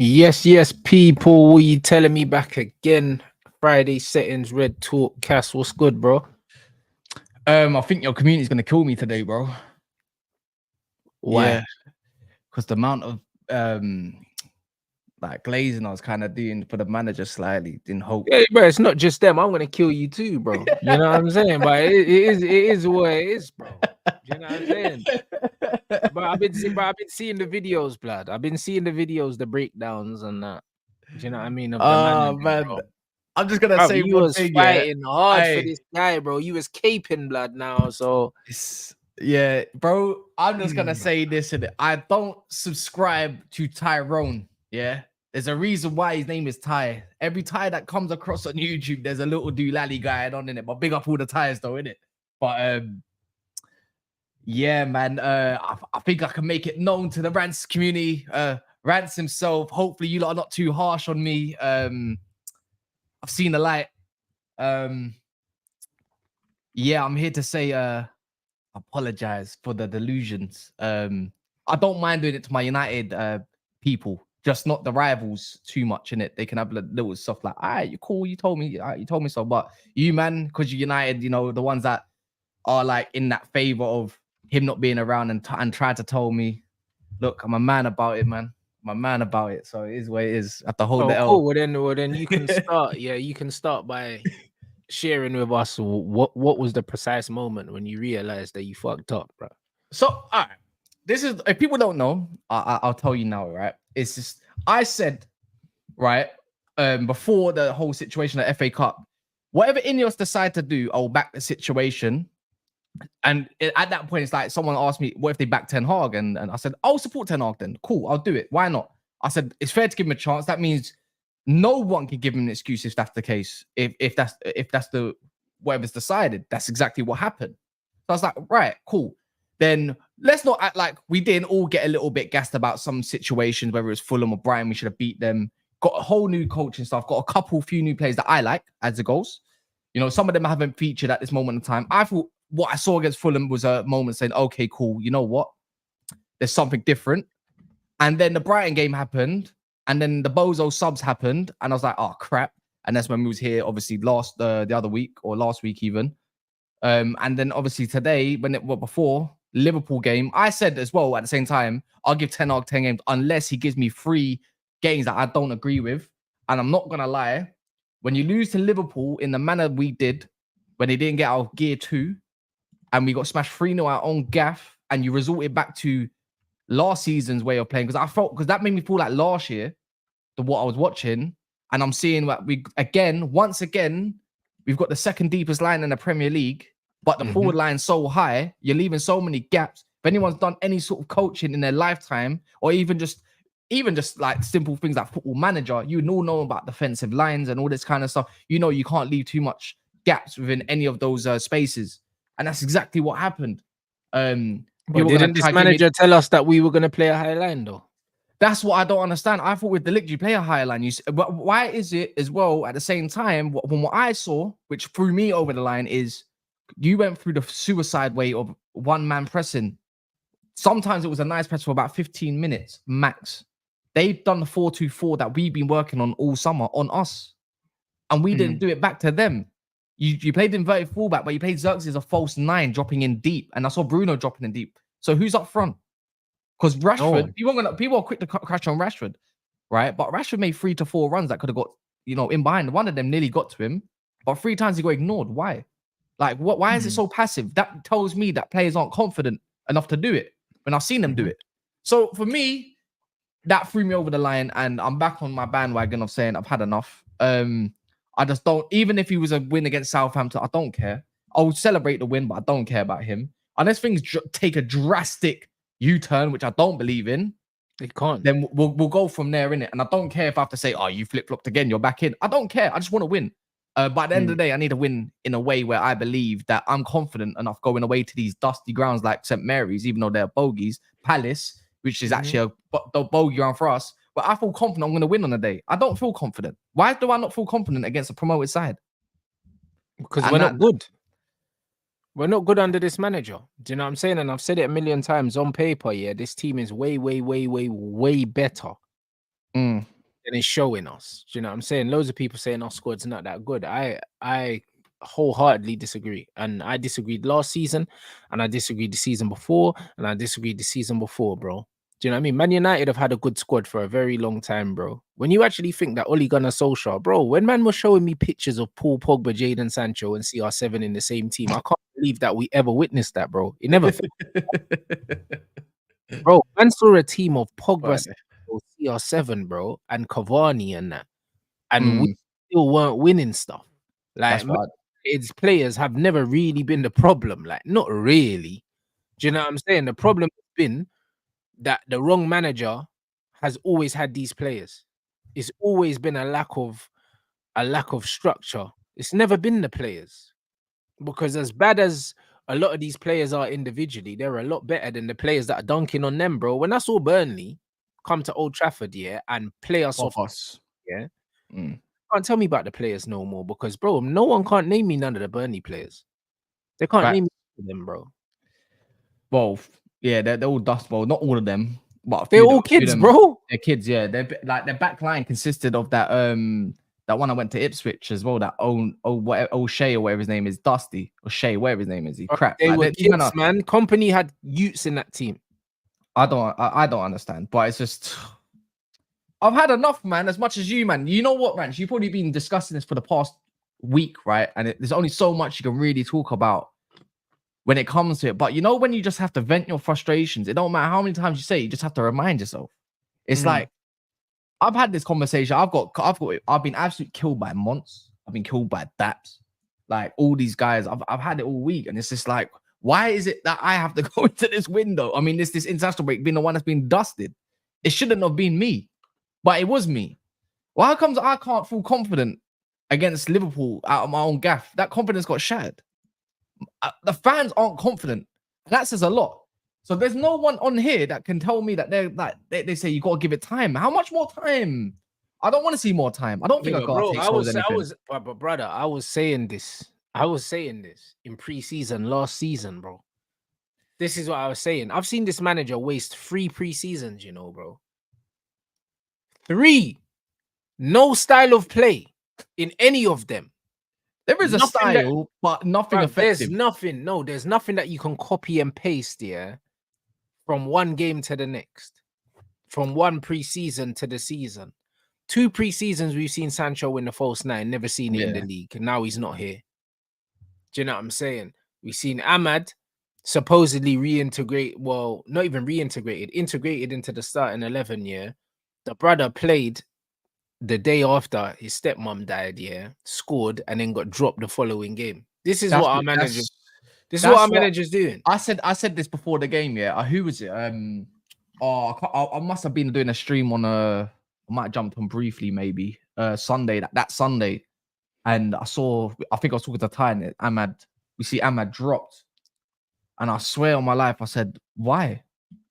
Yes, people. What you telling me back again? Friday settings, red talk, KAS. What's good, bro? I think your community's gonna kill me today, bro. Why? Yeah, because the amount of like glazing I was kind of doing for the manager slightly didn't hope. Yeah, bro. It's not just them. I'm gonna kill you too, bro. You know what I'm saying? But it is what it is, bro. You know what I'm saying? But I've been seeing the videos, blood. I've been seeing the videos, the breakdowns, and that. Do you know what I mean? Of the manager, Man, bro. I'm just gonna Bro, say you one was thing, yeah. fighting hard for this guy, bro. You was caping blood now, so Yeah, bro. I'm just gonna say this, and I don't subscribe to Tyrone. Yeah, there's a reason why his name is Ty. Every Ty that comes across on YouTube, there's a little doolally guy on in it. But big up all the Tyres though, innit? But yeah, man. I think I can make it known to the Rants community. Rants himself. Hopefully, you lot are not too harsh on me. I've seen the light. Yeah, I'm here to say apologize for the delusions. I don't mind doing it to my United people, just not the rivals too much in it. They can have a little stuff like, all right, you're cool, you told me, you told me so. But you, man, because you're United, you know, the ones that are like in that favor of him not being around and try to tell me, look, I'm a man about it, man. I'm a man about it. So it is what it is. I have to hold the L. cool. Well then you can start. Yeah, you can start by sharing with us what was the precise moment when you realized that you fucked up, bro. So, all right, this is, if people don't know, I'll tell you now, right? It's just, I said, right, before the whole situation at FA Cup, whatever INEOS decide to do, I'll back the situation. And at that point, it's like someone asked me, what if they back Ten Hag? And I said, I'll support Ten Hag then. Cool, I'll do it. Why not? I said, it's fair to give him a chance. That means no one can give him an excuse if that's the case. If that's the whatever's decided, that's exactly what happened. So I was like, right, cool. Then let's not act like we didn't all get a little bit gassed about some situations, whether it's Fulham or Brighton, we should have beat them. Got a whole new coaching staff, got a few new players that I like as the goals. You know, some of them haven't featured at this moment in time. I thought what I saw against Fulham was a moment saying, okay, cool, you know what? There's something different. And then the Brighton game happened, and then the Bozo subs happened, and I was like, oh, crap. And that's when we was here, obviously, the other week, or last week even. And then obviously today, before Liverpool game, I said as well at the same time, I'll give Ten Hag 10 games unless he gives me 3 games that I don't agree with. And I'm not gonna lie, when you lose to Liverpool in the manner we did, when they didn't get our gear 2, and we got smashed 3-0 our own gaff, and you resorted back to last season's way of playing, because that made me feel like last year, what I was watching, and I'm seeing that once again, we've got the second deepest line in the Premier League, but the forward line's so high, you're leaving so many gaps. If anyone's done any sort of coaching in their lifetime, or even just like simple things like Football Manager, you all know about defensive lines and all this kind of stuff. You know you can't leave too much gaps within any of those spaces, and that's exactly what happened. Didn't this manager tell us that we were going to play a high line, though? That's what I don't understand. I thought with the Lick, you play a higher line. But why is it as well at the same time, from what I saw, which threw me over the line, is you went through the suicide way of one-man pressing. Sometimes it was a nice press for about 15 minutes max. They've done the 4-2-4 that we've been working on all summer on us, and we didn't do it back to them. You played inverted fullback, but you played Xerxes as a false 9, dropping in deep, and I saw Bruno dropping in deep. So who's up front? Because Rashford, people are quick to crash on Rashford, right? But Rashford made 3 to 4 runs that could have got, in behind. One of them nearly got to him, but 3 times he got ignored. Why? Like, what? Why is it so passive? That tells me that players aren't confident enough to do it when I've seen them do it. So for me, that threw me over the line, and I'm back on my bandwagon of saying I've had enough. I just don't. Even if he was a win against Southampton, I don't care. I would celebrate the win, but I don't care about him. Unless things take a drastic U-turn, which I don't believe in, it can't. Then we'll go from there, innit? And I don't care if I have to say, oh, you flip-flopped again, you're back in. I don't care. I just want to win. But at the end of the day, I need to win in a way where I believe that I'm confident enough going away to these dusty grounds like St. Mary's, even though they're bogeys, Palace, which is actually a bogey ground for us. But I feel confident I'm going to win on the day. I don't feel confident. Why do I not feel confident against a promoted side? Because we're not good. We're not good under this manager. Do you know what I'm saying? And I've said it a million times on paper. Yeah, this team is way, way, way, way, way better Mm. and it's showing us. Do you know what I'm saying? Loads of people saying our squad's not that good. I wholeheartedly disagree, and I disagreed last season, and I disagreed the season before, and I disagreed the season before, bro. Do you know what I mean? Man United have had a good squad for a very long time, bro. When you actually think that Ole Gunnar Solskjaer, bro, when man was showing me pictures of Paul Pogba, Jadon Sancho, and CR7 in the same team, I can't believe that we ever witnessed that, bro. It never, bro. Man saw a team of Pogba, Right. Sancho, CR7, bro, and Cavani and that, and we Mm. still weren't winning stuff. Like, That's right. its players have never really been the problem. Like, not really. Do you know what I'm saying? The problem has been that the wrong manager has always had these players. It's always been a lack of structure. It's never been the players, because as bad as a lot of these players are individually, they're a lot better than the players that are dunking on them, bro. When I saw Burnley come to Old Trafford, yeah, and play us off, Us. yeah, Mm. can't tell me about the players no more, because, bro, no one can't name me none of the Burnley players. They can't Right. name me them, bro. Well, yeah, they're all dust bowl. Not all of them, but a They're few, all a few of kids, them. bro. They're kids. Yeah, they're like their back line consisted of that one I went to Ipswich as well. That O'Shea or whatever his name is, Dusty or Shea, whatever his name is. He crap. They Like were these men kids, are. man. Company had youths in that team. I don't understand, but it's just. I've had enough, man. As much as you, man. You know what, Rants? You've probably been discussing this for the past week, right? And there's only so much you can really talk about when it comes to it. But you know, when you just have to vent your frustrations, it don't matter how many times you say it, you just have to remind yourself. It's like I've had this conversation. I've been absolutely killed by Monts. I've been killed by Daps. Like all these guys, I've had it all week, and it's just like, why is it that I have to go into this window? I mean, this international break being the one that's been dusted. It shouldn't have been me, but it was me. Well, how comes I can't feel confident against Liverpool out of my own gaff? That confidence got shattered. The fans aren't confident. And that says a lot. So there's no one on here that can tell me that they say you got to give it time. How much more time? I don't want to see more time. I don't think I got to take anything. But brother, I was saying this in preseason last season, bro. This is what I was saying. I've seen this manager waste 3 preseasons, you know, bro. 3. No style of play in any of them. There is a style, but nothing effective. There's nothing that you can copy and paste, yeah, from one game to the next, from one preseason to the season. 2 preseasons we've seen Sancho win the false 9, never seen it in the league, and now he's not here. Do you know what I'm saying? We've seen Ahmad supposedly integrated into the starting 11, yeah. The brother played the day after his stepmom died, yeah, scored, and then got dropped the following game. This is what our manager. This is what our manager's doing. I said this before the game, yeah. Who was it? I must have been doing a stream on I might have jumped on briefly, maybe Sunday, that Sunday, and I think I was talking to Ty, and we see Ahmad dropped, and I swear on my life, I said, why?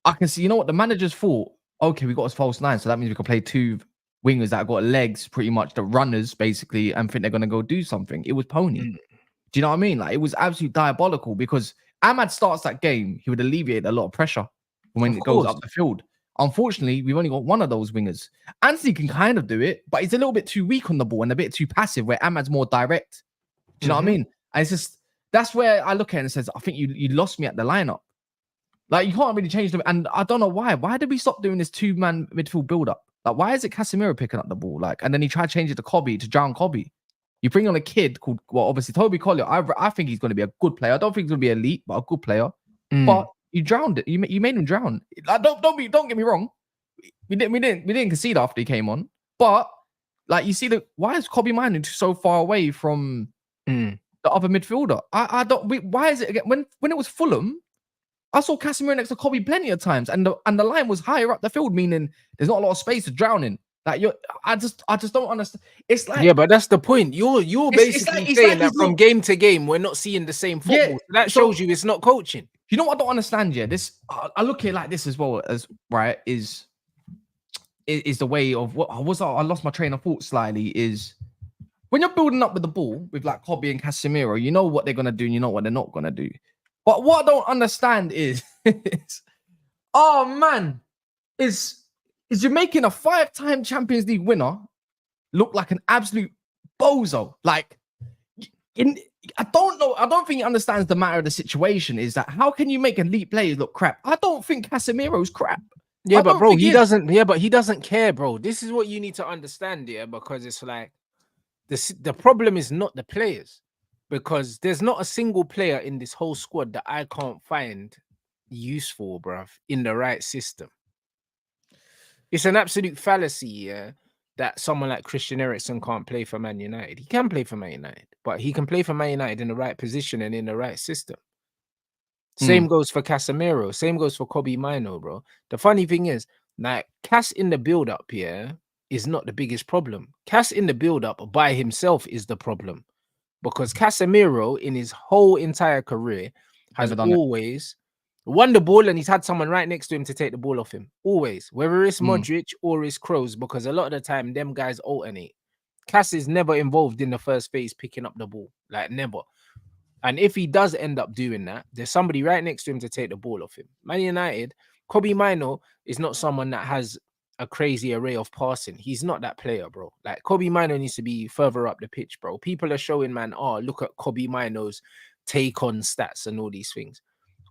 I can see, you know what, the managers thought, okay, we got his false 9, so that means we can play 2 wingers that got legs, pretty much the runners, basically, and think they're gonna go do something. It was pony. Do you know what I mean? Like, it was absolutely diabolical, because Ahmad starts that game, he would alleviate a lot of pressure when it goes up the field. Unfortunately, we've only got one of those wingers. Anthony can kind of do it, but he's a little bit too weak on the ball and a bit too passive, where Ahmad's more direct. Do you know what I mean? And it's just, that's where I look at it and says, I think you lost me at the lineup. Like, you can't really change them. And I don't know why. Why did we stop doing this 2-man midfield build-up? Like, why is it Casemiro picking up the ball? Like, and then he tried to change it to Kobbie, to drown Kobbie. You bring on a kid called, well, obviously Toby Collier. I think he's going to be a good player. I don't think he's going to be elite, but a good player. But you drowned it. You made him drown. Like, don't get me wrong. We didn't concede after he came on. But like, you see, why is Kobbie Mainoo so far away from the other midfielder? I don't. Why is it again? When it was Fulham, I saw Casemiro next to Kobbie plenty of times, and the line was higher up the field, meaning there's not a lot of space to drown in. Like, I just don't understand. It's like, yeah, but that's the point. You're basically saying that from game to game, we're not seeing the same football. Yeah, so that shows you it's not coaching. You know what I don't understand? Yeah, I look at it like this as well, as right is the way of what I lost my train of thought slightly. Is when you're building up with the ball with like Kobbie and Casemiro, you know what they're gonna do and you know what they're not gonna do. But what I don't understand is, oh man, is is you're making a 5-time Champions League winner look like an absolute bozo. Like, I don't know. I don't think he understands the matter of the situation. Is that how can you make elite players look crap? I don't think Casemiro's crap. Yeah, but bro, he doesn't. Yeah, but he doesn't care, bro. This is what you need to understand, yeah, because it's like the problem is not the players, because there's not a single player in this whole squad that I can't find useful, bruv, in the right system. It's an absolute fallacy, yeah, that someone like Christian Eriksen can't play for Man United. He can play for Man United, but he can play for Man United in the right position and in the right system. Same goes for Casemiro. Same goes for Kobbie Mainoo, bro. The funny thing is, like, KAS in the build-up here is not the biggest problem. KAS in the build-up by himself is the problem. Because Casemiro, in his whole entire career, has always won the ball and he's had someone right next to him to take the ball off him. Always. Whether it's Modric or it's Kroos, because a lot of the time, them guys alternate. KAS is never involved in the first phase picking up the ball. Like, never. And if he does end up doing that, there's somebody right next to him to take the ball off him. Man United, Kobbie Mainoo is not someone that has a crazy array of passing. He's not that player, bro. Like, Kobbie Mainoo needs to be further up the pitch, bro. People are showing, man, oh, look at Kobbie Mainoo's take on stats and all these things.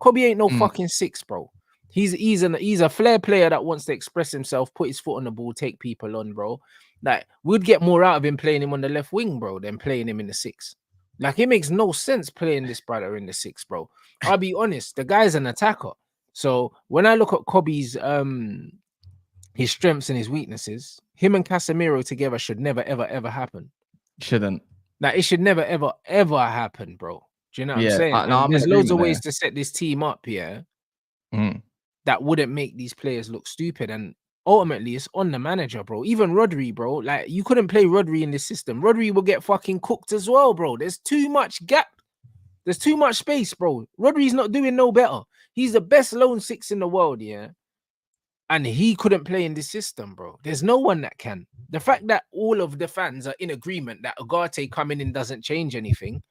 Kobbie ain't no fucking 6, bro. He's a flair player that wants to express himself, put his foot on the ball, take people on, bro. Like, we'd get more out of him playing him on the left wing, bro, than playing him in the 6. Like, it makes no sense playing this brother in the 6, bro. I'll be honest, the guy's an attacker. So when I look at Kobbie's his strengths and his weaknesses, him and Casemiro together should never, ever, ever happen. Shouldn't. Like, it should never, ever, ever happen, bro. Do you know what I'm saying? There's loads of ways to set this team up here that wouldn't make these players look stupid. And ultimately, it's on the manager, bro. Even Rodri, bro. Like, you couldn't play Rodri in this system. Rodri will get fucking cooked as well, bro. There's too much gap. There's too much space, bro. Rodri's not doing no better. He's the best lone 6 in the world, yeah? And he couldn't play in this system, bro. There's no one that can. The fact that all of the fans are in agreement that Ugarte coming in doesn't change anything.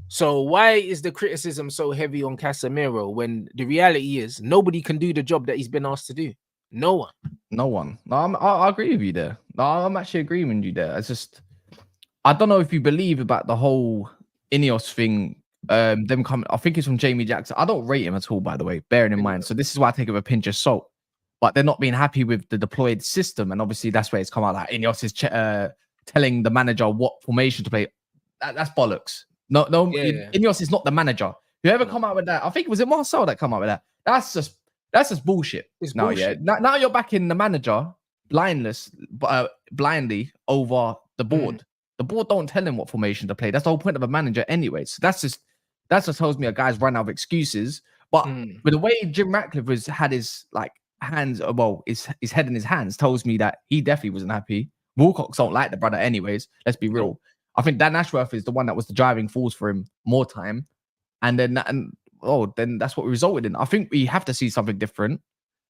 So why is the criticism so heavy on Casemiro when the reality is nobody can do the job that he's been asked to do? No one. No, I agree with you there. No, I'm actually agreeing with you there. It's just, I don't know if you believe about the whole INEOS thing. Them coming, I think it's from Jamie Jackson. I don't rate him at all, by the way, bearing in mind. So this is why I take it with a pinch of salt. But they're not being happy with the deployed system, and obviously that's where it's come out. Like INEOS is telling the manager what formation to play. That's bollocks. No, INEOS is not the manager. Whoever come out with that, I think was it Marcel that come out with that. That's just bullshit. It's bullshit. Now you're backing the manager blindly over the board. The board don't tell him what formation to play. That's the whole point of a manager, anyway. So that just tells me a guy's run out of excuses. But with the way Jim Ratcliffe had his hands, his head in his hands, tells me that he definitely wasn't happy. Wilcox don't like the brother, anyways. Let's be real. I think Dan Ashworth is the one that was the driving force for him more time, then that's what we resulted in. I think we have to see something different,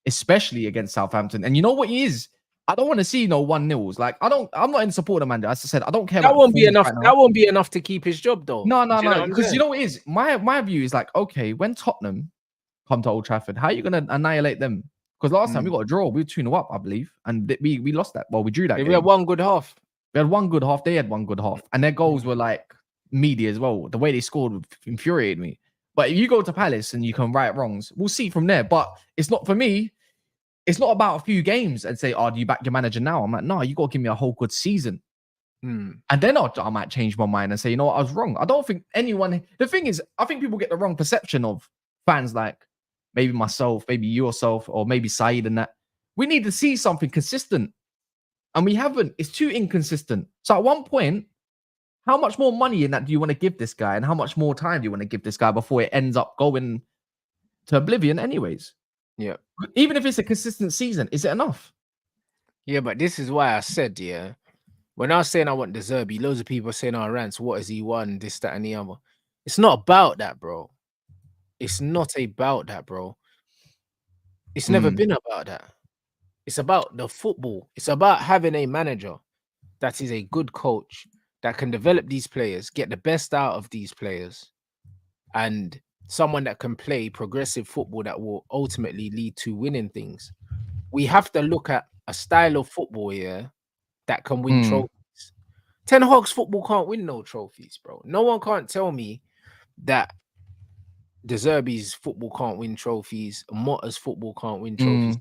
especially against Southampton. And you know what he is? I don't want to see no 1-0s. Like, I'm not in support of Amanda. As I said, I don't care. That won't be enough. That won't be enough to keep his job, though. No. Because you know what it is? My view is like, okay, when Tottenham come to Old Trafford, how are you going to annihilate them? Because last time we got a draw, we were 2-0 up, I believe, and we lost that. Well, we drew that game. We had one good half. We had one good half. They had one good half, and their goals were like meaty as well. The way they scored infuriated me. But if you go to Palace and you can right wrongs, we'll see from there. But it's not for me. It's not about a few games and say, "Oh, do you back your manager now?" I'm like, "No, you got to give me a whole good season." And then I might change my mind and say, "You know what? I was wrong." I don't think anyone. The thing is, I think people get the wrong perception of fans like maybe myself, maybe yourself, or maybe Saeed and that. We need to see something consistent. And we haven't. It's too inconsistent. So at one point, how much more money in that do you want to give this guy? And how much more time do you want to give this guy before it ends up going to oblivion anyways? Yeah. Even if it's a consistent season, is it enough? Yeah, but this is why I said, when I was saying I want De Zerbi, loads of people are saying, oh, Rants, what has he won? This, that, and the other. It's not about that, bro. It's not about that, bro. It's never been about that. It's about the football. It's about having a manager that is a good coach that can develop these players, get the best out of these players, and someone that can play progressive football that will ultimately lead to winning things. We have to look at a style of football, that can win trophies. Ten Hag's football can't win no trophies, bro. No one can't tell me that De Zerbi's football can't win trophies. Motta's football can't win trophies.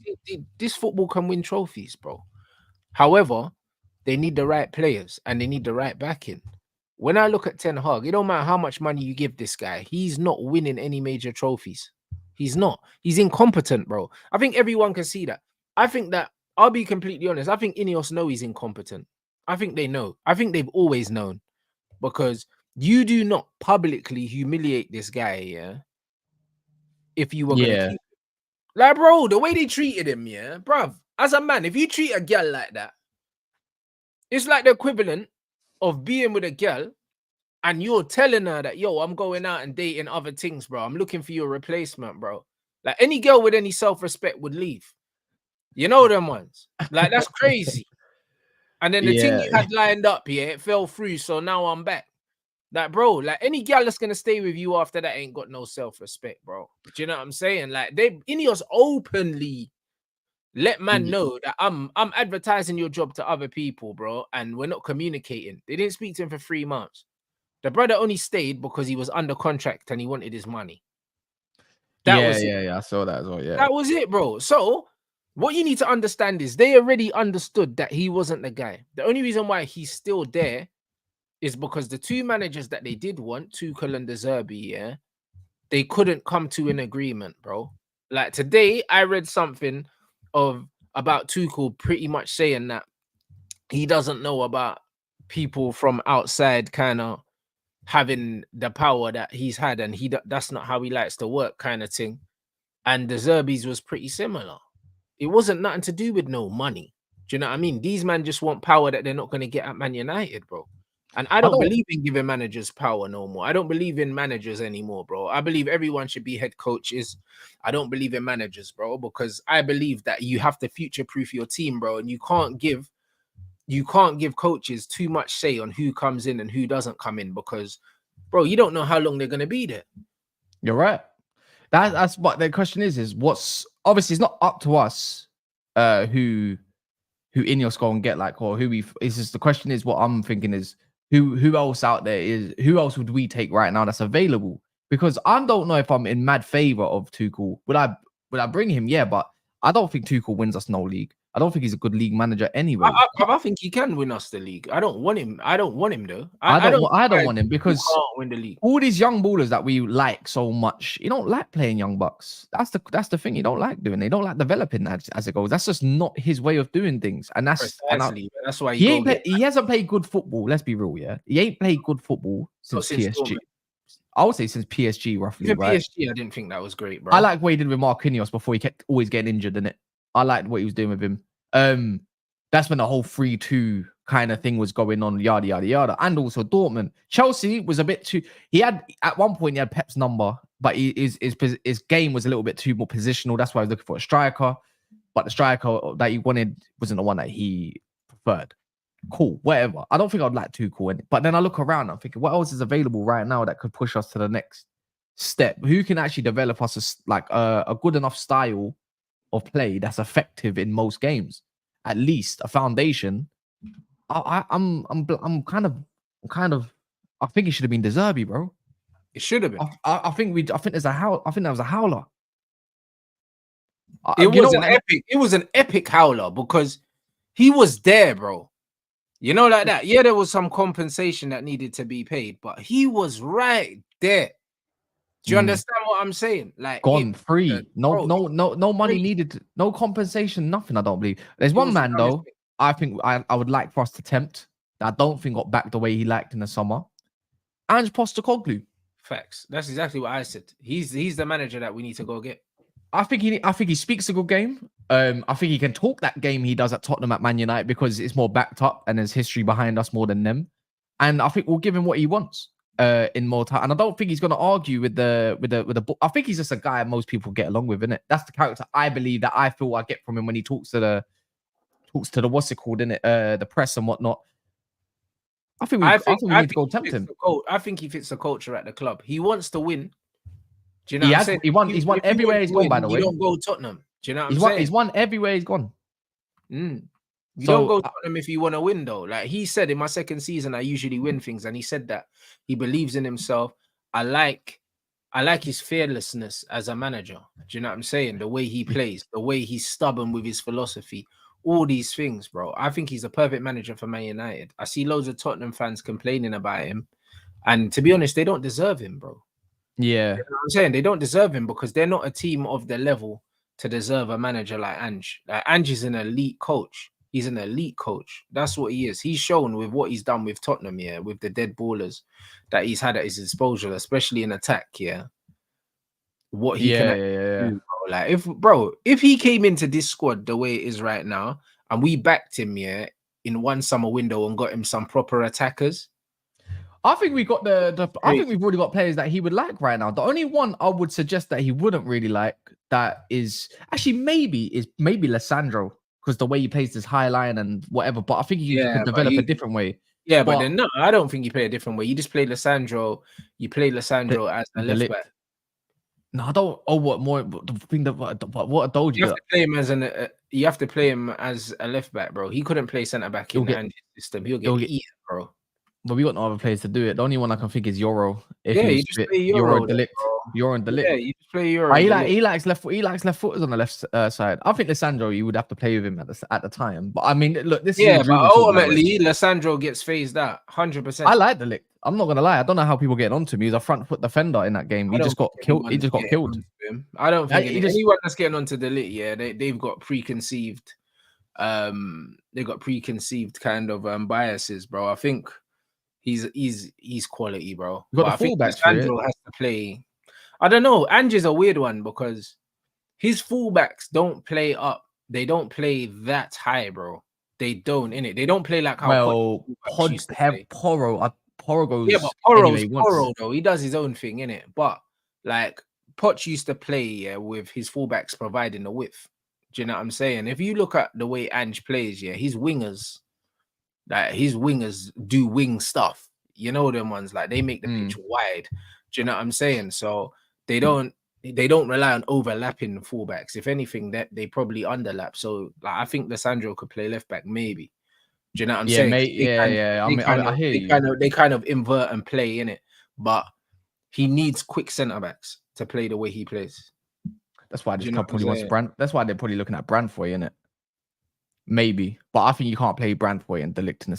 This football can win trophies, bro. However, they need the right players and they need the right backing. When I look at Ten Hag, it don't matter how much money you give this guy. He's not winning any major trophies. He's not. He's incompetent, bro. I think everyone can see that. I think that, I'll be completely honest, I think INEOS know he's incompetent. I think they know. I think they've always known. Because you do not publicly humiliate this guy, if you were going to keep him. Like, bro, the way they treated him, bruv, as a man, if you treat a girl like that, it's like the equivalent of being with a girl and you're telling her that, yo, I'm going out and dating other things, bro. I'm looking for your replacement, bro. Like, any girl with any self-respect would leave. You know them ones. Like, that's crazy. And then the thing you had lined up, it fell through, so now I'm back. Like, bro, like, any girl that's gonna stay with you after that ain't got no self-respect, bro. Do you know what I'm saying? Like, INEOS openly let man know that I'm advertising your job to other people, bro, and we're not communicating. They didn't speak to him for 3 months. The brother only stayed because he was under contract and he wanted his money. That was it. I saw that as well. Yeah, that was it, bro. So what you need to understand is they already understood that he wasn't the guy. The only reason why he's still there is because the two managers that they did want, Tuchel and De Zerbi, they couldn't come to an agreement, bro. Like, today, I read something about Tuchel pretty much saying that he doesn't know about people from outside kind of having the power that he's had, and that's not how he likes to work, kind of thing. And De Zerbi's was pretty similar. It wasn't nothing to do with no money. Do you know what I mean? These men just want power that they're not going to get at Man United, bro. And I don't believe in giving managers power no more. I don't believe in managers anymore, bro. I believe everyone should be head coaches. I don't believe in managers, bro, because I believe that you have to future-proof your team, bro, and you can't give coaches too much say on who comes in and who doesn't come in, because, bro, you don't know how long they're going to be there. You're right. That's what the question is what's obviously it's not up to us who INEOS go and get, like, or it's just the question is, what I'm thinking is who else out there who else would we take right now that's available? Because I don't know if I'm in mad favor of Tuchel. Would I bring him? Yeah, but I don't think Tuchel wins us no league. I don't think he's a good league manager anyway. I think he can win us the league. I don't want him. I don't want him though. I don't want him because he can't win the league. All these young ballers that we like so much, you don't like playing young bucks. That's the thing. You don't like doing. They don't like developing as it goes. That's just not his way of doing things. And that's that's why he hasn't played good football. Let's be real, yeah. He ain't played good football since PSG. Dortmund. I would say since PSG, roughly. Even right? PSG, I didn't think that was great, bro. I like what he did with Marquinhos before he kept always getting injured, innit? I liked what he was doing with him. That's when the whole 3-2 kind of thing was going on, yada yada yada. And also Dortmund. Chelsea was a bit too. He had at one point he had Pep's number, but his game was a little bit too more positional. That's why I was looking for a striker. But the striker that he wanted wasn't the one that he preferred. Cool, whatever. I don't think I'd like Tuchel in it. But then I look around, I'm thinking, what else is available right now that could push us to the next step? Who can actually develop us a good enough style of play that's effective in most games? At least a foundation. I'm kind of. I think it should have been De Zerbi, bro. It should have been. I think there's a howl. I think that was a howler. It was an epic howler because he was there, bro. You know, like that. Yeah, there was some compensation that needed to be paid, but he was right there. Do you understand what I'm saying? Like, gone free. No money needed. No compensation. Nothing. I don't believe. There's one man though. I think I would like for us to tempt. That I don't think got back the way he liked in the summer. Ange Postecoglou. Facts. That's exactly what I said. He's the manager that we need to go get. I think he speaks a good game. I think he can talk that game he does at Tottenham at Man United because it's more backed up and there's history behind us more than them. And I think we'll give him what he wants in more time. And I don't think he's going to argue with the. I think he's just a guy most people get along with, isn't it? That's the character I believe that I feel I get from him when he talks to the what's it called, in it, the press and whatnot. I think we need to go tempt him. I think he fits the culture at the club. He wants to win. Do you know what I'm saying? He's won everywhere he's gone, by the way. You don't go Tottenham. Do you know what I'm saying? He's won everywhere he's gone. You So, don't go Tottenham if you want to win, though. Like he said, in my second season, I usually win things, and he said that he believes in himself. I like his fearlessness as a manager. Do you know what I'm saying? The way he plays, the way he's stubborn with his philosophy, all these things, bro. I think he's a perfect manager for Man United. I see loads of Tottenham fans complaining about him, and to be honest, they don't deserve him, bro. yeah. You know what I'm saying? They don't deserve him because they're not a team of the level to deserve a manager like Ange. Like Ange is an elite coach. He's an elite coach. That's what he is. He's shown with what he's done with Tottenham, yeah, with the dead ballers that he's had at his disposal, especially in attack, yeah. What he can do, bro. Like if he came into this squad the way it is right now, and we backed him, yeah, in one summer window and got him some proper attackers. I think we got I think we've already got players that he would like right now. The only one I would suggest that he wouldn't really like that is actually maybe Lisandro, because the way he plays this high line and whatever. But I think he could develop a different way. Yeah, but then no, I don't think you play a different way. You just play Lisandro. You play Lisandro as a left back. No, I don't. Oh, what more? The thing that what I told you. You have to play him as you have to play him as a left back, bro. He couldn't play centre back in the system. He'll get eaten, bro. But we got no other players to do it. The only one I can think is Euro. You just play Euro. Euro and Delict. Yeah, you just play Euro. He likes left footers on the left side. I think Lisandro, you would have to play with him at the time. But I mean, look, this is but ultimately, Lisandro gets phased out 100%. I like Delict. I'm not gonna lie. I don't know how people get onto him. He's a front foot defender in that game. He just got killed. He just got killed. I don't think anyone that's getting onto Delict, yeah, they've got preconceived, kind of biases, bro. I think he's quality, bro. You got the fullbacks for it. Has to play. I don't know. Ange is a weird one because his fullbacks don't play up. They don't play that high, bro. They don't, innit? They don't play like how Porro goes. Yeah, but Porro though. He does his own thing, innit? But like Poch used to play with his fullbacks providing the width. Do you know what I'm saying? If you look at the way Ange plays, his wingers do wing stuff. You know them ones, like they make the pitch wide. Do you know what I'm saying? So they don't rely on overlapping fullbacks. If anything, that they probably underlap. So like I think Lisandro could play left back, maybe. Do you know what I'm saying? I hear you. They kind of invert and play in it, but he needs quick centre backs to play the way he plays. That's why this club probably wants Brand. That's why they're probably looking at Brandfoy, innit? Maybe, but I think you can't play Brandfoy and Delict in the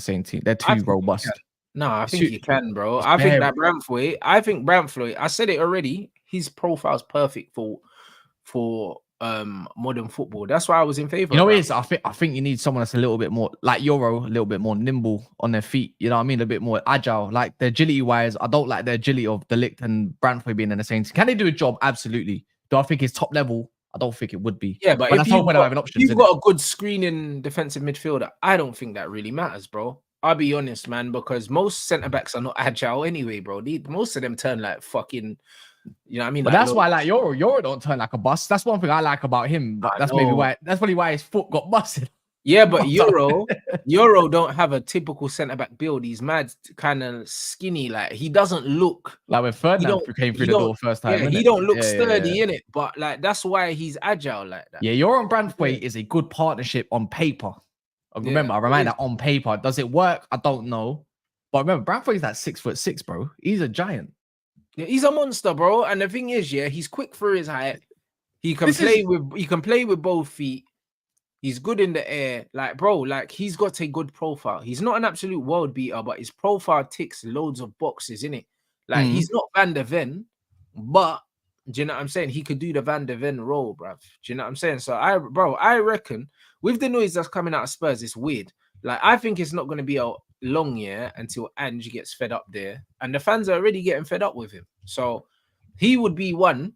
same team. They're too robust. No, I think you can, bro. I think Brandfoy. I said it already. His profile's perfect for modern football. That's why I was in favor. You know, it is. I think you need someone that's a little bit more like Euro, a little bit more nimble on their feet. You know what I mean? A bit more agile. Like the agility wise, I don't like the agility of Delict and Brandfoy being in the same team. Can they do a job? Absolutely. Do I think it's top level? I don't think it would be. Yeah, but if you've got a good screening defensive midfielder, I don't think that really matters, bro. I'll be honest, man, because most centre backs are not agile anyway, bro. Most of them turn like fucking. You know what I mean? But that's why I like Euro. Euro don't turn like a bus. That's one thing I like about him. But that's maybe why. That's probably why his foot got busted. Yeah, but Euro don't have a typical centre back build. He's mad, kind of skinny. Like he doesn't look like when Fernandes came through the door first time. Yeah, he don't look sturdy in it. But like that's why he's agile like that. Yeah, Euro and Brandfoy is a good partnership on paper. Remember, I remind that on paper. Does it work? I don't know. But remember, Brandfoy is like 6'6", bro. He's a giant. Yeah, he's a monster, bro. And the thing is, he's quick for his height. He can play with both feet. He's good in the air. Like, bro, like he's got a good profile. He's not an absolute world beater, but his profile ticks loads of boxes, innit? Like he's not Van der Ven, but do you know what I'm saying? He could do the Van der Ven role, bruv. Do you know what I'm saying? So I reckon with the noise that's coming out of Spurs, it's weird. Like, I think it's not going to be a long year until Ange gets fed up there. And the fans are already getting fed up with him. So he would be one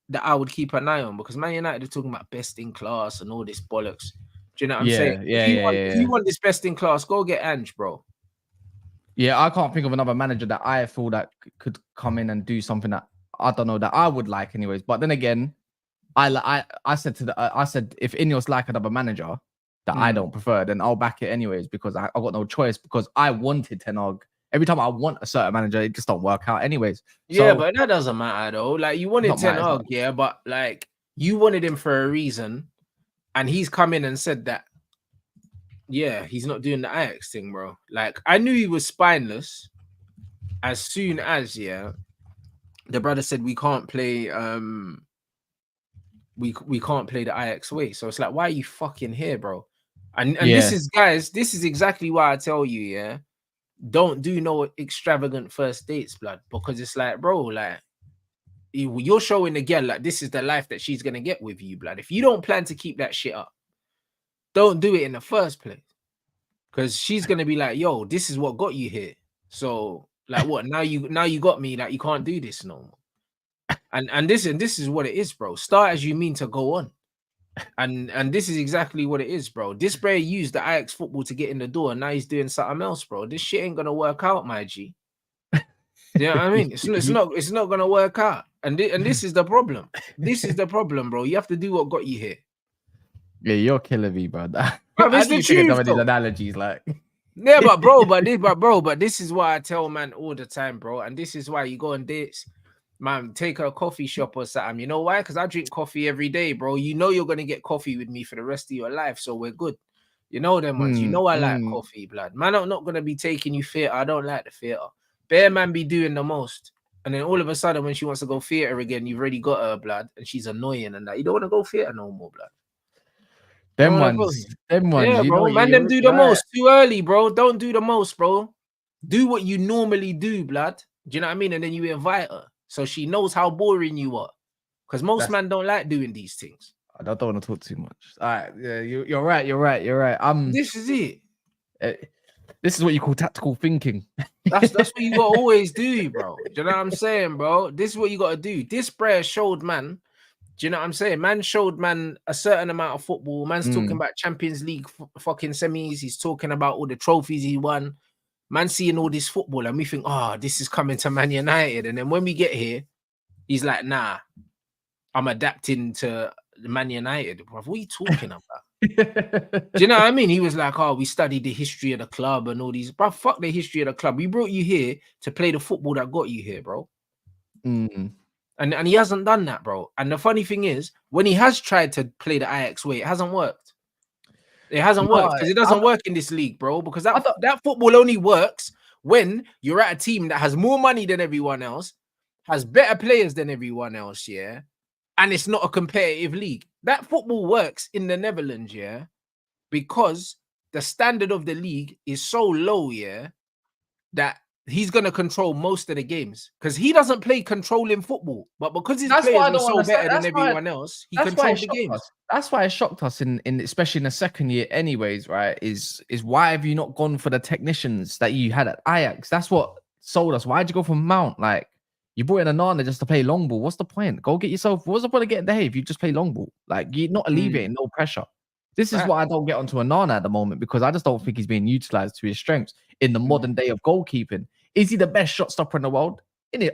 that I would keep an eye on because Man United are talking about best in class and all this bollocks. Do you know what I'm saying? If you want this best in class, go get Ange, bro. Yeah, I can't think of another manager that I feel that could come in and do something that I don't know that I would like anyways. But then again, I said if INEOS like another manager that I don't prefer, then I'll back it anyways because I got no choice because I wanted Ten Hag. Every time I want a certain manager, it just don't work out anyways. Yeah, but that doesn't matter though. Like you wanted Ten Hag, but like you wanted him for a reason. and he's come in and said that, yeah, he's not doing the Ajax thing, bro. Like, I knew he was spineless as soon as, yeah, the brother said we can't play we can't play the Ajax way. So it's like, why are you fucking here, bro? And this is, guys, this is exactly why I tell you, yeah, don't do no extravagant first dates, blood, because it's like, bro, like, you're showing the girl like this is the life that she's gonna get with you, blood. If you don't plan to keep that shit up, don't do it in the first place, because she's gonna be like, yo, this is what got you here. So like, what, now you got me, like, you can't do this no more. And this is what it is, bro. Start as you mean to go on. And this is exactly what it is, bro. This bro used the Ajax football to get in the door, and now he's doing something else, bro. This shit ain't gonna work out, my G. You know what I mean? It's not gonna work out. And this is the problem. This is the problem, bro. You have to do what got you here. Yeah, you're killing me, bro. It's the truth, of these analogies, like. Yeah, but this is why I tell man all the time, bro. And this is why you go on dates, man. Take a coffee shop or something. You know why? Because I drink coffee every day, bro. You know you're gonna get coffee with me for the rest of your life, so we're good. You know them ones. You know I like coffee, blood. Man, I'm not gonna be taking you theater. I don't like the theater. Bear man be doing the most. And then all of a sudden, when she wants to go theater again, you've already got her, blood, and she's annoying and that. You don't want to go theater no more, blood. Them ones. Yeah, you bro. know, Man, them do the most too early, bro. Don't do the most, bro. Do what you normally do, blood. Do you know what I mean? And then you invite her so she knows how boring you are. Because most men don't like doing these things. I don't want to talk too much. All right, yeah, you're right. You're right. This is it. This is what you call tactical thinking. That's what you gotta always do, bro. Do you know what I'm saying, bro? This is what you gotta do. This prayer showed man. Do you know what I'm saying? Man showed man a certain amount of football. Man's talking about Champions League fucking semis. He's talking about all the trophies he won. Man seeing all this football, and we think, oh, this is coming to Man United. And then when we get here, he's like, nah, I'm adapting to Man United. Bro, what are you talking about? Do you know what I mean? He was like, oh, we studied the history of the club and all these. Bro, fuck the history of the club. We brought you here to play the football that got you here, bro. And he hasn't done that, bro. And the funny thing is, when he has tried to play the Ajax way, it hasn't worked. It hasn't worked because it doesn't work in this league, bro. Because that football only works when you're at a team that has more money than everyone else, has better players than everyone else, yeah, and it's not a competitive league. That football works in the Netherlands, yeah, because the standard of the league is so low, yeah, that he's going to control most of the games because he doesn't play controlling football. But because his players are so better than everyone else, he controls the games. That's why it shocked us in especially in the second year anyways, right? Is why have you not gone for the technicians that you had at Ajax? That's what sold us. Why'd you go for Mount? Like, you brought in Onana just to play long ball. What's the point? Go get yourself. What's the point of getting there if you just play long ball? Like, you're not alleviating no pressure. This is what I don't get onto Onana at the moment because I just don't think he's being utilized to his strengths in the modern day of goalkeeping. Is he the best shot stopper in the world?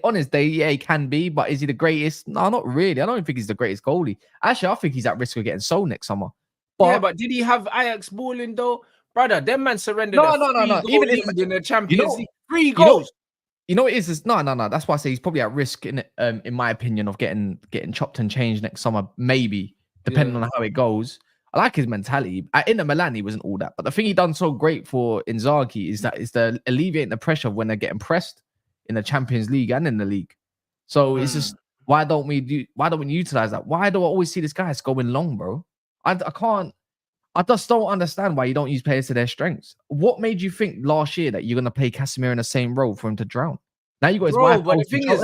On his day, yeah, he can be, but is he the greatest? No, not really. I don't think he's the greatest goalie. Actually, I think he's at risk of getting sold next summer. But did he have Ajax balling though? Brother, them man surrendered. No. Even in the Champions League, 3 goals. You know what it is? No. That's why I say he's probably at risk, in my opinion, of getting chopped and changed next summer, maybe, depending on how it goes. I like his mentality. At Inter Milan, he wasn't all that. But the thing he done so great for Inzaghi is the alleviating the pressure when they're getting pressed in the Champions League and in the league. So it's just, why don't we utilize that? Why do I always see this guy going long, bro? I just don't understand why you don't use players to their strengths. What made you think last year that you're going to play Casemiro in the same role for him to drown? Now you got his wife. But the thing is,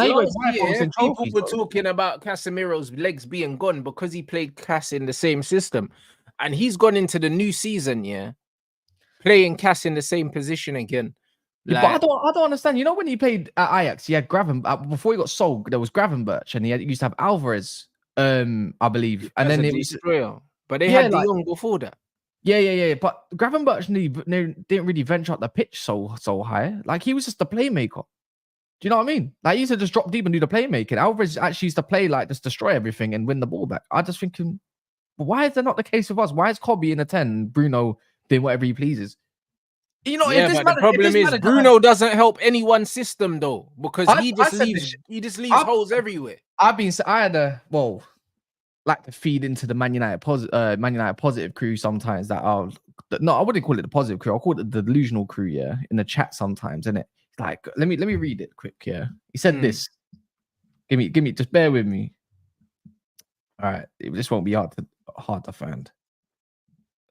people were talking about Casemiro's legs being gone because he played KAS in the same system. And he's gone into the new season, playing KAS in the same position again. But I don't understand. You know, when he played at Ajax, he had before he got sold, there was Gravenberch, and he used to have Alvarez, I believe. And then it was but they had De Jong before that. Yeah. But Gravenberch didn't really venture up the pitch so high. Like, he was just a playmaker. Do you know what I mean? Like, he used to just drop deep and do the playmaking. Alvarez actually used to play like just destroy everything and win the ball back. I just think, why is that not the case with us? Why is Kobbie in a 10 and Bruno doing whatever he pleases? You know, but the problem is Bruno doesn't help anyone's system though, because he just leaves holes everywhere. like to feed into the Man United positive crew sometimes. That I wouldn't call it the positive crew. I'll call it the delusional crew. Yeah, in the chat sometimes, isn't it? Like, let me read it quick. Yeah, he said this. Give me, just bear with me. All right, this won't be hard to find.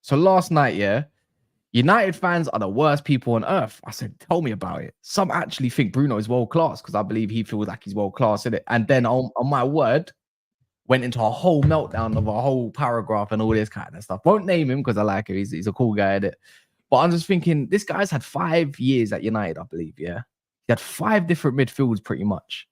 So last night, yeah, United fans are the worst people on earth. I said, tell me about it. Some actually think Bruno is world class because I believe he feels like he's world class, isn't it? And then on my word, went into a whole meltdown of a whole paragraph and all this kind of stuff. Won't name him because I like him. He's a cool guy, innit? But I'm just thinking, this guy's had 5 years at United, I believe, yeah? He had 5 different midfields pretty much.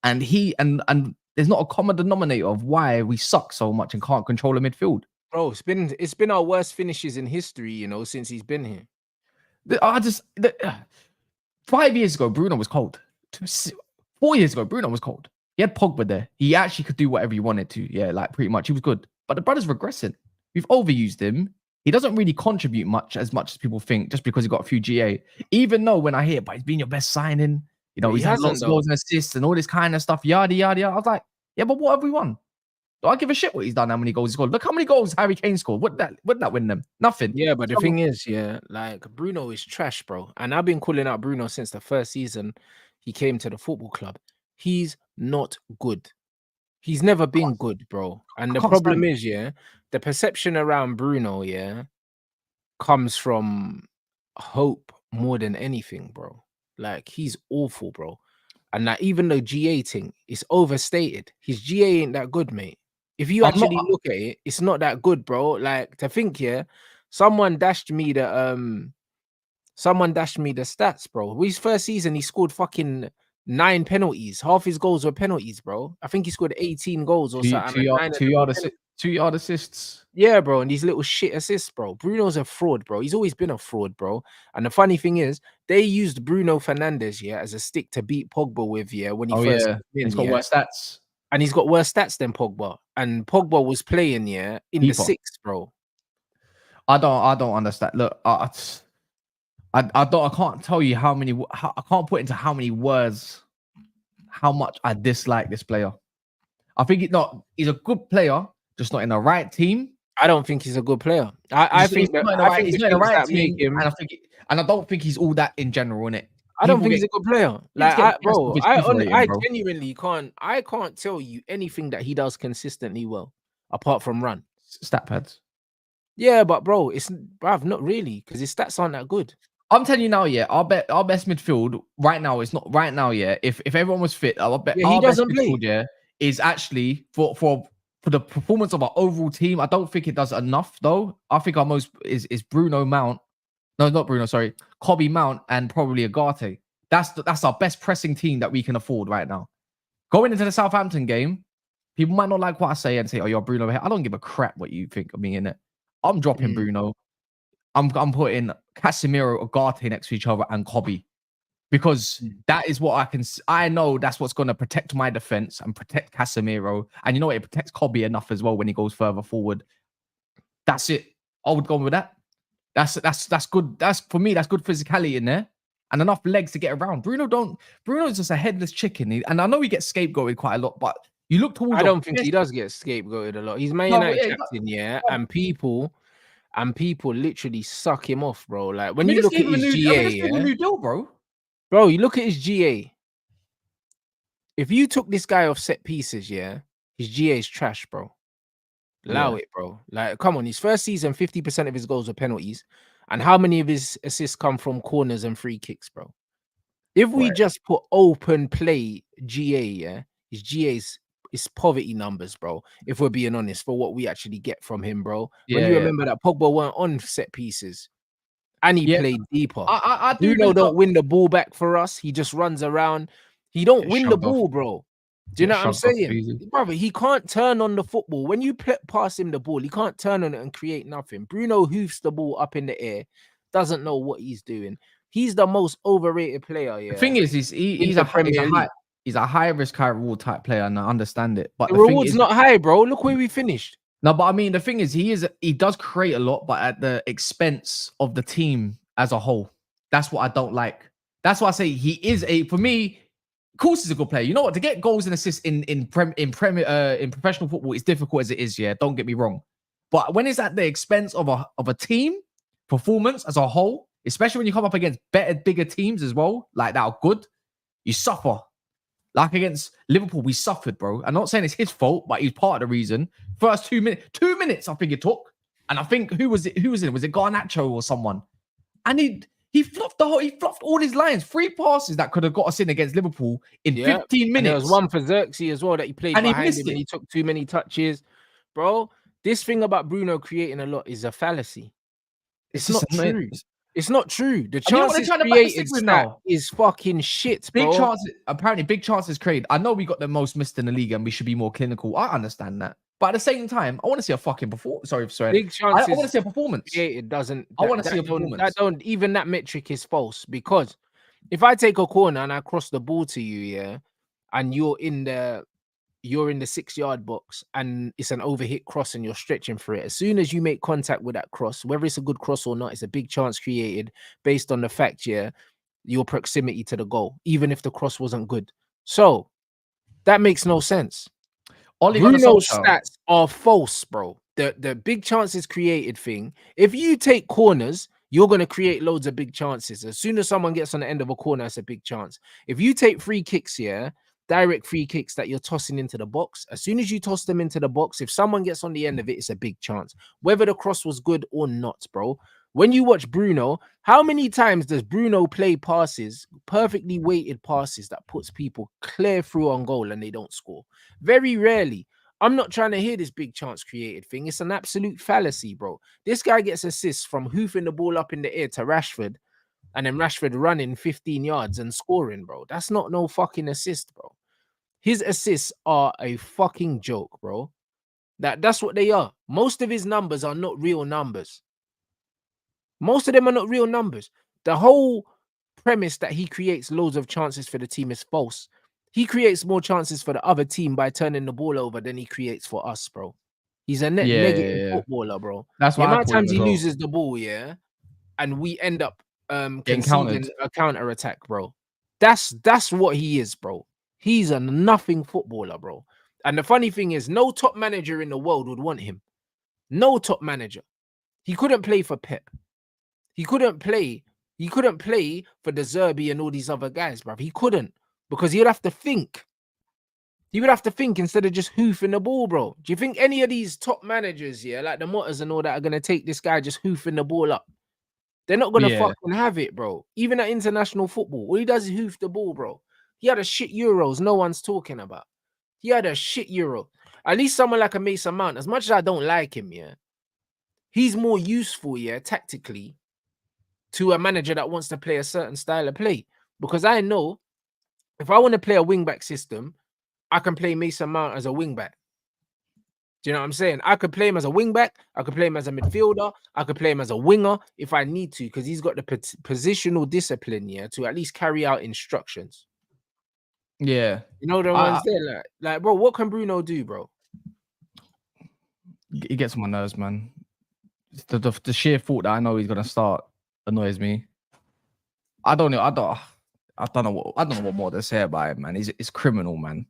And and there's not a common denominator of why we suck so much and can't control a midfield. Bro, it's been our worst finishes in history, you know, since he's been here. 5 years ago, Bruno was cold. 4 years ago, Bruno was cold. He had Pogba there. He actually could do whatever he wanted to. Yeah, like pretty much. He was good. But the brother's regressing. We've overused him. He doesn't really contribute much as people think just because he got a few GA. Even though when I hear, but he's been your best signing, you know, he's had lots of goals and assists and all this kind of stuff, yada, yada, yada. I was like, yeah, but what have we won? Do I give a shit what he's done, how many goals he scored? Look how many goals Harry Kane scored. Wouldn't that win them? Nothing. Yeah, but the thing is, yeah, like Bruno is trash, bro. And I've been calling out Bruno since the first season he came to the football club. He's not good. He's never been good, bro. And the problem is, yeah, the perception around Bruno, yeah, comes from hope more than anything, bro. Like, he's awful, bro. And like, even though GA thing is overstated, his GA ain't that good, mate. If you actually look at it, it's not that good, bro. Like, to think, yeah, someone dashed me the stats, bro. His first season, he scored fucking 9 penalties. Half his goals were penalties, bro. I think he scored 18 goals or something. 2-yard assists. Yeah, bro. And these little shit assists, bro. Bruno's a fraud, bro. He's always been a fraud, bro. And the funny thing is, they used Bruno Fernandes, yeah, as a stick to beat Pogba with, yeah, when he first came in, he's got worse stats. And he's got worse stats than Pogba. And Pogba was playing, yeah, in the 6th, bro. I don't understand. Look, I can't tell you I can't put into how many words how much I dislike this player. I think he's a good player, just not in the right team. I don't think he's a good player. I think he's not in the right team, and I don't think he's all that in general, innit? I don't think he's a good player. Like, I genuinely can't. I can't tell you anything that he does consistently well, apart from run. Stat pads. Yeah, but bro, not really, because his stats aren't that good. I'm telling you now, yeah. Our best midfield right now is not right now, yeah. If everyone was fit, our best midfield, yeah, is actually for the performance of our overall team. I don't think it does enough though. I think our most is Bruno Mount. No, not Bruno. Sorry, Kobbie Mount and probably Agate. That's our best pressing team that we can afford right now. Going into the Southampton game, people might not like what I say and say, "Oh, you're Bruno." I don't give a crap what you think of me in it. I'm dropping Bruno. I'm putting Casemiro, Agate next to each other and Kobbie, because that is what I know that's what's going to protect my defense and protect Casemiro. And you know what? It protects Kobbie enough as well when he goes further forward. That's it. I would go with that. That's good. That's for me. That's good physicality in there and enough legs to get around. Bruno's just a headless chicken. And I know he gets scapegoated quite a lot, but you look towards. I don't think he does get scapegoated a lot. He's Man United captain, yeah, and people literally suck him off, bro. Like when you look at his GA, yeah, new deal, bro. Bro, you look at his GA. If you took this guy off set pieces, yeah, his GA is trash, bro. Allow it, bro. Like, come on, his first season, 50% of his goals were penalties. And how many of his assists come from corners and free kicks, bro? If we just put open play GA, yeah, his GA's is poverty numbers, bro. If we're being honest, for what we actually get from him, bro. When you remember that Pogba weren't on set pieces. And he played deeper. Bruno don't win the ball back for us. He just runs around. He don't win the ball, bro. Do you know what I'm saying? Brother, he can't turn on the football. When you pass him the ball, he can't turn on it and create nothing. Bruno hoofs the ball up in the air, doesn't know what he's doing. He's the most overrated player, yeah. The thing is, he's a high risk, high reward type player, and I understand it. But the reward's not high, bro. Look where we finished. No, but I mean, the thing is, he does create a lot, but at the expense of the team as a whole. That's what I don't like. That's why I say for me, course he's a good player. You know what? To get goals and assists in professional football is difficult as it is. Yeah, don't get me wrong. But when it's at the expense of a team performance as a whole, especially when you come up against bigger teams as well, like that are good, you suffer. Like against Liverpool, we suffered, bro. I'm not saying it's his fault, but he's part of the reason. First 2 minutes, 2 minutes, I think it took. And I think who was it? Was it Garnacho or someone? And he fluffed he fluffed all his lines. 3 passes that could have got us in against Liverpool in 15 minutes. And there was one for Xerxes as well that he played and behind him and he took too many touches. Bro, this thing about Bruno creating a lot is a fallacy. It's not true. It's not true. The chances created now is fucking shit, bro. Big chances, apparently big chances created. I know we got the most missed in the league and we should be more clinical. I understand that. But at the same time, I want to see a fucking performance. Sorry. Big chances. I want to see a performance. It doesn't. I want to see a performance. Even that metric is false, because if I take a corner and I cross the ball to you, yeah, and you're in the 6-yard box and it's an overhit cross and you're stretching for it, as soon as you make contact with that cross, whether it's a good cross or not, it's a big chance created based on the fact, yeah, your proximity to the goal, even if the cross wasn't good. So that makes no sense. Bruno's stats are false, bro. The big chances created thing, if you take corners, you're going to create loads of big chances. As soon as someone gets on the end of a corner, it's a big chance. If you take free kicks, yeah, direct free kicks that you're tossing into the box, as soon as you toss them into the box, if someone gets on the end of it, it's a big chance, whether the cross was good or not, bro. When you watch Bruno, how many times does Bruno play passes, perfectly weighted passes that puts people clear through on goal and they don't score? Very rarely. I'm not trying to hear this big chance created thing. It's an absolute fallacy, bro. This guy gets assists from hoofing the ball up in the air to Rashford, and then Rashford running 15 yards and scoring, bro. That's not no fucking assist, bro. His assists are a fucking joke, bro. That's what they are. Most of his numbers are not real numbers. Most of them are not real numbers. The whole premise that he creates loads of chances for the team is false. He creates more chances for the other team by turning the ball over than he creates for us, bro. He's a negative footballer, bro. That's why the amount of times he loses the ball, yeah, and we end up conceding a counter attack, bro. That's what he is, bro. He's a nothing footballer, bro. And the funny thing is, no top manager in the world would want him. No top manager. He couldn't play for Pep. He couldn't play for De Zerbi and all these other guys, bro. He couldn't, because he'd have to think. He would have to think instead of just hoofing the ball, bro. Do you think any of these top managers, yeah, like the Motters and all that, are going to take this guy just hoofing the ball up? They're not going to fucking have it, bro. Even at international football, all he does is hoof the ball, bro. He had a shit Euros no one's talking about. He had a shit Euro. At least someone like a Mason Mount, as much as I don't like him, yeah, he's more useful, yeah, tactically, to a manager that wants to play a certain style of play. Because I know if I want to play a wing-back system, I can play Mason Mount as a wing-back. Do you know what I'm saying? I could play him as a wing-back. I could play him as a midfielder. I could play him as a winger if I need to, because he's got the positional discipline, yeah, to at least carry out instructions. Yeah. You know what I'm saying? Like, bro, what can Bruno do, bro? He gets on my nerves, man. The sheer thought that I know he's gonna start annoys me. I don't know what more to say about it, man. It's criminal, man.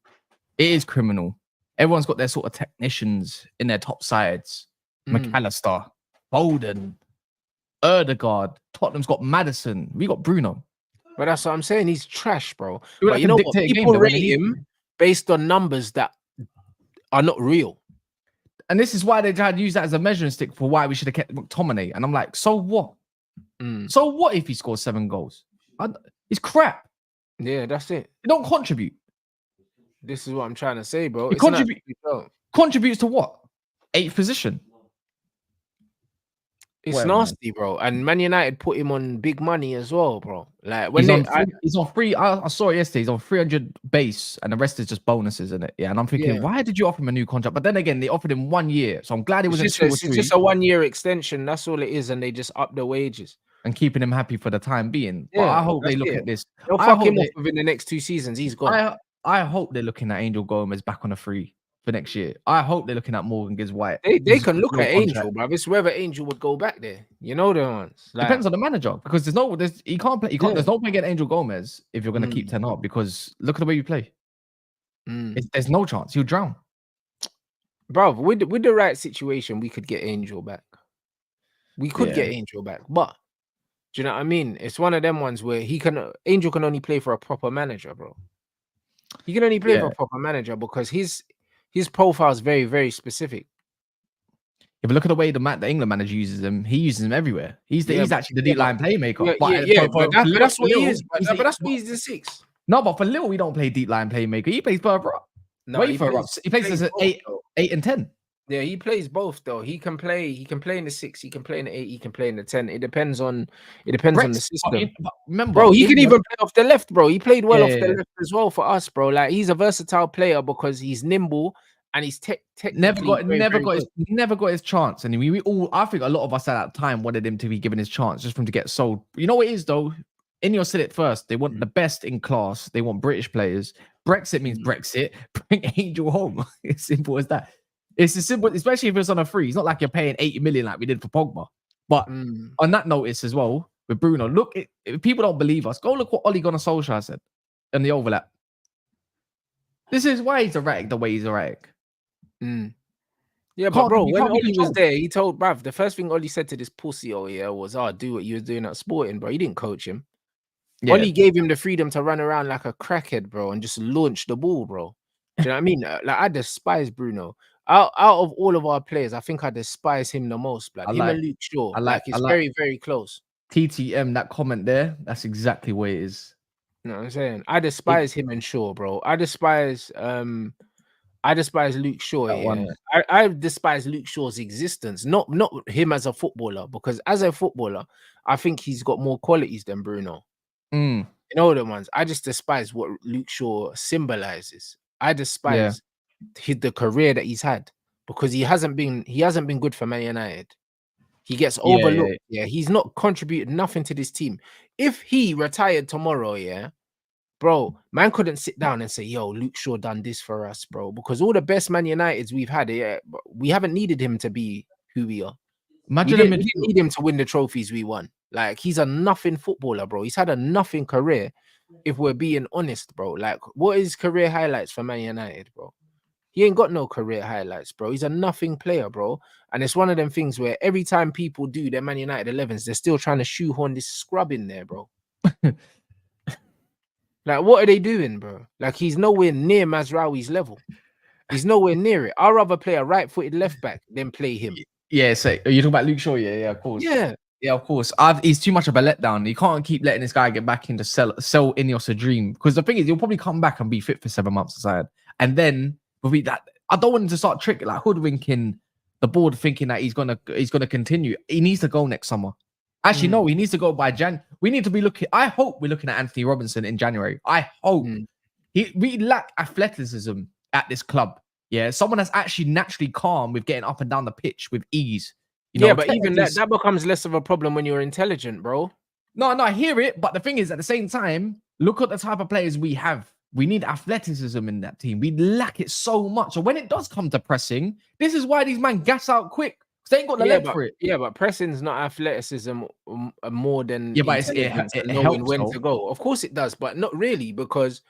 It is criminal. Everyone's got their sort of technicians in their top sides. McAllister, Foden, Erdegaard. Tottenham's got Maddison. We got Bruno. But that's what I'm saying. He's trash, bro. But you know what? People rate him based on numbers that are not real. And this is why they tried to use that as a measuring stick for why we should have kept McTominay. And I'm like, so what? So what if he scores 7 goals? It's crap. Yeah, that's it. It don't contribute. This is what I'm trying to say, bro. It contributes to what? 8th position. It's nasty, bro. And Man United put him on big money as well, bro. Like when he's on free. I saw it yesterday. He's on 300 base, and the rest is just bonuses, isn't it? Yeah. And I'm thinking, why did you offer him a new contract? But then again, they offered him 1 year, so I'm glad it was just a 1 year extension. That's all it is, and they just up the wages and keeping him happy for the time being. But I hope they look at this. They'll fuck him off within the next 2 seasons. He's gone. I hope they're looking at Angel Gomez back on a free for next year. I hope they're looking at Morgan Gibbs White. They can look at Angel, bro. It's whether Angel would go back there. You know the ones. Like, depends on the manager because he can't play. There's no point getting Angel Gomez if you're going to keep Ten Hag because look at the way you play. There's no chance. He'll drown. Bro, with the right situation, we could get Angel back. We could get Angel back, but do you know what I mean? It's one of them ones where Angel can only play for a proper manager, bro. He can only play for a proper manager because his profile is very, very specific. If you look at the way the England manager uses him, he uses him everywhere. He's actually the deep line playmaker. But that's what he is. But that's what he's the 6. No, but for Lille, we don't play deep line playmaker. He plays further up. No, he plays as an 8 and 10. Yeah, he plays both though. He can play in the 6, he can play in the 8, he can play in the 10. It depends on the system. Remember, bro, he can even play off the left, bro. He played well off the left as well for us, bro. Like he's a versatile player because he's nimble and he's never got his chance. And I think a lot of us at that time wanted him to be given his chance just for him to get sold. You know what it is though? INEOS said it first. They want the best in class. They want British players. Brexit means Brexit. Bring Angel home. It's simple as that. It's as simple, especially if it's on a free. It's not like you're paying 80 million like we did for Pogba. But on that notice as well, with Bruno, look, if people don't believe us, go look what Ole Gunnar Solskjaer said in the overlap. This is why he's erratic the way he's erratic. Yeah, but bro, when Oli was there, he told bruv, the first thing Oli said to this pussy was, do what you was doing at Sporting, bro. He didn't coach him. Yeah. Oli gave him the freedom to run around like a crackhead, bro, and just launch the ball, bro. Do you know what I mean? Like, I despise Bruno. Out of all of our players, I think I despise him the most, blood. Him and Luke Shaw. It's very, very close. TTM, that comment there, that's exactly what it is. You know what I'm saying? I despise him and Shaw, bro. I despise Luke Shaw. I despise Luke Shaw's existence, not him as a footballer, because as a footballer, I think he's got more qualities than Bruno. You know the ones. I just despise what Luke Shaw symbolizes. I despise the career that he's had because he hasn't been good for Man United. He gets overlooked. Yeah, he's not contributed nothing to this team. If he retired tomorrow, bro, man couldn't sit down and say, yo, Luke Shaw done this for us, bro. Because all the best Man Uniteds we've had, we haven't needed him to be who we are. We didn't need him to win the trophies we won. Like, he's a nothing footballer, bro. He's had a nothing career, if we're being honest, bro. Like, what is career highlights for Man United, bro? He ain't got no career highlights, bro. He's a nothing player, bro. And it's one of them things where every time people do their Man United 11s, they're still trying to shoehorn this scrub in there, bro. Like, what are they doing, bro? Like, he's nowhere near Mazraoui's level. He's nowhere near it. I'd rather play a right-footed left back than play him. Yeah, so you're talking about Luke Shaw, yeah, of course. Yeah, of course. He's too much of a letdown. You can't keep letting this guy get back into sell INEOS a dream. Because the thing is, he'll probably come back and be fit for 7 months aside. And then I don't want him to start tricking, like hoodwinking the board, thinking that he's gonna continue. He needs to go next summer. Actually, no, he needs to go by Jan. We need to be looking. I hope we're looking at Anthony Robinson in January. I hope. We lack athleticism at this club. Yeah, someone that's actually naturally calm with getting up and down the pitch with ease. You know, but even that becomes less of a problem when you're intelligent, bro. No, I hear it. But the thing is, at the same time, look at the type of players we have. We need athleticism in that team. We lack it so much. So when it does come to pressing, this is why these men gas out quick. They ain't got the leg for it. Yeah, but pressing's not athleticism more than but it knowing when to go. Of course it does, but not really, because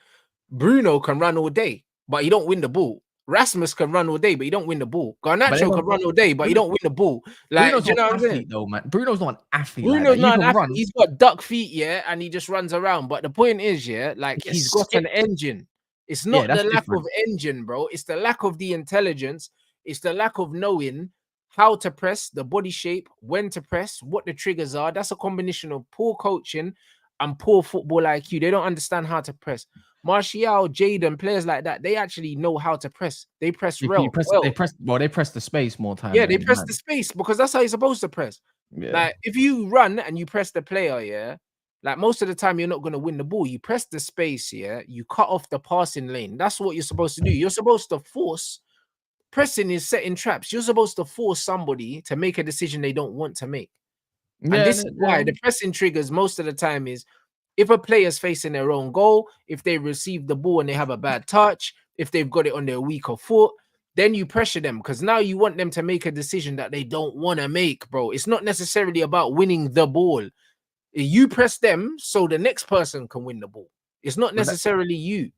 Bruno can run all day, but he don't win the ball. Rasmus can run all day, but he don't win the ball. Garnacho can run all day, but he don't win the ball. Like, Bruno's not an athlete, though, man. Bruno's not an athlete. Bruno's not an athlete. He's got duck feet, and he just runs around. But the point is, he's got an engine. It's not the lack of engine, bro. It's the lack of the intelligence. It's the lack of knowing how to press, the body shape, when to press, what the triggers are. That's a combination of poor coaching and poor football IQ. They don't understand how to press. Martial, Jaden, players like that, they actually know how to press. They press well. They press the space more time. Yeah, they press the space because that's how you're supposed to press. Yeah. Like, if you run and you press the player, like, most of the time you're not going to win the ball. You press the space, you cut off the passing lane. That's what you're supposed to do. You're supposed to force. Pressing is setting traps. You're supposed to force somebody to make a decision they don't want to make. And this is why the pressing triggers most of the time is if a player's facing their own goal, if they receive the ball and they have a bad touch, if they've got it on their weaker foot, then you pressure them because now you want them to make a decision that they don't want to make, bro. It's not necessarily about winning the ball. You press them so the next person can win the ball. It's not necessarily you.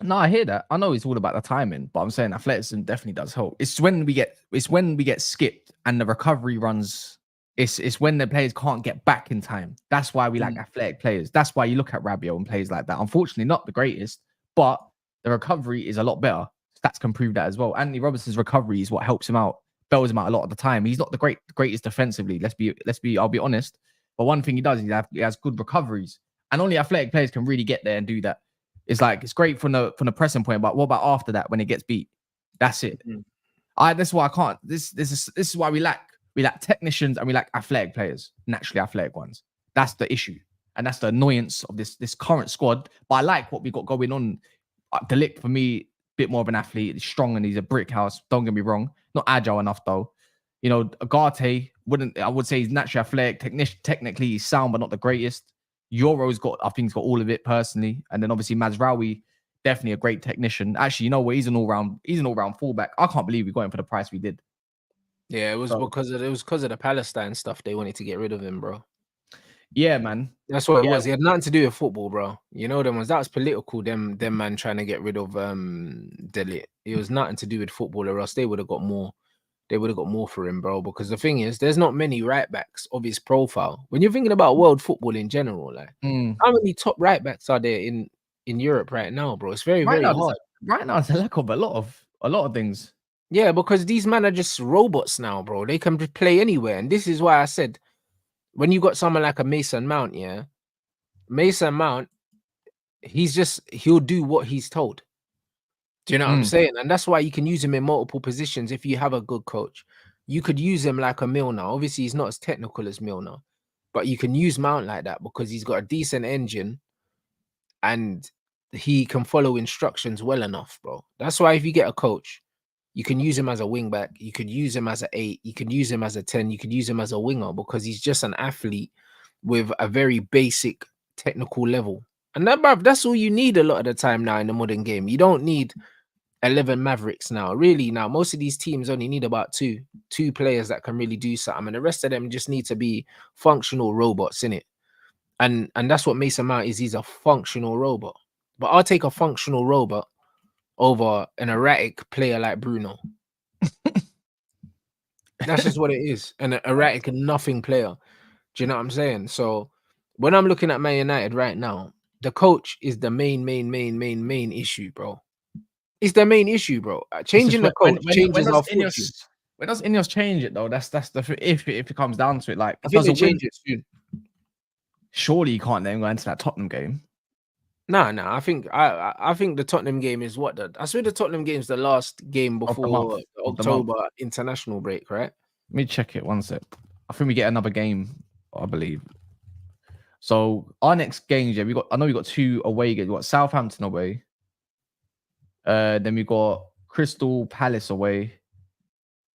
No, I hear that. I know it's all about the timing, but I'm saying athleticism definitely does help. It's when we get skipped and the recovery runs. It's when the players can't get back in time. That's why we like athletic players. That's why you look at Rabiot and players like that. Unfortunately, not the greatest, but the recovery is a lot better. Stats can prove that as well. Anthony Robinson's recovery is what helps him out, bails him out a lot of the time. He's not the greatest defensively. I'll be honest. But one thing he does, he has good recoveries, and only athletic players can really get there and do that. It's like it's great from the pressing point, but what about after that when it gets beat? That's it. That's why I can't. This is why we lack technicians and we lack athletic players, naturally athletic ones. That's the issue, and that's the annoyance of this current squad. But I like what we got going on. De Ligt, for me, a bit more of an athlete. He's strong and he's a brick house. Don't get me wrong, not agile enough though. You know, Agate I would say he's naturally athletic. Technically, he's sound, but not the greatest. Euro's I think he's got all of it personally. And then obviously Mazraoui, definitely a great technician. Actually, you know what? He's an all-round fullback. I can't believe we got him for the price we did. Yeah, it was because of the Palestine stuff. They wanted to get rid of him, bro. Yeah, man. That's what it was. It had nothing to do with football, bro. You know them ones. That was political. Them man trying to get rid of De Ligt. It was nothing to do with football, or else they would have got more. They would have got more for him, bro. Because the thing is, there's not many right backs of his profile. When you're thinking about world football in general, like how many top right backs are there in Europe right now, bro? It's very hard. Right now, it's a lack of a lot of things. Yeah, because these men are just robots now, bro. They can play anywhere, and this is why I said when you got someone like a Mason Mount, yeah, Mason Mount, he'll do what he's told. Do you know what I'm saying? And that's why you can use him in multiple positions if you have a good coach. You could use him like a Milner. Obviously, he's not as technical as Milner, but you can use Mount like that because he's got a decent engine and he can follow instructions well enough, bro. That's why if you get a coach, you can use him as a wing back. You could use him as an 8. You could use him as a 10. You could use him as a winger because he's just an athlete with a very basic technical level. And that's all you need a lot of the time now in the modern game. You don't need 11 Mavericks now. Really, now most of these teams only need about two players that can really do something, and the rest of them just need to be functional robots, innit? And that's what Mason Mount is. He's a functional robot. But I'll take a functional robot over an erratic player like Bruno. That's just what it is. An erratic nothing player. Do you know what I'm saying? So when I'm looking at Man United right now, the coach is the main issue, bro. It's the main issue, bro. Changing the coach changes our fortune. When does INEOS change it though? That's the if it comes down to it. Like, I think they change it soon. Surely you can't then go into that Tottenham game. No. I think the Tottenham game is I swear the Tottenham game is the last game before the October international break, right? Let me check it one sec. I think we get another game, I believe. So our next games, yeah, we got 2 away games. We got Southampton away. Then we got Crystal Palace away.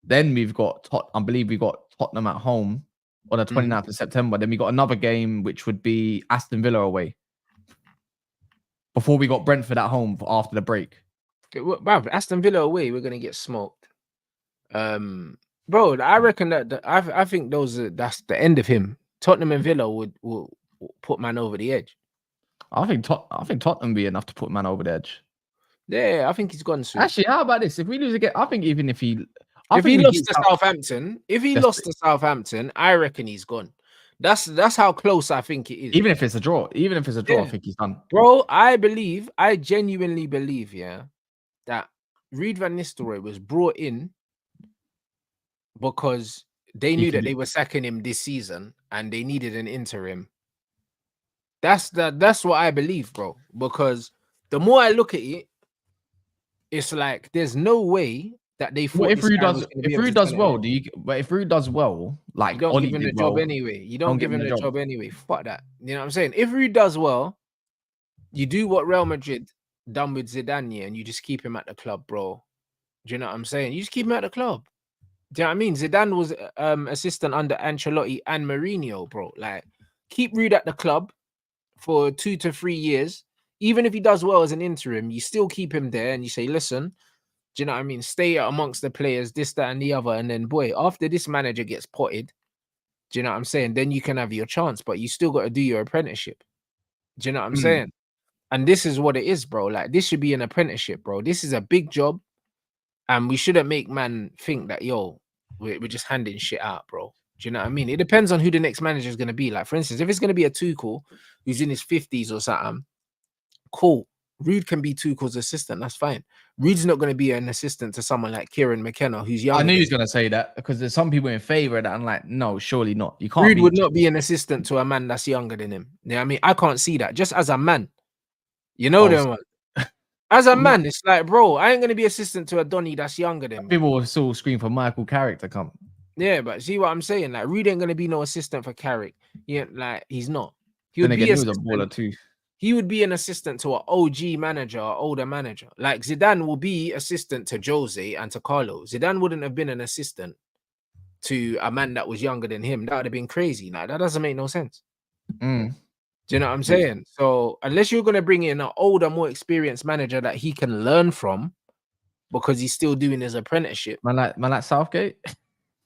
Then we've got I believe we got Tottenham at home on the 29th of September. Then we got another game which would be Aston Villa away. Before we got Brentford at home after the break. Wow, Aston Villa away, we're gonna get smoked. Bro, I reckon that I think that's the end of him. Tottenham and Villa will put man over the edge. I think Tottenham be enough to put man over the edge. Yeah, I think he's gone soon. Actually, how about this? If we lose again, I think even if he lost to Southampton, I reckon he's gone. That's how close I think it is. Even if it's a draw, I think he's done. Bro, I genuinely believe, yeah, that Ruud van Nistelrooy was brought in because they knew that they were sacking him this season and they needed an interim. That's what I believe, bro. Because the more I look at it, it's like there's no way that they thought if Ruud does well, if Ruud does well, like you don't give him the job anyway. You don't give him the job anyway. Fuck that. You know what I'm saying? If Ruud does well, you do what Real Madrid done with Zidane, and you just keep him at the club, bro. Do you know what I'm saying? You just keep him at the club. Do you know what I mean? Zidane was assistant under Ancelotti and Mourinho, bro. Like, keep Ruud at the club for 2 to 3 years. Even if he does well as an interim, you still keep him there and you say, listen, Do you know what I mean? Stay amongst the players, this, that, and the other. And then, boy, after this manager gets potted, do you know what I'm saying? Then you can have your chance, but you still got to do your apprenticeship. Do you know what I'm saying? And this is what it is, bro. Like, this should be an apprenticeship, bro. This is a big job. And we shouldn't make man think that, yo, we're just handing shit out, bro. Do you know what I mean? It depends on who the next manager is going to be. Like, for instance, if it's going to be a Tuchel who's in his 50s or something, cool. Rude can be Tuchel's assistant. That's fine. Rude's not going to be an assistant to someone like Kieran McKenna, who's younger. I knew he was going to say that because there's some people in favor of that. I'm like, no, surely not. You can't. Rude would not be an assistant to a man that's younger than him. You know what I mean? I can't see that. Just as a man, you know them. As a man, it's like, bro, I ain't going to be assistant to a Donny that's younger than me. People will still scream for Michael Carrick to come. Yeah, but see what I'm saying? Like, Rude ain't going to be no assistant for Carrick. Yeah, like, he's not. He would be a baller too. He would be an assistant to an OG manager, or older manager. Like Zidane will be assistant to Jose and to Carlo. Zidane wouldn't have been an assistant to a man that was younger than him. That would have been crazy. Like, that doesn't make no sense. Do you know what I'm saying? So unless you're going to bring in an older, more experienced manager that he can learn from because he's still doing his apprenticeship. Man like Southgate?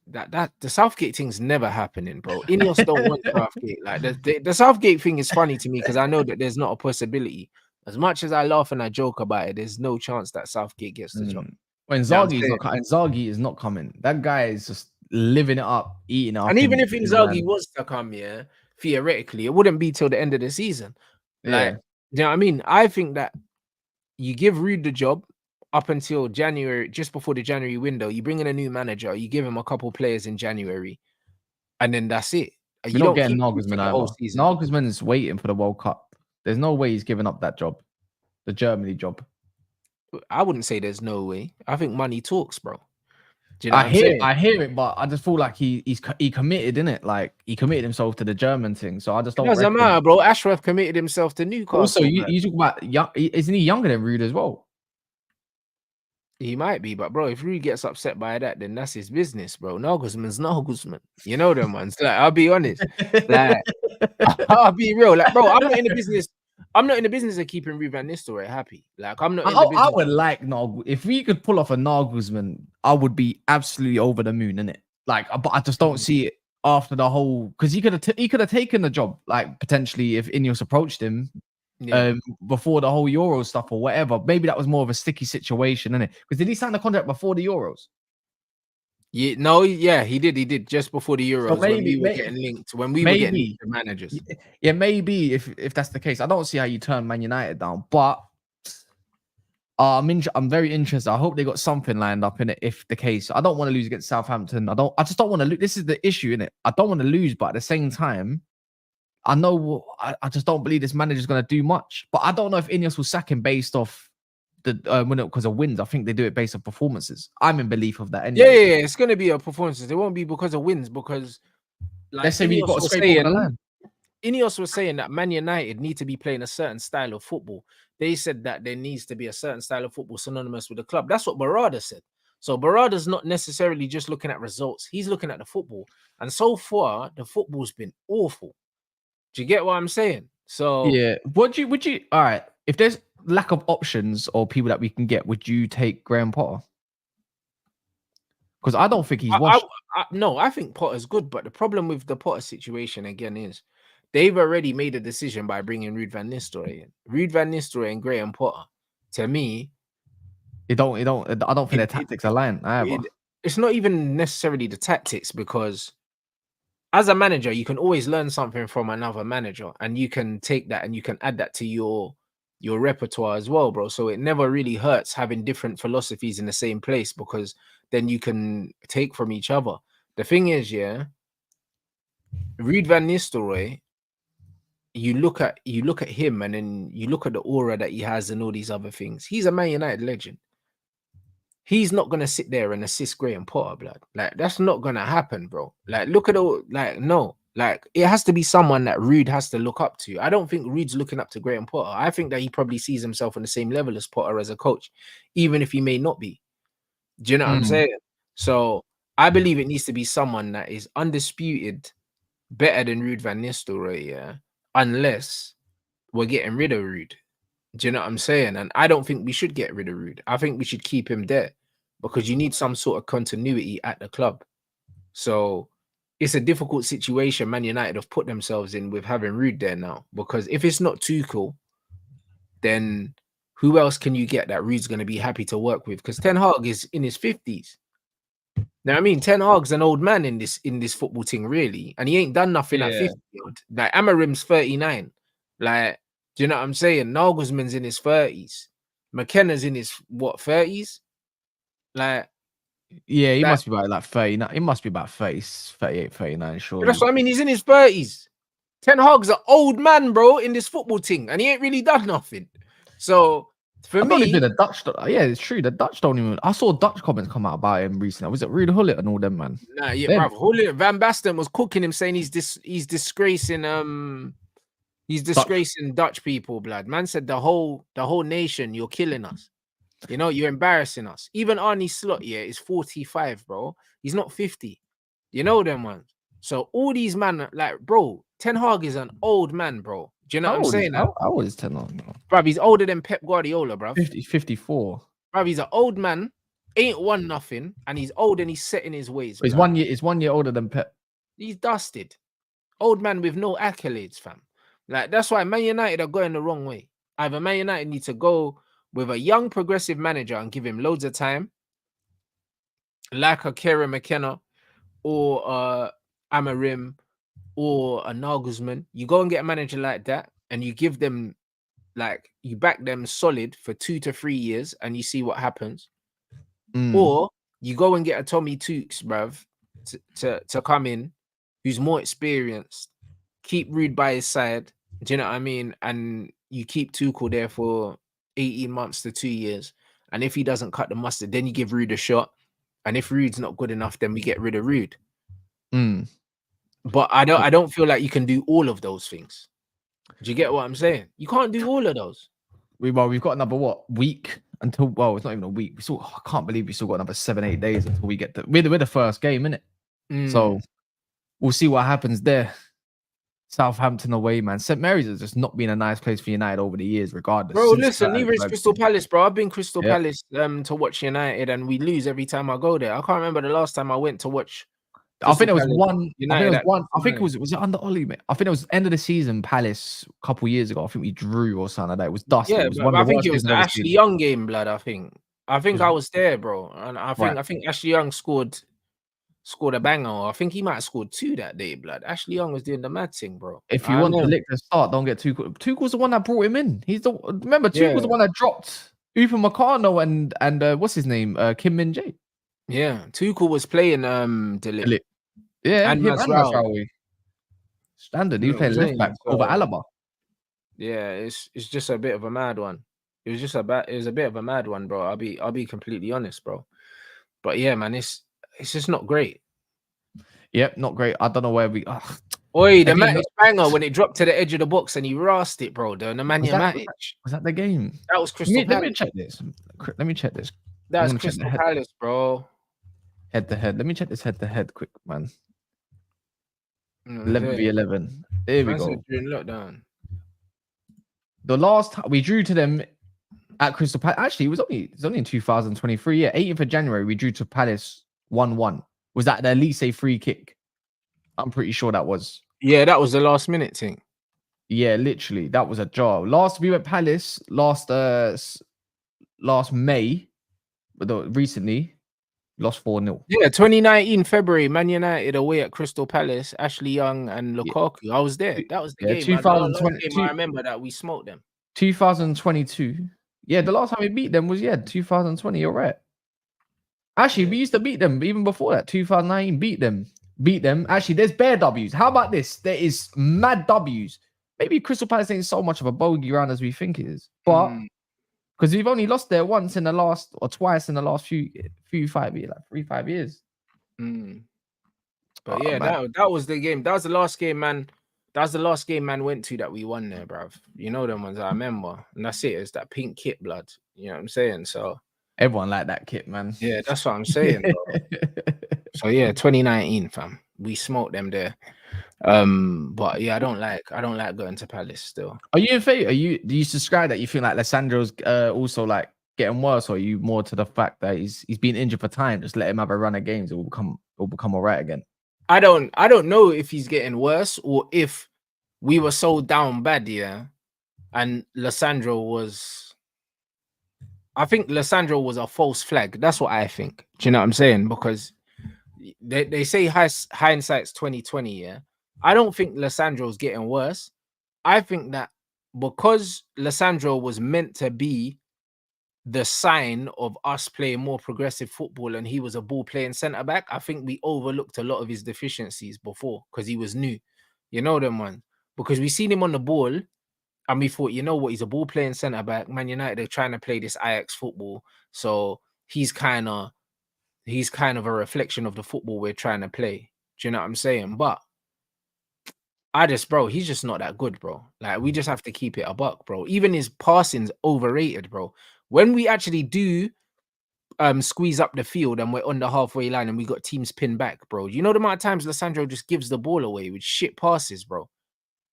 That the Southgate thing's never happening, bro. INEOS don't want Southgate. Like the Southgate thing is funny to me because I know that there's not a possibility. As much as I laugh and I joke about it, there's no chance that Southgate gets the job. When Inzaghi is not coming, that guy is just living it up, eating it up. And even if Inzaghi was to come here, theoretically, it wouldn't be till the end of the season. Like, you know what I mean? I think that you give Rude the job up until January, just before the January window. You bring in a new manager, you give him a couple players in January, and then that's it. You don't get Nagelsmann either. Nagelsmann is waiting for the World Cup. There's no way he's giving up that job, the Germany job. I wouldn't say there's no way. I think money talks, bro. Do you know I hear it, but I just feel like he committed, innit? Like he committed himself to the German thing. So I just don't. Doesn't matter, bro. Ashraf committed himself to Newcastle. Also, you talk about isn't he younger than Rude as well? He might be, but bro, if Rude gets upset by that, then that's his business, bro. Nagelsmann's Nagelsmann. You know them ones. Like, I'll be honest. Like, I'll be real. Like, bro, I'm not in the business. I'm not in the business of keeping Ruud van Nistelrooy happy. Like, I'm not. I would like if we could pull off a Nagelsmann, I would be absolutely over the moon, innit? Like, but I just don't see it after the whole because he could have taken the job, like potentially if INEOS approached him. Before the whole Euro stuff or whatever. Maybe that was more of a sticky situation, innit? Because did he sign the contract before the Euros? Yeah, no, yeah, he did just before the Euros. So maybe, when we were getting linked, when we were getting linked to managers. Yeah, maybe if that's the case. I don't see how you turn Man United down, but I'm very interested. I hope they got something lined up in it if the case. I don't want to lose against Southampton. I just don't want to lose. This is the issue, innit? I don't want to lose, but at the same time, I know I just don't believe this manager is going to do much. But I don't know if INEOS will sack him based off the because of wins. I think they do it based on performances. I'm in belief of that anyway. Yeah, it's going to be a performances. It won't be because of wins because like, let's say we've got to scrape over the line. INEOS was saying that Man United need to be playing a certain style of football. They said that there needs to be a certain style of football synonymous with the club. That's what Barada said. So Barada's not necessarily just looking at results. He's looking at the football. And so far, the football's been awful. Do you get what I'm saying? So yeah, would you all right, if there's lack of options or people that we can get, would you take Graham Potter? Because I don't think he's washed. No, I think Potter's good, but the problem with the Potter situation again is they've already made a decision by bringing Ruud van Nistelrooy in. Ruud van Nistelrooy and Graham Potter, to me, I don't think their tactics align either. It's not even necessarily the tactics because as a manager, you can always learn something from another manager and you can take that and you can add that to your repertoire as well, bro. So it never really hurts having different philosophies in the same place because then you can take from each other. The thing is, yeah, Ruud van Nistelrooy, you look at him and then you look at the aura that he has and all these other things. He's a Man United legend. He's not gonna sit there and assist Graham Potter, blood. Like that's not gonna happen, bro. Like look at all, like no, like it has to be someone that Ruud has to look up to. I don't think Ruud's looking up to Graham Potter. I think that he probably sees himself on the same level as Potter as a coach, even if he may not be. Do you know what I'm saying? So I believe it needs to be someone that is undisputed better than Ruud van Nistelrooy, yeah. Unless we're getting rid of Ruud. Do you know what I'm saying? And I don't think we should get rid of Rude. I think we should keep him there because you need some sort of continuity at the club. So it's a difficult situation Man United have put themselves in with having Rude there now. Because if it's not Tuchel, then who else can you get that Rude's going to be happy to work with? Because Ten Hag is in his 50s. Now, I mean, Ten Hag's an old man in this football thing, really, and he ain't done nothing at 50. Like Amarim's 39. Like, do you know what I'm saying? Nagelsmann's in his 30s. McKenna's in his 30s. Like, yeah, he must be about like 39. He must be about 30, 38, 39, surely. That's what I mean. He's in his 30s. Ten Hag's an old man, bro, in this football thing, and he ain't really done nothing. So for me, the Dutch. Yeah, it's true. The Dutch don't even. I saw Dutch comments come out about him recently. Was it Ruud Gullit and all them, man? Nah, yeah, bro. Van Basten was cooking him, saying he's disgracing Dutch people, blood. Man said the whole nation, you're killing us. You know, you're embarrassing us. Even Arnie Slot, yeah, is 45, bro. He's not 50. You know them ones. So all these men, like, bro, Ten Hag is an old man, bro. Do you know what I'm saying? How old is Ten Hag? Bro, he's older than Pep Guardiola, bro. 54. Bro, he's an old man, ain't won nothing, and he's old and he's set in his ways. He's 1 year. He's 1 year older than Pep. He's dusted. Old man with no accolades, fam. Like, that's why Man United are going the wrong way. Either Man United need to go with a young progressive manager and give him loads of time, like a Kieran McKenna or Amarim or a Nagelsmann. You go and get a manager like that and you give them, like, you back them solid for 2 to 3 years and you see what happens. Or you go and get a Tommy Tukes, bruv, to come in, who's more experienced, keep Rude by his side, do you know what I mean? And you keep Tuchel there for 18 months to 2 years. And if he doesn't cut the mustard, then you give Rude a shot. And if Rude's not good enough, then we get rid of Rude. But I don't feel like you can do all of those things. Do you get what I'm saying? You can't do all of those. We've got another week until, well, it's not even a week. I can't believe we still got another 7-8 days until we get we're the first game, innit? So we'll see what happens there. Southampton away, man. St. Mary's has just not been a nice place for United over the years, regardless. Bro, listen, neither is Crystal Palace, bro. I've been Crystal Palace to watch United, and we lose every time I go there. I can't remember the last time I went to watch. I think it was one. I think it was it under Ollie, mate? I think it was end of the season, Palace, a couple years ago. I think we drew or something like that. It was dusty. Yeah, I think it was the Ashley Young game, blood. I think I was there, bro, and I think Ashley Young scored a banger. I think he might have scored 2 that day, blood. Ashley Young was doing the mad thing, bro. If you want to lick the start, don't get Tuchel. Tuchel's the one that brought him in. Tuchel's the one that dropped Upamecano and what's his name, Kim Min-jae. Yeah, Tuchel was playing De Ligt. Yeah, and Masraoui. Standard. He was playing left back over Alaba. Yeah, it's just a bit of a mad one. It was a bit of a mad one, bro. I'll be completely honest, bro. But yeah, man, it's just not great. Yep, not great. I don't know where we. Oi, the Matic banger when it dropped to the edge of the box and he rasped it, bro. The Nemanja Matic. Was that the game? That was Crystal Palace. Let me check this. That was Crystal Palace, bro. Head to head. Let me check this head to head quick, man. 11v11. There we go. During lockdown. The last time we drew to them at Crystal Palace. Actually, it was only in 2023. Yeah, 18th of January, we drew to Palace 1-1. Was that the Elise free kick? I'm pretty sure that was. Yeah, that was the last minute thing. Yeah, literally, that was a jar. We went Palace last May, but recently lost 4-0. Yeah, 2019 February, Man United away at Crystal Palace. Ashley Young and Lukaku. Yeah. I was there. That was the game. 2022. I remember that we smoked them. 2022. Yeah, the last time we beat them was 2020. You're right. Actually, we used to beat them even before that. 2019, beat them. Actually, there's bare W's. How about this? There is mad W's. Maybe Crystal Palace ain't so much of a bogey round as we think it is, but because we've only lost there twice in the last few 5 years, like 3-5 years. But yeah, that was the game. That was the last game, man. That was the last game man went to that we won there, bruv. You know them ones I remember. And that's it. It's that pink kit, blood. You know what I'm saying? So everyone liked that kit, man. Yeah, that's what I'm saying. So yeah, 2019, fam. We smoked them there. But yeah, I don't like going to Palace still. Are you in favor? Do you subscribe that you feel like Lisandro's also like getting worse, or are you more to the fact that he's been injured for time? Just let him have a run of games, it will become all right again. I don't know if he's getting worse or if we were so down bad, yeah. And Lisandro was, I think Lisandro was a false flag. That's what I think. Do you know what I'm saying? Because they say hindsight's 2020, yeah. I don't think Lisandro's getting worse. I think that because Lisandro was meant to be the sign of us playing more progressive football and he was a ball playing centre back, I think we overlooked a lot of his deficiencies before because he was new. You know them one. Because we seen him on the ball and we thought, you know what, he's a ball playing centre back. Man United are trying to play this Ajax football. So he's kind of a reflection of the football we're trying to play. Do you know what I'm saying? But bro, he's just not that good, bro. Like, we just have to keep it a buck, bro. Even his passing's overrated, bro. When we actually do squeeze up the field and we're on the halfway line and we got teams pinned back, bro. You know the amount of times Lisandro just gives the ball away with shit passes, bro.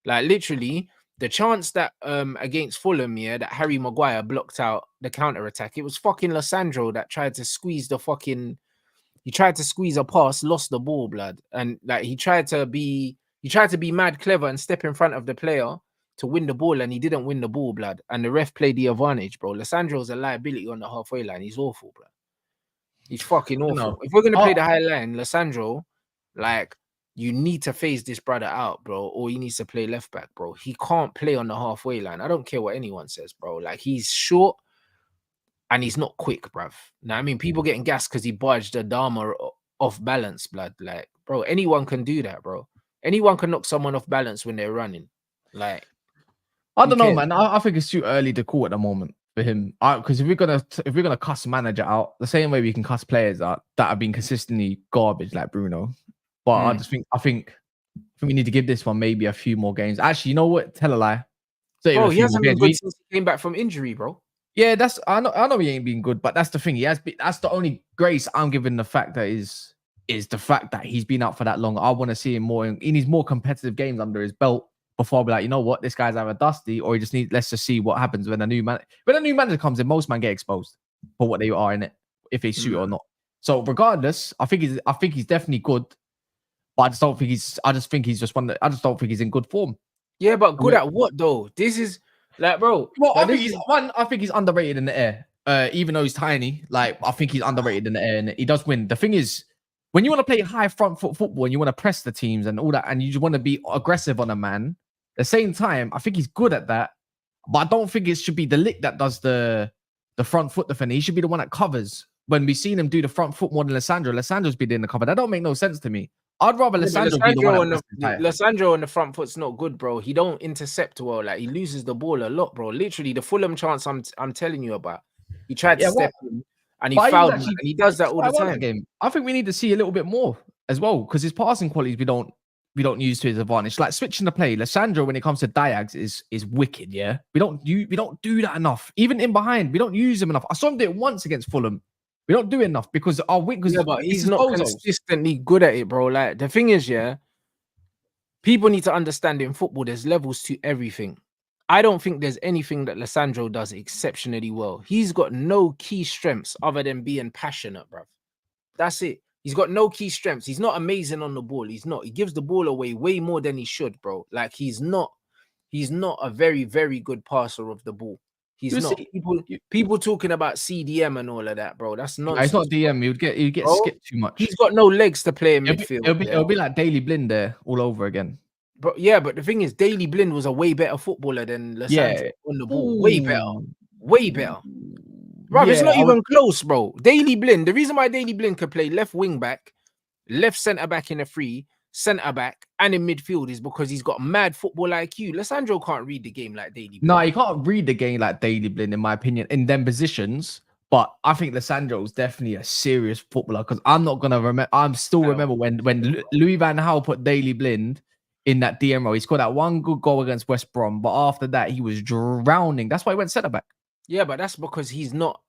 Like, literally, the chance that against Fulham, yeah, that Harry Maguire blocked out the counter attack, it was fucking Lisandro that tried to squeeze a pass, lost the ball, blood, and like he tried to be mad clever and step in front of the player to win the ball, and he didn't win the ball, blood, and the ref played the advantage, bro. Lisandro's a liability on the halfway line. He's awful, blood. He's fucking awful. No. If we're gonna play the high line, Lisandro, like, you need to phase this brother out, bro, or he needs to play left back, bro. He can't play on the halfway line. I don't care what anyone says, bro. Like, he's short and he's not quick, bruv. Now, I mean, people getting gassed because he barged the Dharma off balance, blood. Like, bro, anyone can do that, bro. Anyone can knock someone off balance when they're running. Like, I don't know, man. I think it's too early to call at the moment for him. Because if we're gonna cuss manager out the same way we can cuss players out that have been consistently garbage, like Bruno. But I think we need to give this one maybe a few more games. Actually, you know what? Tell a lie. Bro, he hasn't been good since he came back from injury, bro. Yeah, I know he ain't been good, but that's the thing. That's the only grace I'm giving the fact that is the fact that he's been out for that long. I want to see him more. He needs more competitive games under his belt before I'll be like, you know what, this guy's either dusty or let's just see what happens when a new manager comes in. Most men get exposed for what they are in it, if they suit or not. So regardless, I think he's definitely good, but I just don't think I just don't think he's in good form. Yeah, but good at what though? This is like, bro. Well, I think he's underrated in the air. Even though he's tiny, like, I think he's underrated in the air, and he does win. The thing is, when you want to play high front foot football and you want to press the teams and all that, and you just want to be aggressive on a man, at the same time, I think he's good at that. But I don't think it should be the lick that does the front foot defender. He should be the one that covers. When we've seen him do the front foot more than Lisandro's been doing the cover. That don't make no sense to me. I'd rather Lisandro be the one. Lisandro on the front foot's not good, bro. He don't intercept well. Like, he loses the ball a lot, bro. Literally, the Fulham chance I'm telling you about. He tried to step in and he fouled him, and he does that all the time. I think we need to see a little bit more as well, because his passing qualities we don't use to his advantage. Like, switching the play, Lisandro when it comes to diags is wicked. Yeah, we don't do that enough. Even in behind, we don't use him enough. I saw him do it once against Fulham. We don't do enough because our wing. Yeah, but he's not consistently good at it, bro. Like, the thing is, yeah, people need to understand in football there's levels to everything. I don't think there's anything that Lisandro does exceptionally well. He's got no key strengths other than being passionate, bro. That's it. He's got no key strengths. He's not amazing on the ball. He's not. He gives the ball away way more than he should, bro. Like, he's not a very, very good passer of the ball. He's not. People talking about CDM and all of that, bro. That's nonsense. It's not DM. You'd get skipped too much. He's got no legs to play in midfield. It'll be like Daley Blind there all over again. But the thing is, Daley Blind was a way better footballer than Lisandro on the ball. Ooh. Way better. Bro, it's not even close, bro. Daley Blind. The reason why Daley Blind could play left wing back, left centre back in a free, centre back, and in midfield is because he's got mad football IQ. Lisandro can't read the game like Daley Blind. No, he can't read the game like Daley Blind, in my opinion, in them positions. But I think Lisandro is definitely a serious footballer, because I'm not gonna remember. I'm still remember when Louis van Gaal put Daley Blind in that DM role. He scored that one good goal against West Brom, but after that he was drowning. That's why he went centre back. Yeah, but that's because he's not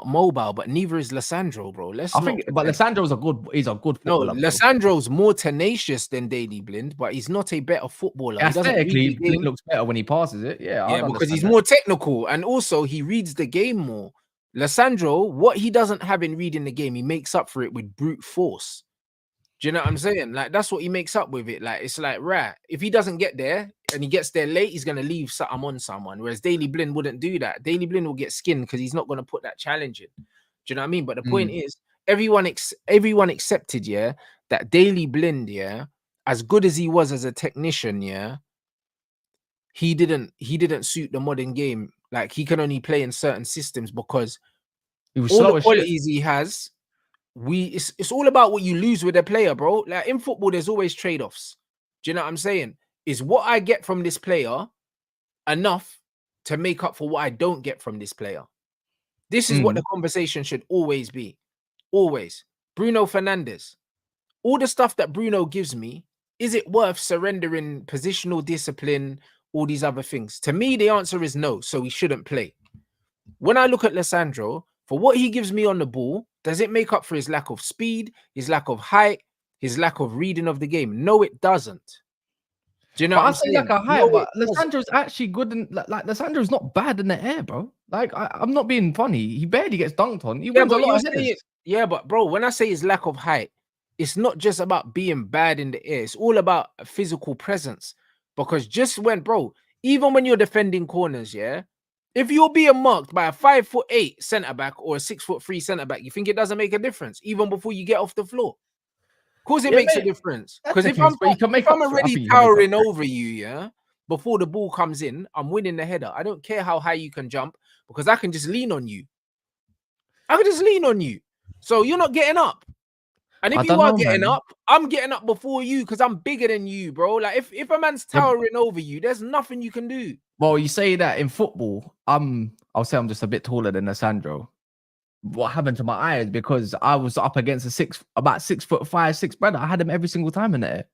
mobile, but neither is Lisandro, bro. I think, but Lisandro's he's a good no, footballer. Lisandro's more tenacious than Daley Blind, but he's not a better footballer. He doesn't read Aesthetically, the game. Blind looks better when he passes it. Yeah, Yeah, because he's more technical, and also he reads the game more. Lisandro, what he doesn't have in reading the game, he makes up for it with brute force. Do you know what I'm saying? Like, that's what he makes up with it. Like, it's like, right, if he doesn't get there and he gets there late, he's going to leave something on someone. Whereas Daley Blind wouldn't do that. Daley Blind will get skinned because he's not going to put that challenge in. Do you know what I mean? But the point is, everyone accepted, yeah, that Daley Blind, yeah, as good as he was as a technician, yeah, he didn't suit the modern game. Like, he can only play in certain systems because he was all the qualities he has, it's all about what you lose with a player, bro. Like, in football, there's always trade-offs. Do you know what I'm saying? Is what I get from this player enough to make up for what I don't get from this player? This is what the conversation should always be. Always. Bruno Fernandes. All the stuff that Bruno gives me, is it worth surrendering positional discipline, all these other things? To me, the answer is no, so he shouldn't play. When I look at Lisandro, for what he gives me on the ball, does it make up for his lack of speed, his lack of height, his lack of reading of the game? No, it doesn't. Do you know what I'm saying? Like a height, but Lisandro's actually good, and like Lisandro's not bad in the air, bro. Like, I'm not being funny. He barely gets dunked on. He wins a lot of headers. Yeah, but bro, when I say his lack of height, it's not just about being bad in the air. It's all about physical presence. Because just when, bro, even when you're defending corners, yeah, if you're being marked by a 5'8" centre back or a 6'3" centre back, you think it doesn't make a difference even before you get off the floor? Of course, it makes a difference. Because if I'm already towering over you, yeah, before the ball comes in, I'm winning the header. I don't care how high you can jump because I can just lean on you. I can just lean on you. So you're not getting up. And if you are getting up, I'm getting up before you because I'm bigger than you, bro. Like, if a man's towering over you, there's nothing you can do. Well, you say that in football, I'll say I'm just a bit taller than Lisandro. What happened to my eyes? Because I was up against about 6'5", 6" brother. I had him every single time in the air.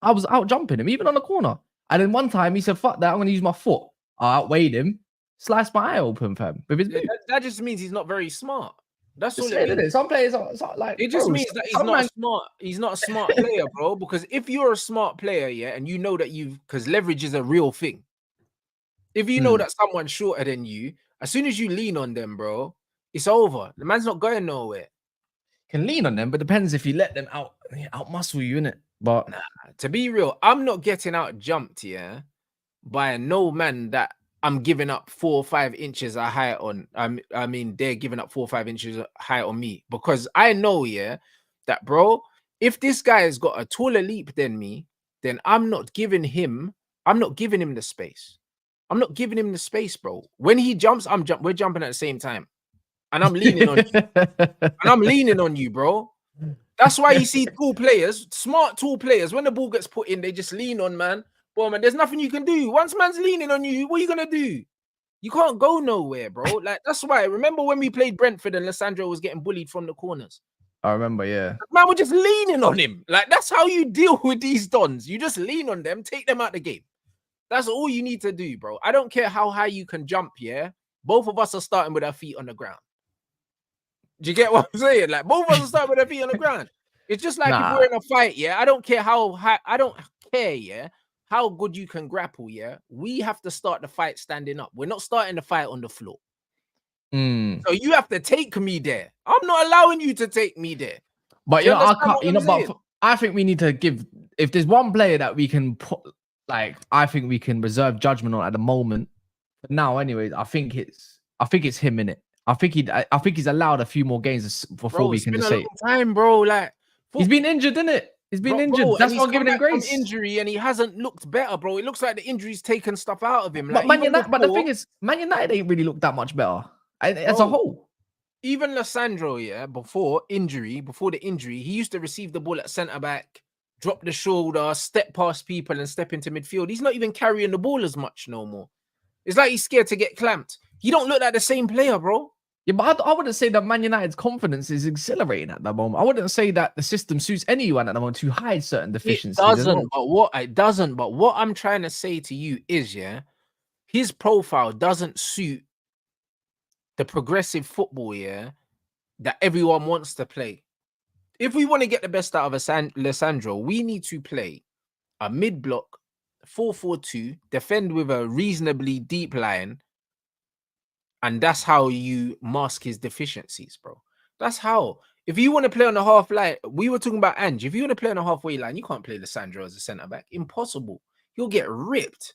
I was out jumping him, even on the corner. And then one time he said, "Fuck that! I'm gonna use my foot." I outweighed him, sliced my eye open, fam. With his boot. That just means he's not very smart. That's all it means. Some players are like. It just means that he's not smart. He's not a smart player, bro. Because if you're a smart player, yeah, and you know that because leverage is a real thing. If you know that someone's shorter than you, as soon as you lean on them, bro, it's over. The man's not going nowhere. Can lean on them, but depends if you let them out muscle you, innit? But nah, to be real, I'm not getting out jumped, yeah, by no man that I'm giving up 4 or 5 inches of height on. I mean, they're giving up 4 or 5 inches of height on me because I know, yeah, that, bro, if this guy has got a taller leap than me, then I'm not giving him the space. I'm not giving him the space, bro. When he jumps, we're jumping at the same time. And I'm leaning on you. And I'm leaning on you, bro. That's why you see smart tall players, when the ball gets put in, they just lean on, man. Boy, man, there's nothing you can do. Once man's leaning on you, what are you going to do? You can't go nowhere, bro. Like, that's why. Remember when we played Brentford and Lisandro was getting bullied from the corners? I remember, yeah. Man, we're just leaning on him. Like, that's how you deal with these dons. You just lean on them, take them out the game. That's all you need to do, bro. I don't care how high you can jump, yeah? Both of us are starting with our feet on the ground. Do you get what I'm saying? Like, both of us are starting with our feet on the ground. It's just like if we're in a fight, yeah? I don't care how high, yeah? How good you can grapple, yeah? We have to start the fight standing up. We're not starting the fight on the floor. So you have to take me there. I'm not allowing you to take me there. But, but I think we need to give, if there's one player that we can put, like, I think we can reserve judgment on at the moment. But now, anyways, I think it's him, innit? I think he's allowed a few more games before we can just say. It's been a long time, bro. Like, he's been injured, innit? He's been injured. Bro, that's not giving him grace. Injury, and he hasn't looked better, bro. It looks like the injury's taken stuff out of him. Like, but the thing is, Man United ain't really looked that much better as a whole. Even Lisandro, yeah, before the injury, he used to receive the ball at centre back, drop the shoulder, step past people, and step into midfield. He's not even carrying the ball as much no more. It's like he's scared to get clamped. He don't look like the same player, bro. Yeah, but I wouldn't say that Man United's confidence is exhilarating at the moment. I wouldn't say that the system suits anyone at the moment to hide certain deficiencies. It doesn't. But what I'm trying to say to you is, yeah, his profile doesn't suit the progressive football, yeah, that everyone wants to play. If we want to get the best out of Lisandro, we need to play a mid-block 4-4-2, defend with a reasonably deep line, and that's how you mask his deficiencies, bro. That's how. If you want to play on the half line, we were talking about Ange. If you want to play on the halfway line, you can't play Lisandro as a centre back. Impossible. He'll get ripped.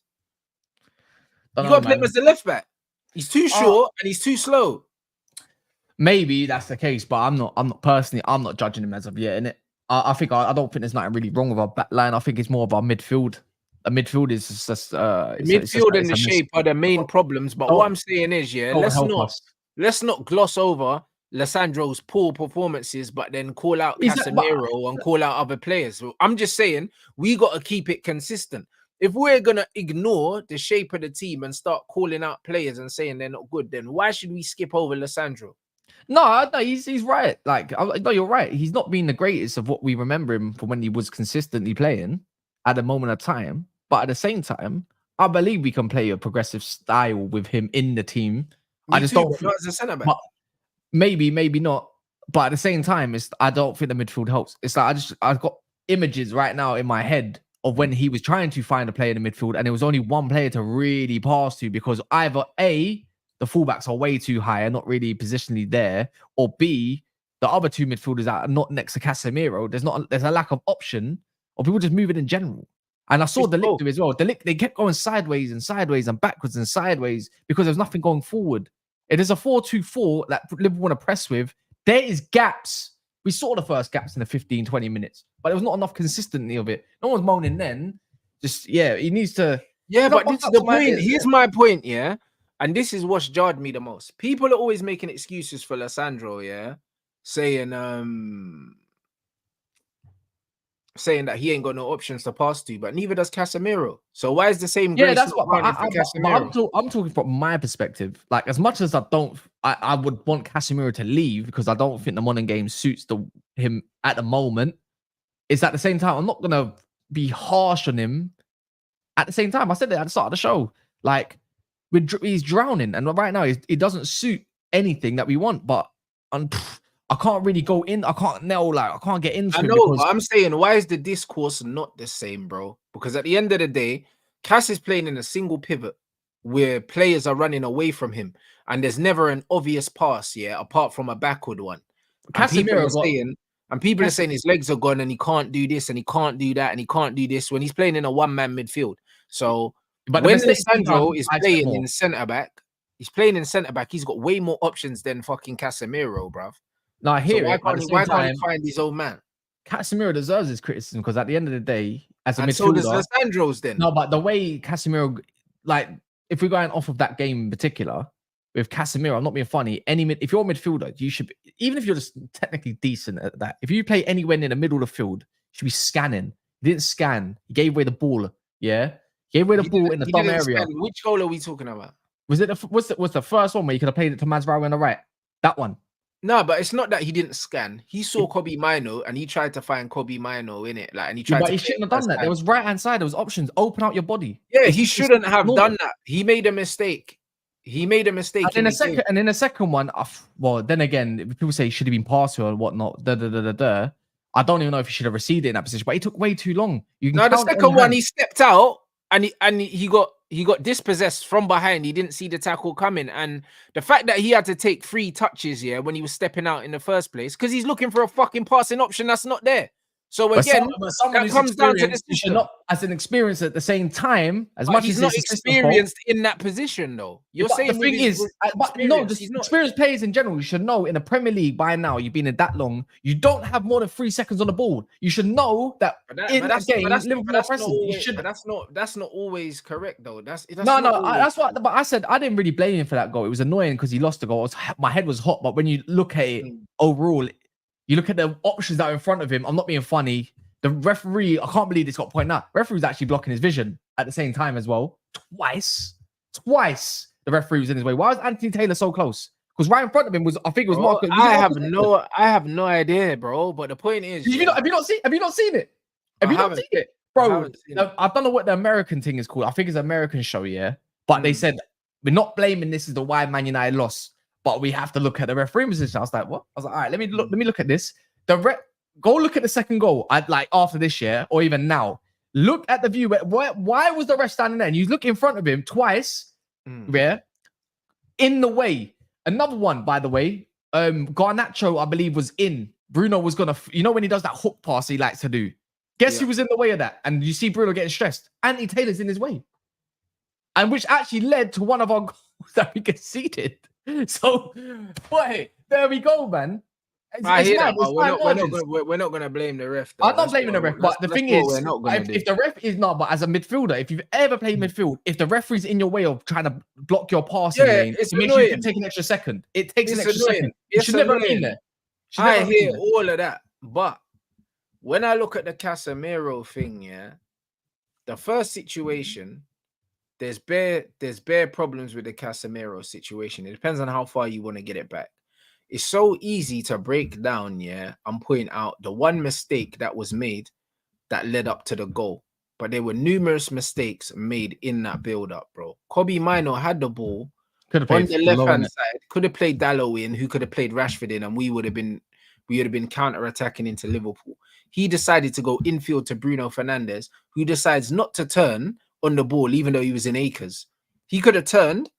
You got to play him as the left back. He's too short and he's too slow. Maybe that's the case, but I'm not personally. I'm not judging him as of yet. Innit? I think I don't think there's nothing really wrong with our back line. I think it's more of our midfield. A midfield is just midfield and the shape are the main problems. But what I'm saying is, yeah, let's not gloss over Lisandro's poor performances, but then call out Casemiro and call out other players. So I'm just saying we got to keep it consistent. If we're gonna ignore the shape of the team and start calling out players and saying they're not good, then why should we skip over Lisandro? No, he's right. Like, no, you're right. He's not been the greatest of what we remember him from when he was consistently playing at a moment of time. But at the same time, I believe we can play a progressive style with him in the team. I just don't. Not as a centre back. Maybe not. But at the same time, I don't think the midfield helps. It's like I've got images right now in my head of when he was trying to find a player in the midfield, and there was only one player to really pass to because either A, the fullbacks are way too high and not really positionally there, or B, the other two midfielders are not next to Casemiro. There's a lack of option, or people just moving in general. And I saw De Ligt do as well. De Ligt, they kept going sideways and backwards and sideways because there's nothing going forward. It is a 4-2-4 that Liverpool want to press with. There is gaps. We saw the first gaps in the 15, 20 minutes, but there was not enough consistency of it. No one's moaning then. Just, yeah, he needs to... Yeah, but this is the point. Here's my point, yeah? And this is what's jarred me the most. People are always making excuses for Lisandro, yeah? Saying that he ain't got no options to pass to, but neither does Casemiro. So why is the same grace that's not what Casemiro? I'm talking from my perspective. Like, as much as I would want Casemiro to leave because I don't think the modern game suits him at the moment. Is at the same time, I'm not gonna be harsh on him. At the same time, I said it at the start of the show. Like, he's drowning, and right now it doesn't suit anything that we want. But I can't really go in. I can't get into it. I know, but I'm saying, why is the discourse not the same, bro? Because at the end of the day, KAS is playing in a single pivot where players are running away from him, and there's never an obvious pass, yeah, apart from a backward one. And people are saying his legs are gone and he can't do this and he can't do that and he can't do this when he's playing in a one-man midfield. So, but when Lisandro is playing in centre-back, he's got way more options than fucking Casemiro, bruv. No, I hear it. Why can't he find his own man? Casemiro deserves his criticism because at the end of the day, as a midfielder... so does Lisandro's then. No, but the way Casemiro... Like, if we're going off of that game in particular, with Casemiro, I'm not being funny. If you're a midfielder, you should... Even if you're just technically decent at that, if you play anywhere in the middle of the field, you should be scanning. He didn't scan. He gave away the ball. Yeah? He gave away the ball in the thumb area. Which goal are we talking about? Was it was the first one where you could have played it to Masraoui on the right? That one. No, but it's not that he didn't scan. He saw Kobbie Mainoo and he tried to find Kobbie Mainoo in it. Like, and he tried but he shouldn't have done that. There was right hand side. There was options. Open out your body. Yeah, he shouldn't have done that. He made a mistake. And in the second one, well, then again, people say he should have been passed or whatnot. I don't even know if he should have received it in that position, but he took way too long. The second one, he stepped out and he got dispossessed from behind. He didn't see the tackle coming. And the fact that he had to take 3 touches here when he was stepping out in the first place, because he's looking for a fucking passing option that's not there. So again, that comes down to the system. Not as an experience at the same time, he's not experienced in that position, though. You're saying the thing is, experienced players in general, you should know in the Premier League by now, you've been in that long, you don't have more than 3 seconds on the ball. You should know that in that game, Liverpool are pressing. That's not always correct, though. That's what. But I said I didn't really blame him for that goal. It was annoying because he lost the goal. My head was hot, but when you look at it overall. You look at the options that are in front of him. I'm not being funny. The referee, I can't believe this got pointed out. Referee was actually blocking his vision at the same time as well. Twice. The referee was in his way. Why was Anthony Taylor so close? Because right in front of him was, I think it was Marcus. I have no idea, bro. But the point is, have you not seen it? Have you not seen it, bro? I don't know what the American thing is called. I think it's an American show, yeah. But they said we're not blaming this as the why Man United lost. but we have to look at the referee position. I was like, what? I was like, all right, let me look at this. Go look at the second goal. I'd like after this year or even now. Look at the view. Why was the ref standing there? And you look in front of him twice. Yeah, in the way. Another one, by the way. Garnacho, I believe, was in. Bruno was gonna, when he does that hook pass he likes to do. Guess who was in the way of that? And you see Bruno getting stressed. Anthony Taylor's in his way. And which actually led to one of our goals that we conceded. So, boy, there we go, man. I hear that, we're not going to blame the ref. I'm not blaming the ref, but the thing is, if the ref is not, but as a midfielder, if you've ever played midfield, if the referee's in your way of trying to block your passing lane, it makes you take an extra second. It takes an extra second. It should never be there. I hear all of that, but when I look at the Casemiro thing, the first situation, there's bare problems with the Casemiro situation. It depends on how far you want to get it back. It's so easy to break down, and point out the one mistake that was made that led up to the goal. But there were numerous mistakes made in that build-up, bro. Kobbie Mainoo had the ball on the left-hand side, could have played Dalot in, who could have played Rashford in, and we would have been counter-attacking into Liverpool. He decided to go infield to Bruno Fernandes, who decides not to turn on the ball, even though he was in acres. He could have turned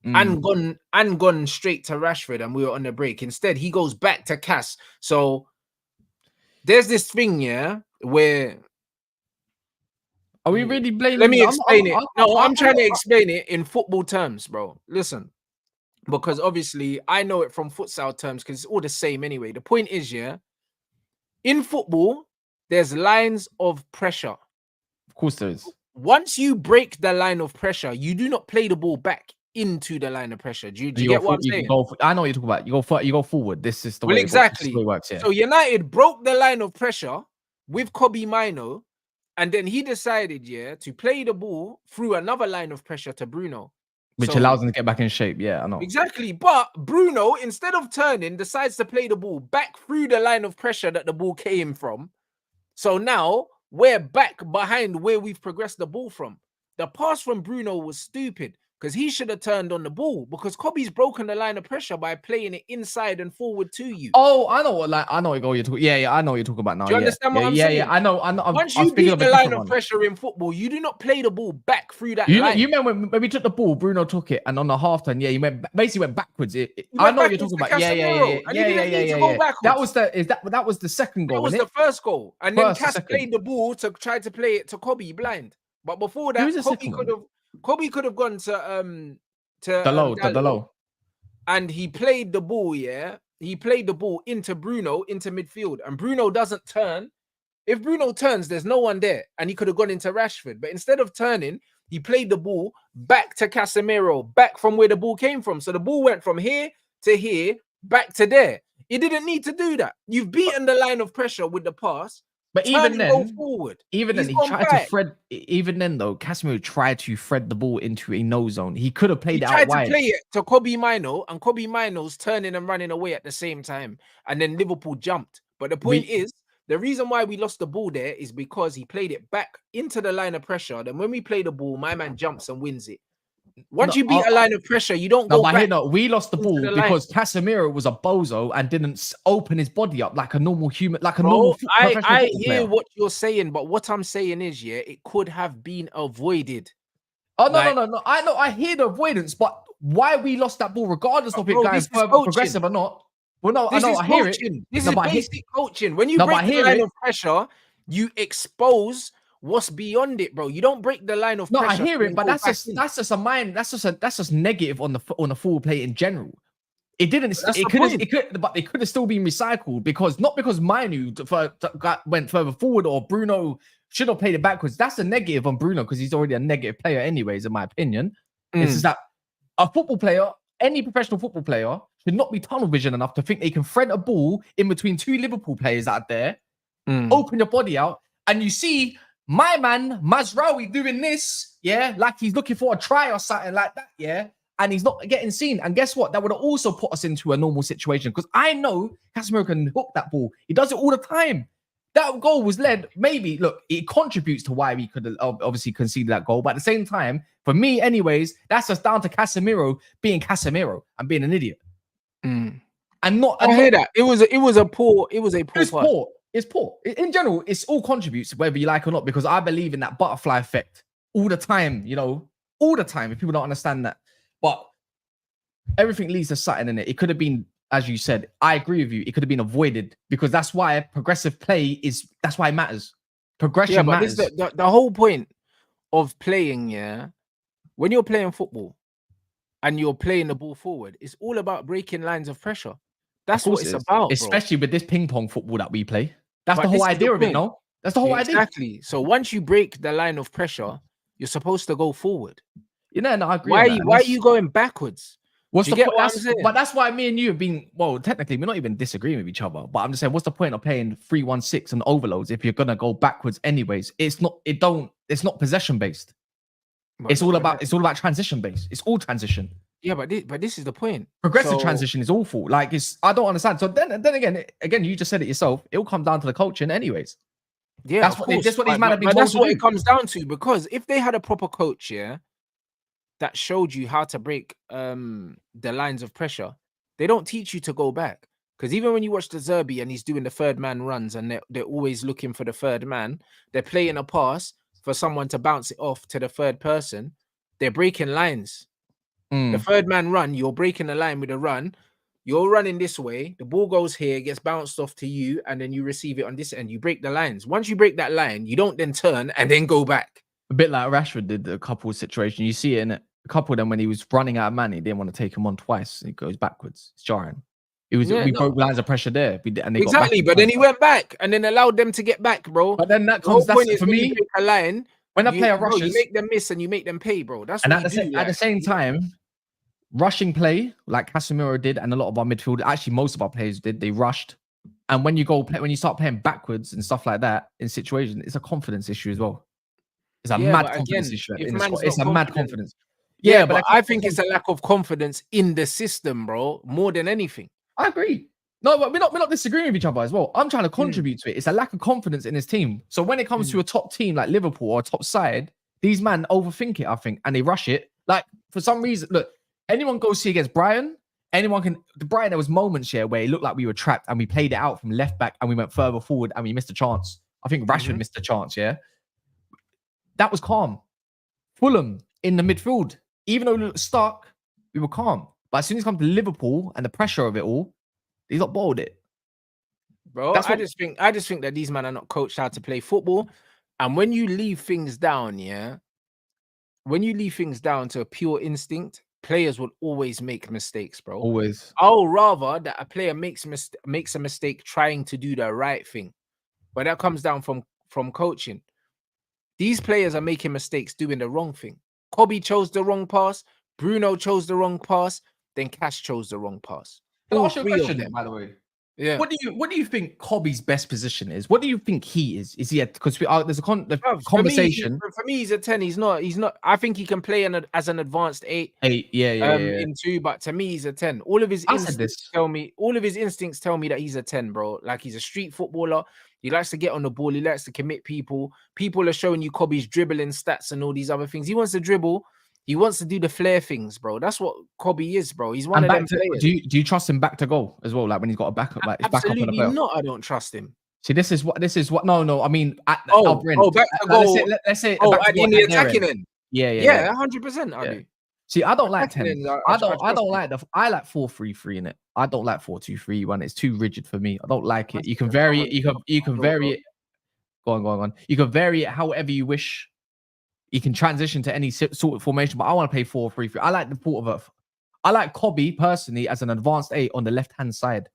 and gone straight to Rashford, and we were on the break. Instead, he goes back to KAS. So there's this thing, where are we really blaming? Let me explain it. I'm trying to explain it in football terms, bro. Listen, because obviously I know it from futsal terms because it's all the same anyway. The point is, in football, there's lines of pressure. Of course there is. Once you break the line of pressure, you do not play the ball back into the line of pressure. Do you get what I'm saying? I know what you're talking about. You go forward. This is the way exactly it works. Yeah. So United broke the line of pressure with Kobbie Mainoo, and then he decided, to play the ball through another line of pressure to Bruno, which allows him to get back in shape. Yeah, I know exactly. But Bruno, instead of turning, decides to play the ball back through the line of pressure that the ball came from. So now we're back behind where we've progressed the ball from. The pass from Bruno was stupid because he should have turned on the ball, because Kobbie's broken the line of pressure by playing it inside and forward to you. Oh, I know what you're talking. Yeah, I know what you're talking about now. Do you understand what I'm saying? Yeah, I know. Once you beat the line of pressure in football, you do not play the ball back through that line. You remember when we took the ball, Bruno took it, and on the half turn, he basically went backwards. I know what you're talking about. Yeah. That was the second goal. That was the first goal, and then KAS played the ball to try to play it to Kobbie blind. But before that, Kobbie could have gone to Dalot, and he played the ball. He played the ball into Bruno into midfield, and Bruno doesn't turn. If Bruno turns, there's no one there, and he could have gone into Rashford. But instead of turning, he played the ball back to Casemiro, back from where the ball came from. So the ball went from here to here, back to there. He didn't need to do that. You've beaten the line of pressure with the pass. But even then, he tried to thread. Even then, though, Casemiro tried to thread the ball into a no zone. He could have played it out wide. He tried to play it to Kobbie Mainoo, and Kobbie Mainoo's turning and running away at the same time. And then Liverpool jumped. But the point is, the reason why we lost the ball there is because he played it back into the line of pressure. Then when we play the ball, my man jumps and wins it. Once you beat a line of pressure, you don't go back. We lost the ball because Casemiro was a bozo and didn't open his body up like a normal human, like a normal. I hear what you're saying, but what I'm saying is, it could have been avoided. Oh no! I hear the avoidance, but why we lost that ball, regardless of it going further progressive or not? Well, no, I hear it. This is basic coaching. When you break the line of pressure, you expose what's beyond it, bro. You don't break the line of pressure. No, I hear it, but that's just a mind. That's just negative on the full play in general. It didn't. It could have still been recycled because Mainoo went further forward, or Bruno should have played it backwards. That's a negative on Bruno because he's already a negative player, anyways. In my opinion, it's just that a football player, any professional football player, should not be tunnel vision enough to think they can thread a ball in between two Liverpool players out there, open your body out, and you see my man Mazraoui doing this, like he's looking for a try or something like that, and he's not getting seen. And guess what? That would have also put us into a normal situation because I know Casemiro can hook that ball. He does it all the time. That goal was led. Maybe look, it contributes to why we could have obviously conceded that goal. But at the same time, for me, anyways, that's just down to Casemiro being Casemiro and being an idiot. And not. I hear that. It was a poor. It was a poor. It's poor. It's poor. In general, it's all contributes, whether you like or not, because I believe in that butterfly effect all the time. You know, all the time. If people don't understand that, but everything leads to something in it. It could have been, as you said, I agree with you. It could have been avoided, because that's why progressive play is. That's why it matters. Progression matters. This, the whole point of playing, when you're playing football and you're playing the ball forward, it's all about breaking lines of pressure. That's what it's about, especially with this ping pong football that we play. That's but the whole idea of it, no? That's the whole idea. Exactly. So once you break the line of pressure, you're supposed to go forward. You know, no, I agree. Why are you going backwards? What's the point? But that's why me and you have been, well, technically, we're not even disagreeing with each other. But I'm just saying, what's the point of playing 3-1-6 and overloads if you're gonna go backwards anyways? It's not possession based. It's all about transition based. It's all transition. Yeah, but this is the point. Progressive transition is awful. Like, I don't understand. So then again, you just said it yourself. It will come down to the coaching anyways. Yeah, that's what these men have been told. That's what it comes down to. Because if they had a proper coach, that showed you how to break the lines of pressure, they don't teach you to go back. Because even when you watch the Zerbi and he's doing the third man runs and they're always looking for the third man, they're playing a pass for someone to bounce it off to the third person. They're breaking lines. The third man run, you're breaking the line with a run. You're running this way. The ball goes here, gets bounced off to you, and then you receive it on this end. You break the lines. Once you break that line, you don't then turn and then go back. A bit like Rashford did a couple of situations. You see it in a couple of them when he was running out of man. He didn't want to take him on twice. He goes backwards. It's jarring. We broke lines of pressure there. Exactly, but then he went back and then allowed them to get back, bro. But then that comes. That's for me. A line. When a player rushes, you make them miss and you make them pay, bro. That's and what at the same time, rushing play like Casemiro did, and a lot of our midfield, actually most of our players did. They rushed, and when you start playing backwards and stuff like that in situations, it's a confidence issue as well. It's a mad confidence issue. It's a mad confidence. Yeah, but I think it's a lack of confidence in the system, bro, more than anything. I agree. No, but we're not disagreeing with each other as well. I'm trying to contribute to it. It's a lack of confidence in his team. So when it comes to a top team like Liverpool or a top side, these men overthink it, I think, and they rush it. Like, for some reason, look, anyone go see against Brighton, Brighton, there was moments here where it looked like we were trapped and we played it out from left back and we went further forward and we missed a chance. I think Rashford missed a chance, yeah? That was calm. Fulham in the midfield, even though we looked stuck, we were calm. But as soon as it comes to Liverpool and the pressure of it all, he's not bowled it, bro. I just think that these men are not coached how to play football. And when you leave things down, when you leave things down to a pure instinct, players will always make mistakes, bro. Always. I'll rather that a player makes a mistake trying to do the right thing, but that comes down from coaching. These players are making mistakes doing the wrong thing. Kobbie chose the wrong pass. Bruno chose the wrong pass. Then KAS chose the wrong pass. I'll ask you a question, by the way. Yeah. What do you think Kobbie's best position is? What do you think he is? Is he because there's a conversation? For me, he's a 10. He's not. I think he can play as an advanced 8. In 2, but to me, he's a 10. All of his instincts tell me that he's a 10, bro. Like, he's a street footballer. He likes to get on the ball. He likes to commit people. People are showing you Kobbie's dribbling stats and all these other things. He wants to dribble. He wants to do the flair things, bro. That's what Kobbie is, bro. He's one of them players. Do you trust him back to goal as well? Like when he's got a backup, like absolutely not. I don't trust him. See, this is what. No. I mean, back to goal. Let's say. In the attacking end. Yeah. 100%. I do. See, I don't like 10. I like 4-3-3 in it. I don't like 4-2-3 when it's too rigid for me. I don't like it. You can vary it. You can vary it. Go on. You can vary it however you wish. You can transition to any sort of formation, but I want to play 4-3-3. I like the thought of I like Kobbie personally as an advanced 8 on the left-hand side.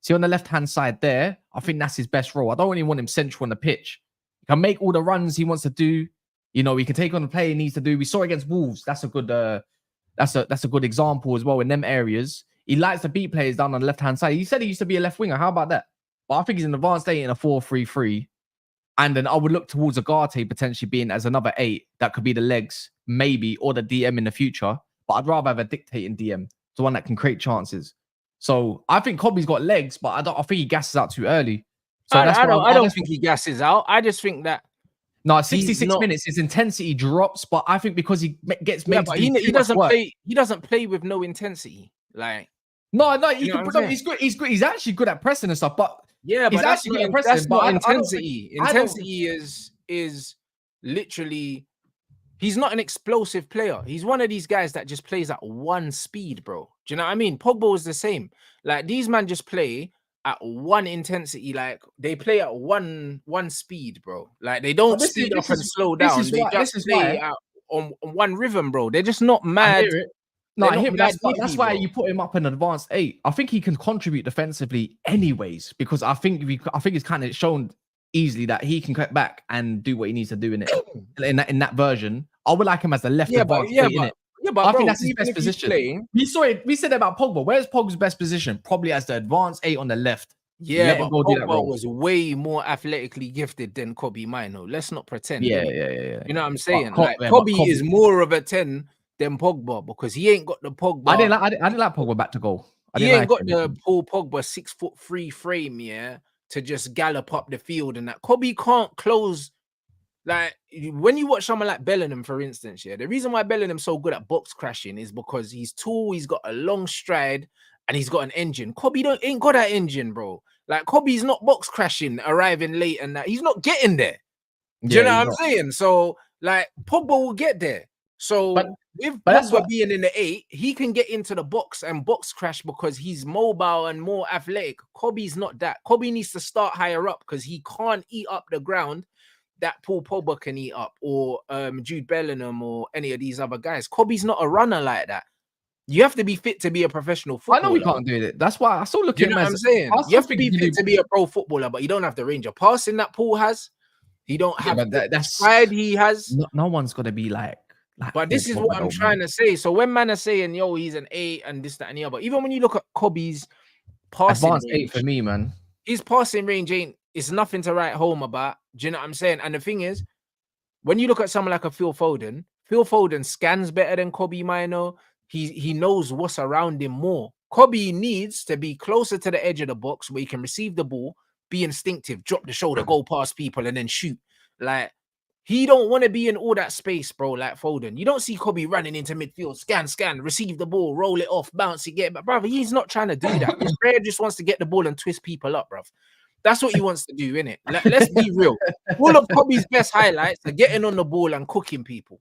See, on the left-hand side there, I think that's his best role. I don't really want him central on the pitch. He can make all the runs he wants to do. You know, he can take on the play he needs to do. We saw against Wolves. That's a good example as well in them areas. He likes to beat players down on the left-hand side. He said he used to be a left winger. How about that? But I think he's an advanced 8 in a 4-3-3. And then I would look towards Agate potentially being as another 8 that could be the legs, maybe, or the DM in the future. But I'd rather have a dictating DM, the one that can create chances. So I think Kobbie's got legs, but I think he gasses out too early. So I don't think he gasses out. I just think that 66 minutes, his intensity drops, but I think because he gets made. But he doesn't play. He doesn't play with no intensity. Like, No, You know what I'm saying? he's good. He's good. He's actually good at pressing and stuff. But Yeah, he's but actually good at pressing. that's But not I don't think. intensity. I don't. Intensity is literally. He's not an explosive player. He's one of these guys that just plays at one speed, bro. Do you know what I mean? Pogba was the same. Like these men just play at one intensity. Like they play at one speed, bro. Like they don't But speed up and slow down. They just This is play why on one rhythm, bro. They're just not I mad. hear it. No, They're I not hear it. mad That's nippy, why bro. you put him up in advanced 8. I think he can contribute defensively, anyways, because I think it's kind of shown easily that he can cut back and do what he needs to do in it. In that version, I would like him as the left advanced 8 in it. But I bro, think that's his even best if he's position. playing, We saw it. We said about Pogba. Where's Pogba's best position? Probably as the advanced 8 on the left. yeah, Let but him go do that Pogba role. was way more athletically gifted than Kobbie Mainoo. Let's not pretend. Yeah. You know what I'm saying? But Like Kobbie is more of a 10 than Pogba because he ain't got the Pogba. I didn't like Pogba back to goal. He ain't got the Paul Pogba 6'3" frame, yeah, to just gallop up the field and that. Kobbie can't close. Like when you watch someone like Bellingham, for instance, yeah, the reason why Bellingham's so good at box crashing is because he's tall, he's got a long stride, and he's got an engine. Kobbie ain't got that engine, bro. Like Kobbie's not box crashing, arriving late, and that he's not getting there. Do you know what I'm saying? So like Pogba will get there. So with Pogba being in the 8, he can get into the box and box crash because he's mobile and more athletic. Kobbie's not that. Kobbie needs to start higher up because he can't eat up the ground that Paul Pogba can eat up, or Jude Bellingham, or any of these other guys. Kobbie's not a runner like that. You have to be fit to be a professional footballer. I know we can't do it. That's why I still look at him as... You know what I'm saying? You have to be fit to be a pro footballer, but you don't have the range of passing that Paul has. He don't have the stride he has. No one's going to be like but this is what I'm trying to say. So when man are saying, yo, he's an 8 and this, that, and the other, even when you look at Kobbie's passing advanced range, 8 for me, man. His passing range it's nothing to write home about. Do you know what I'm saying? And the thing is, when you look at someone like a Phil Foden scans better than Kobbie Mainoo. He knows what's around him more. Kobbie needs to be closer to the edge of the box where he can receive the ball, be instinctive, drop the shoulder, go past people, and then shoot. Like, he don't want to be in all that space, bro, like Foden. You don't see Kobbie running into midfield, scan, receive the ball, roll it off, bounce it, get it back. Brother, he's not trying to do that. This player just wants to get the ball and twist people up, bruv. That's what he wants to do, innit? Let's be real. All of Kobbie's best highlights are getting on the ball and cooking people.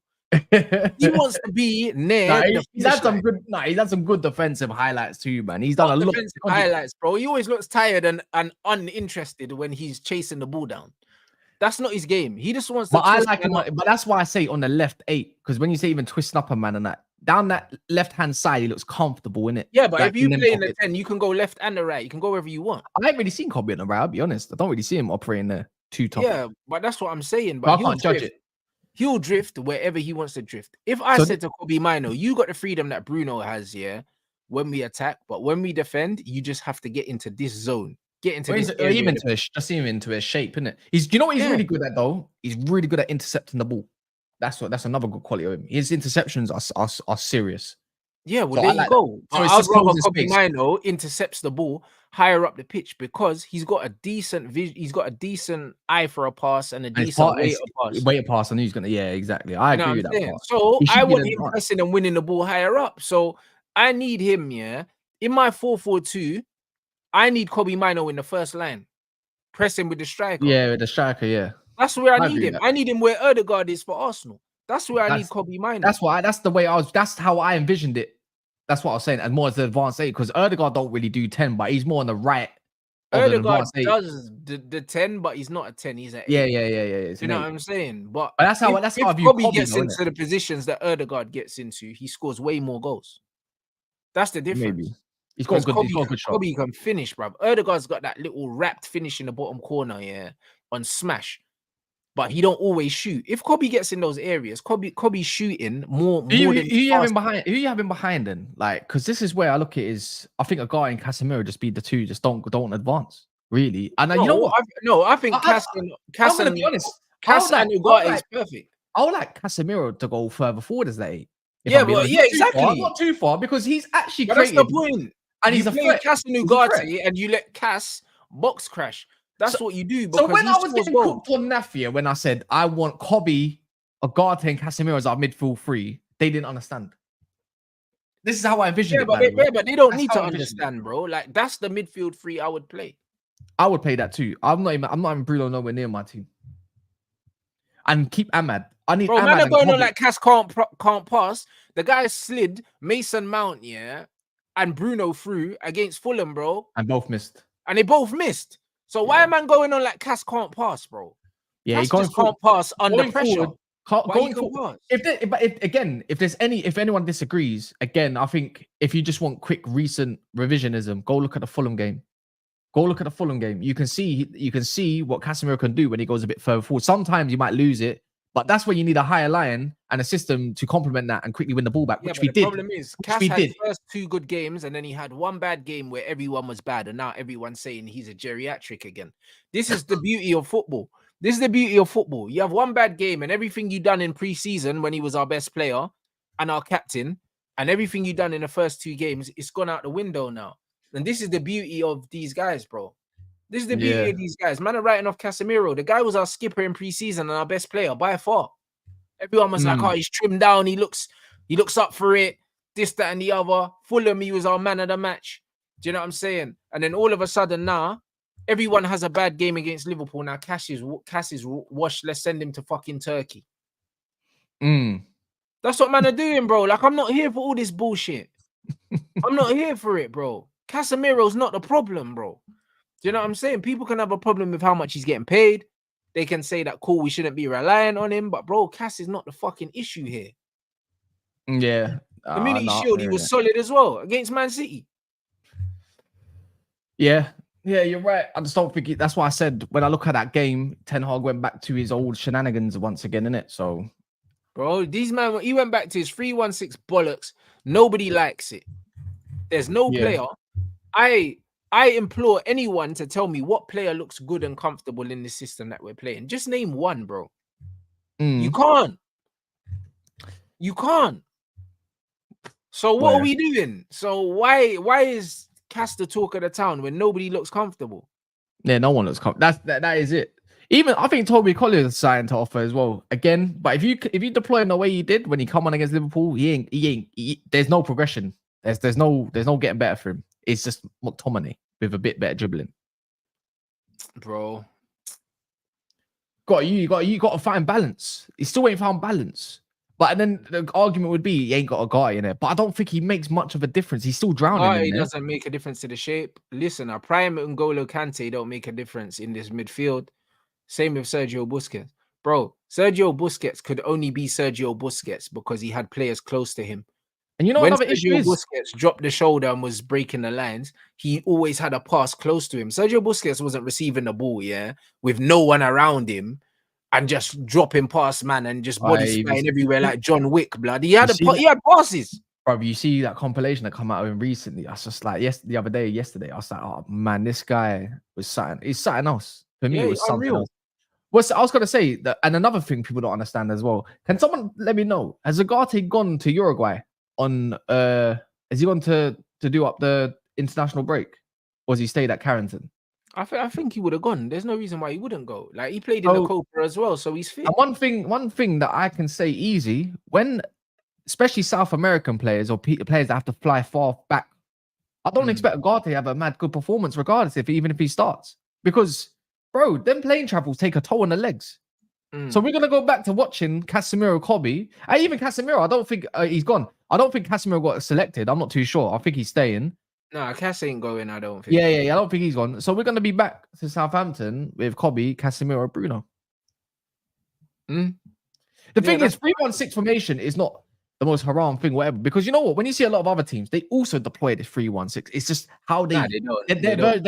He wants to be near. He's had some good defensive highlights too, man. He's done a lot of defensive highlights, bro. He always looks tired and uninterested when he's chasing the ball down. That's not his game. He just wants to. But I like him. But that's why I say on the left 8, because when you say even twisting up a man and that down that left hand side, he looks comfortable in it. Yeah, but like, if you play in the 10, you can go left and the right. You can go wherever you want. I haven't really seen Kobbie on the right. I'll be honest. I don't really see him operating there too tough. Yeah, but that's what I'm saying. But I can't judge it. He'll drift wherever he wants to drift. If I said to Kobbie Mainoo, you got the freedom that Bruno has, yeah, when we attack, but when we defend, you just have to get into this zone. Get into this area. Just see him into his shape, innit? Do you know what he's really good at though? He's really good at intercepting the ball. That's another good quality of him. His interceptions are serious. Yeah, well, there you go. So I'd rather Kobbie Mainoo intercepts the ball higher up the pitch because he's got a decent vision. He's got a decent eye for a pass and a decent weight of pass. I knew he's gonna. Yeah, exactly. I agree with that part. So I want him pressing and winning the ball higher up. So I need him. Yeah, in my 4-4-2, I need Kobbie Mainoo in the first line, pressing with the striker. Yeah, with the striker. Yeah, that's where I need him. I need him where Ødegaard is for Arsenal. That's where I need Kobbie Mainoo. That's how I envisioned it. That's what I was saying, and more as the advanced 8, because Ødegaard don't really do 10, but he's more on the right. Ødegaard does the 10, but he's not a 10. He's an 8. Yeah. You know what I'm saying? But that's how if I view Kobbie gets into the positions that Ødegaard gets into, he scores way more goals. That's the difference. Maybe he's got a good shot. Kobbie can finish, bruv. Ødegaard's got that little wrapped finish in the bottom corner, yeah, on smash. But he don't always shoot. If Kobbie gets in those areas, Kobbie's shooting more than who you having behind then? Like, because this is where I look at is I think a guy and Casemiro just be the two, just don't advance. Really. And you know what? I think Cass and Ugarte is perfect. I would like Casemiro to go further forward as they. Exactly. Not too far because he's actually created. That's the point. And he's a threat. Cass and Ugarte and you let Cass box crash. That's what you do. So when I was getting cooked on Nafia, when I said I want Kobbie, Ugarte, and Casemiro as our midfield 3, they didn't understand. This is how I envision Yeah, it. but By the way, but they don't that's need how to I envision it. understand, bro. Like that's the midfield three I would play. I would play that too. I'm not even Bruno nowhere near my team. And keep Ahmad. I need Bro, man Ahmad are and going on Kobbie. like Cass can't pass. The guy slid Mason Mount, yeah, and Bruno through against Fulham, bro. And both missed. And they both missed. So why am I going on like Cass can't pass, bro? Yeah, Cass just can't pass under pressure. Going forward, if anyone disagrees, again, I think if you just want quick recent revisionism, go look at the Fulham game. Go look at the Fulham game. You can see what Casemiro can do when he goes a bit further forward. Sometimes you might lose it, but that's where you need a higher line and a system to complement that and quickly win the ball back, which we did. The problem is, Cass had first 2 good games, and then he had 1 bad game where everyone was bad, and now everyone's saying he's a geriatric again. This is the beauty of football. This is the beauty of football. You have 1 bad game, and everything you done in pre-season when he was our best player and our captain, and everything you done in the first 2 games, it's gone out the window now. And this is the beauty of these guys, bro. This is the beauty of these guys. Man are writing off Casemiro. The guy was our skipper in pre-season and our best player by far. Everyone was like, oh, he's trimmed down. He looks up for it. This, that, and the other. Fulham, he was our man of the match. Do you know what I'm saying? And then all of a sudden now, everyone has a bad game against Liverpool. Now Cass is washed. Let's send him to fucking Turkey. That's what man are doing, bro. Like, I'm not here for all this bullshit. I'm not here for it, bro. Casemiro's not the problem, bro. Do you know what I'm saying? People can have a problem with how much he's getting paid. They can say that, cool, we shouldn't be relying on him. But, bro, Cass is not the fucking issue here. Yeah. Community Shield, he was solid as well against Man City. Yeah. Yeah, you're right. I just don't think that's why I said when I look at that game, Ten Hag went back to his old shenanigans once again, innit? So, bro, these man, he went back to his 3-1-6 bollocks. Nobody likes it. There's no player. I implore anyone to tell me what player looks good and comfortable in the system that we're playing. Just name one, bro. You can't. You can't. So what are we doing? So why is Cass the talk of the town when nobody looks comfortable? Yeah, no one looks comfortable. That is it. Even I think Toby Collier is starting to offer as well. Again, but if you deploy in the way he did when he come on against Liverpool, there's no progression. There's no getting better for him. It's just McTominay with a bit better dribbling. Bro. You got to find balance. He still ain't found balance. But then the argument would be he ain't got a guy in it. But I don't think he makes much of a difference. He's still drowning. He doesn't make a difference to the shape. Listen, our prime N'Golo Kante don't make a difference in this midfield. Same with Sergio Busquets. Bro, Sergio Busquets could only be Sergio Busquets because he had players close to him. And you know when another issue is Busquets dropped the shoulder and was breaking the lines, he always had a pass close to him. Sergio Busquets wasn't receiving the ball, with no one around him and just dropping past man and just body flying everywhere like John Wick, blood. He had passes. Bro, you see that compilation that come out of him recently? I was just like, yesterday, I was like, oh man, this guy was something. He's something else. For me, it was something else. I was gonna say that, and another thing people don't understand as well. Can someone let me know? Has Zagate gone to Uruguay on? Has he gone to do up the international break, or has he stayed at Carrington? I think he would have gone. There's no reason why he wouldn't go. Like he played in the Copa as well, so he's fit. And one thing that I can say easy when, especially South American players or players that have to fly far back, I don't expect Ugarte to have a mad good performance, regardless even if he starts, because bro, them plane travels take a toll on the legs. So we're gonna go back to watching Casemiro, Kobbie, and even Casemiro. I don't think he's gone. I don't think Casemiro got selected. I'm not too sure. I think he's staying. No, Cass ain't going. I don't think. Yeah. I don't think he's gone. So we're gonna be back to Southampton with Kobbie, Casemiro, Bruno. The thing is, 3-1-6 formation is not the most haram thing, whatever. Because you know what? When you see a lot of other teams, they also deploy this 3-1-6. It's just how their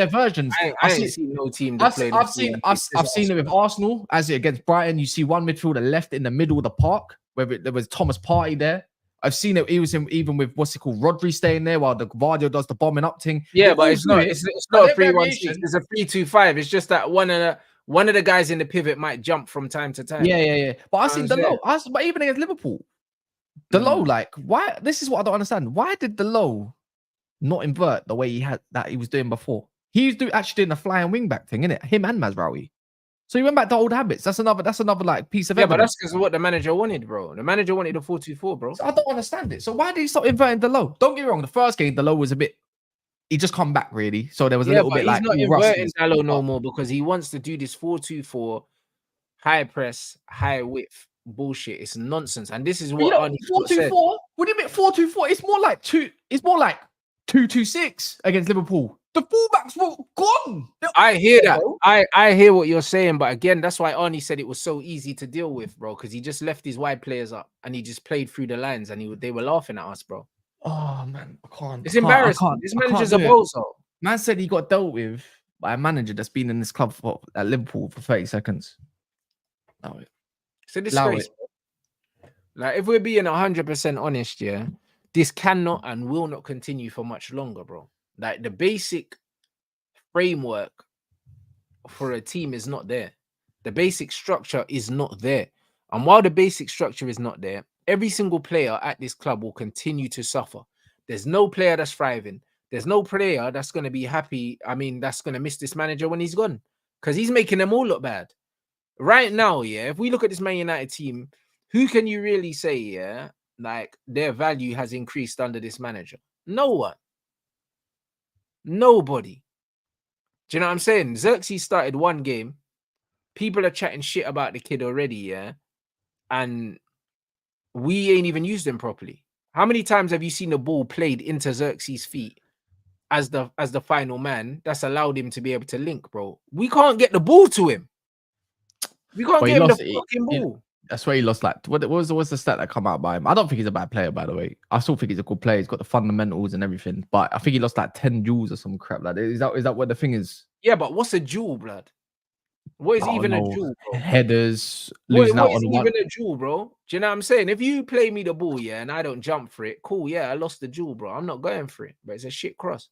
versions. I ain't seen no team. I've seen it with Arsenal as it against Brighton. You see one midfielder left in the middle of the park, where there was Thomas Partey there. I've seen it. He was even with what's it called, Rodri staying there while the Vardio does the bombing up thing. Yeah, but it's not a 3-1-6. It's a 3-2-5. It's just that one of the guys in the pivot might jump from time to time. Yeah. But I've seen the low. But even against Liverpool, the low, like, why? This is what I don't understand. Why did the low not invert the way he was doing before? He was actually doing the flying wing back thing, innit? Him and Mazraoui. So you went back to old habits. That's another like piece of evidence. But evidence. that's because of what the manager wanted, bro. The manager wanted a 4-2-4, bro. So I don't understand it. So why did he stop inverting the low? Don't get me wrong. The first game, the low was a bit. He just come back really. So there was a little bit like. He's not inverting Dallo no more because he wants to do this 4-2-4, high press, high width bullshit. It's nonsense. And this is what Arnie 4-2-4. Would it be 4-2-4? It's more like 2-2-6 against Liverpool. The fullbacks were gone. I hear that. I hear what you're saying, but again, that's why Arnie said it was so easy to deal with, bro. Because he just left his wide players up and he just played through the lines, and they were laughing at us, bro. Oh man, I can't. It's embarrassing. This manager's a bozo. Man said he got dealt with by a manager that's been in this club at Liverpool for 30 seconds. It's a disgrace. Like, if we're being 100% honest, yeah, this cannot and will not continue for much longer, bro. Like, the basic framework for a team is not there. The basic structure is not there. And while the basic structure is not there, every single player at this club will continue to suffer. There's no player that's thriving. There's no player that's going to be happy. I mean, that's going to miss this manager when he's gone, because he's making them all look bad. Right now, yeah, if we look at this Man United team, who can you really say, yeah, like their value has increased under this manager? No one. Nobody. Do you know what I'm saying? Xerxes started one game. People are chatting shit about the kid already, yeah? And we ain't even used him properly. How many times have you seen the ball played into Xerxes' feet as the final man that's allowed him to be able to link, bro? We can't get the ball to him. We can't get him the fucking ball. That's where he lost. Like, what was the stat that come out by him? I don't think he's a bad player, by the way. I still think he's a good player. He's got the fundamentals and everything. But I think he lost like 10 joules or some crap. Like, is that what the thing is? Yeah, but what's a joule, blood? What is even a joule, bro? Headers, losing out on one. Even a joule, bro? Do you know what I'm saying? If you play me the ball, yeah, and I don't jump for it, cool, yeah, I lost the joule, bro. I'm not going for it, but it's a shit cross.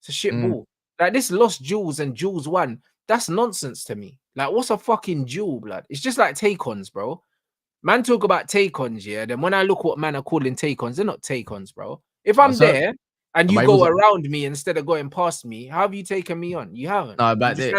It's a shit ball. Like, this lost joules and joules won. That's nonsense to me. Like, what's a fucking joule, blood? It's just like take-ons, bro. Man talk about take-ons, yeah. Then when I look what man are calling take-ons, they're not take-ons, bro. If I'm there and you go around me instead of going past me, how have you taken me on? You haven't. No, but if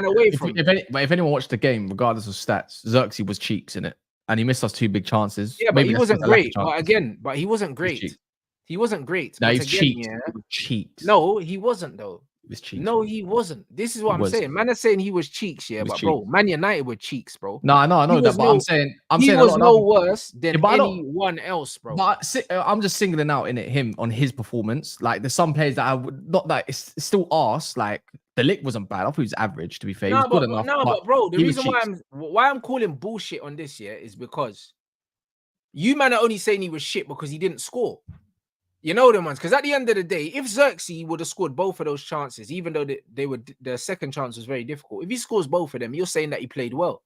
anyone watched the game, regardless of stats, Xerxes was cheeks in it, and he missed us 2 big chances. Yeah, but he wasn't great. But he wasn't great. He wasn't great. No, he's cheeks. Cheeks. No, he wasn't though. Was cheeks. No, he wasn't. This is what I'm saying. Man is saying he was cheeks, yeah, but bro, Man United were cheeks, bro. No, I know that, but I'm saying he was no worse than anyone else, bro. But I'm just singling out in it him on his performance. Like, there's some players that I would not like. It's still arse. Like, the lick wasn't bad. I thought he was average, to be fair. He was good enough. No, but bro, the reason why I'm calling bullshit on this, yeah, is because you man are only saying he was shit because he didn't score. You know them ones, because at the end of the day, if Xerxes would have scored both of those chances, even though the second chance was very difficult, if he scores both of them, you're saying that he played well.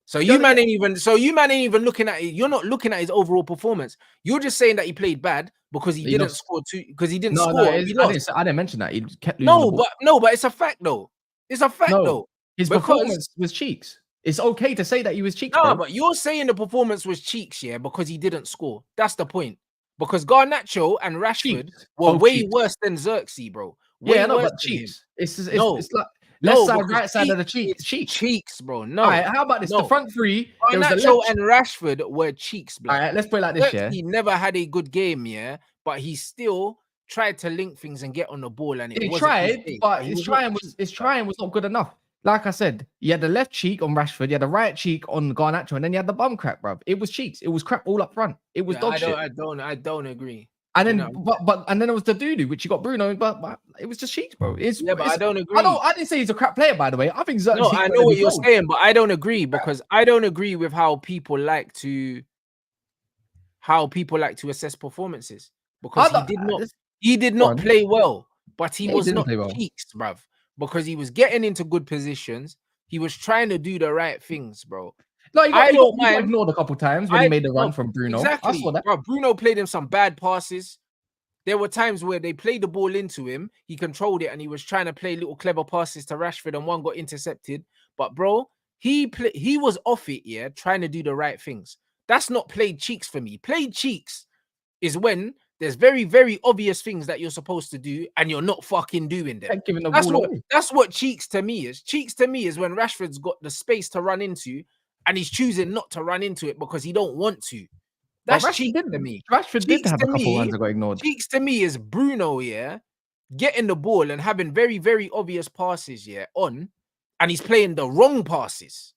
So you man ain't even looking at it. You're not looking at his overall performance. You're just saying that he played bad because he didn't score because he didn't score. I didn't mention that. He kept losing but it's a fact though. It's a fact though. His performance was cheeks. It's okay to say that he was cheeks. No, but you're saying the performance was cheeks, yeah, because he didn't score. That's the point. Because Garnacho and Rashford were way worse than Xerxes, bro. Yeah, no, but cheeks. It's like left side, right side of the cheeks. Cheeks, bro. No. All right, how about this? The front three. Garnacho and Rashford were cheeks, bro. All right, let's put it like this, yeah. He never had a good game, yeah, but he still tried to link things and get on the ball, and he tried, but his trying was not good enough. Like I said, you had the left cheek on Rashford, you had the right cheek on Garnacho, and then you had the bum crack, bro. It was cheeks. It was crap all up front. It was dog shit. I don't agree. And then, and then it was the doo-doo, which you got Bruno, but it was just cheeks, bro. But I don't agree. I didn't say he's a crap player, by the way. I think Xerxes. No, I know what you're saying, but I don't agree because I don't agree with how people like to assess performances because he did not play well, but he was not cheeks, bruv, because he was getting into good positions. He was trying to do the right things, bro. No, he got ignored a couple times when he made the run from Bruno. Exactly. I saw that. Bro, Bruno played him some bad passes. There were times where they played the ball into him. He controlled it and he was trying to play little clever passes to Rashford and one got intercepted. But bro, he was off it, yeah, trying to do the right things. That's not played cheeks for me. Played cheeks is when there's very, very obvious things that you're supposed to do, and you're not fucking doing them. Giving the ball away. That's what cheeks to me is. Cheeks to me is when Rashford's got the space to run into, and he's choosing not to run into it because he don't want to. That's cheeks to me. Rashford did have a couple runs that got ignored. Cheeks to me is Bruno, yeah, getting the ball and having very, very obvious passes, yeah, on, and he's playing the wrong passes.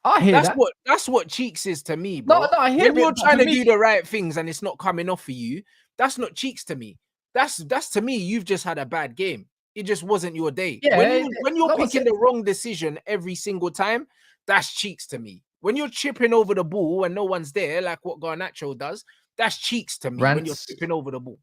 I hear that. That's what cheeks is to me, bro. No, I hear when you're trying to do the right things and it's not coming off for you, that's not cheeks to me. That's to me, you've just had a bad game. It just wasn't your day. Yeah, when you're picking the wrong decision every single time, that's cheeks to me. When you're chipping over the ball and no one's there, like what Garnacho does, that's cheeks to me. Rants, when you're chipping over the ball.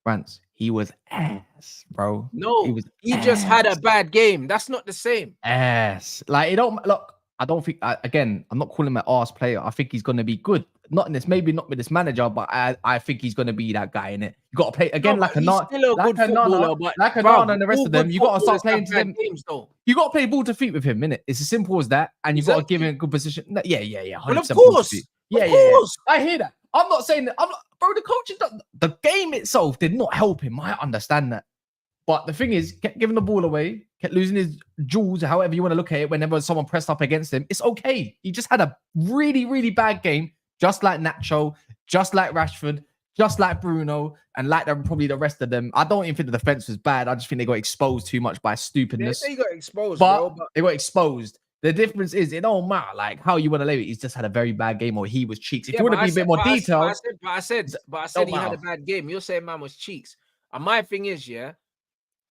Rants, he was ass, bro. No, he just had a bad game. That's not the same. Ass. Like, it don't look. I don't think, again, I'm not calling him an arse player. I think he's going to be good. Not in this, maybe not with this manager, but I think he's going to be that guy in it. You got to play again like Onana and the rest of them. You got to start playing to them. You got to play ball to feet with him, innit? It's as simple as that. And you got to give him a good position. Yeah. 100% well, of course. Yeah. I hear that. I'm not saying that. Bro, the coaching, the game itself did not help him. I understand that. But the thing is, kept giving the ball away, kept losing his jewels, however you want to look at it, whenever someone pressed up against him. It's okay. He just had a really, really bad game, just like Nacho, just like Rashford, just like Bruno, and like probably the rest of them. I don't even think the defense was bad. I just think they got exposed too much by stupidness. They got exposed, but they got exposed. The difference is, it don't matter like how you want to label it. He's just had a very bad game, or he was cheeks. If you want to be a bit more detailed, but I said he had a bad game. You're saying man was cheeks. And my thing is,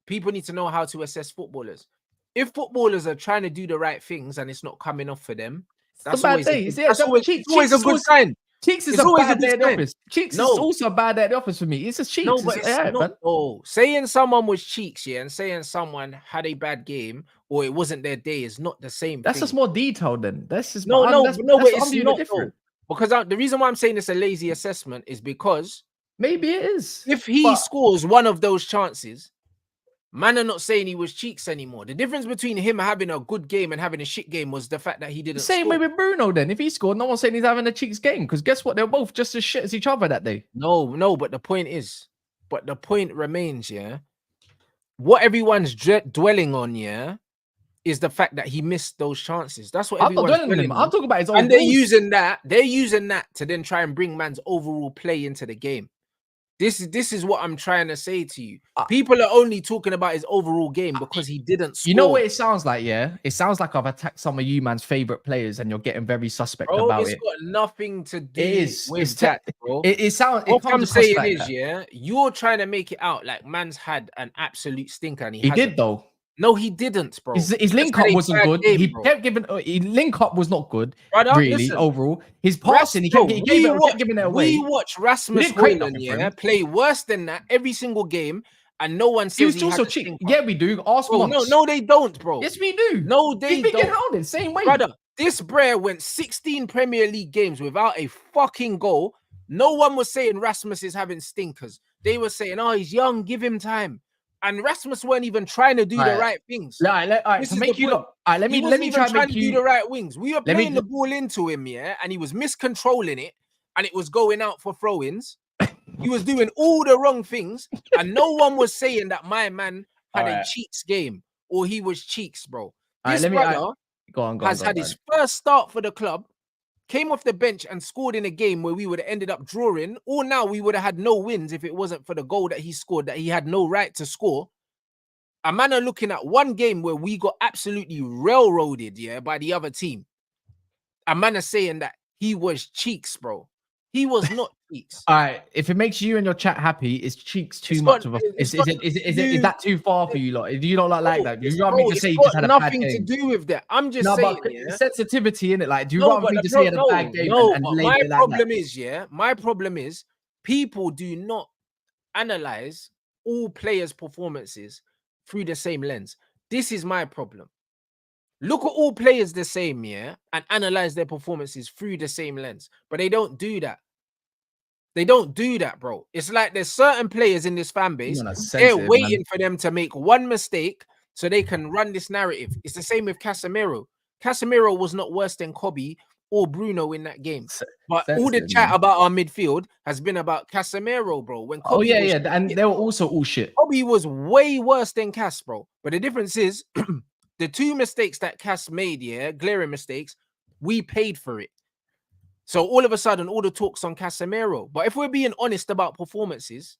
people need to know how to assess footballers. If footballers are trying to do the right things and it's not coming off for them, that's always a good sign. Cheeks is always a bad day at the office. Cheeks is also a bad day at the office for me. It's just cheeks. No, but it's not. Oh, saying someone was cheeks, and saying someone had a bad game or it wasn't their day is not the same. That's just more detailed then. That's just but it's not different. Because the reason why I'm saying it's a lazy assessment is because maybe it is. If he scores one of those chances, man are not saying he was cheeks anymore. The difference between him having a good game and having a shit game was the fact that he didn't same way with Bruno then. If he scored, no one's saying he's having a cheeks game. Because guess what? They're both just as shit as each other that day. No, but the point remains, what everyone's dwelling on, is the fact that he missed those chances. That's what everyone's dwelling on. I'm talking about his own and they're using that to then try and bring man's overall play into the game. This is what I'm trying to say to you. People are only talking about his overall game because he didn't score. You know what it sounds like, It sounds like I've attacked some of you man's favorite players and you're getting very suspect about it. It's got nothing to do with that, bro. It sounds... What I'm saying is, you're trying to make it out like man's had an absolute stinker. And he did, though. No, he didn't, bro. His link up wasn't good. He kept giving. His link up was not good, really. Overall, his passing, he kept giving it away. We watch Rasmus Hojlund, play worse than that every single game, and no one says he was also cheap. Yeah, we do. Arsenal. No, they don't, bro. Yes, we do. No, they don't. He's been hounded same way, brother. This Brer went 16 Premier League games without a fucking goal. No one was saying Rasmus is having stinkers. They were saying, "Oh, he's young, give him time." And Rasmus weren't even trying to do the right things. To make you look. Let me try to do the right wings. We were playing the ball into him, and he was miscontrolling it, and it was going out for throw-ins. He was doing all the wrong things, and no one was saying that my man had a cheeks game or he was cheeks, bro. This brother has had his first start for the club. Came off the bench and scored in a game where we would have ended up drawing, or now we would have had no wins if it wasn't for the goal that he scored that he had no right to score. A man are looking at one game where we got absolutely railroaded, by the other team. A man are saying that he was cheeks, bro. He was not cheeks. All right, if it makes you and your chat happy, is cheeks too much of a? Is that too far for you lot? Do you not like that? You rather me to say he just had a bad game? Nothing to do with that. I'm just saying, sensitivity in it. Like, do you rather me to say he had a bad game? My problem is, my problem is people do not analyze all players' performances through the same lens. This is my problem. Look at all players the same, and analyze their performances through the same lens. But they don't do that. They don't do that, bro. It's like there's certain players in this fan base, they're waiting for them to make one mistake so they can run this narrative. It's the same with Casemiro. Casemiro was not worse than Kobbie or Bruno in that game. But all the chat about our midfield has been about Casemiro, bro. When Kobbie and they were also all shit. Kobbie was way worse than KAS, bro. But the difference is the two mistakes that KAS made, glaring mistakes, we paid for it. So all of a sudden, all the talk's on Casemiro. But if we're being honest about performances,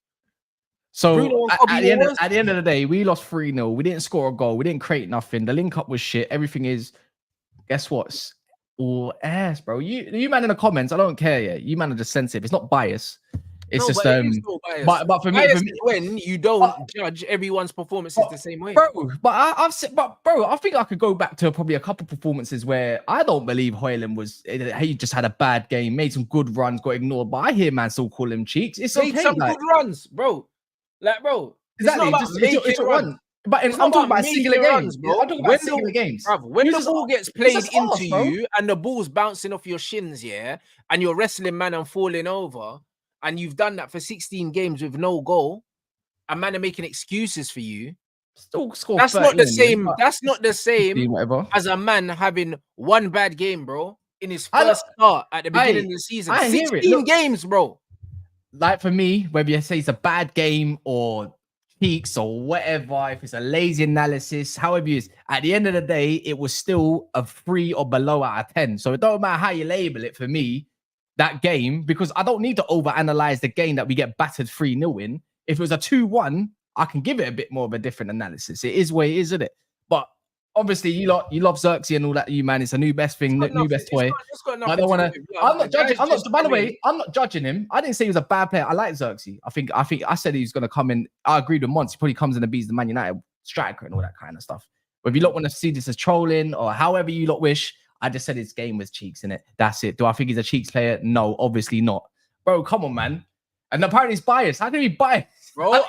so at the end of the day, we lost 3-0. We didn't score a goal. We didn't create nothing. The link up was shit. Everything is, guess what? All ass, bro. You man in the comments, I don't care. Yeah, you man are just sensitive. It's not bias. It's just but for me, when you don't judge everyone's performances the same way, bro. I think I could go back to probably a couple performances where I don't believe Hojlund was. He just had a bad game, made some good runs, got ignored. But I hear man still call him cheeks. It's made okay, some good runs, bro. Like, bro, exactly. It's a run. But I'm talking about singular games, bro. I'm talking about singular games. When the ball gets played into you and the ball's bouncing off your shins, and you're wrestling man and falling over. And you've done that for 16 games with no goal, and man are making excuses for you. Still score. That's not the same. That's not the same as a man having one bad game, bro, in his first start at the beginning of the season. 16 games, bro. Like for me, whether you say it's a bad game or cheeks or whatever, if it's a lazy analysis, however it is, at the end of the day, it was still a 3 or below out of 10. So it don't matter how you label it for me. That game, because I don't need to overanalyze the game that we get battered 3-0 in. If it was a 2-1, I can give it a bit more of a different analysis. It is what it is, isn't it? But obviously, you love Xerxes and all that. You man, it's a new best thing, new best toy. I don't want to. I'm not judging. By the way, I'm not judging him. I didn't say he was a bad player. I like Xerxes. I think I said he was going to come in. I agreed with Monts. He probably comes in and beats the Man United striker and all that kind of stuff. But if you lot want to see this as trolling or however you lot wish. I just said his game was cheeks in it. That's it. Do I think he's a cheeks player? No, obviously not. Bro, come on, man. And apparently he's biased. How can he be biased? Bro, all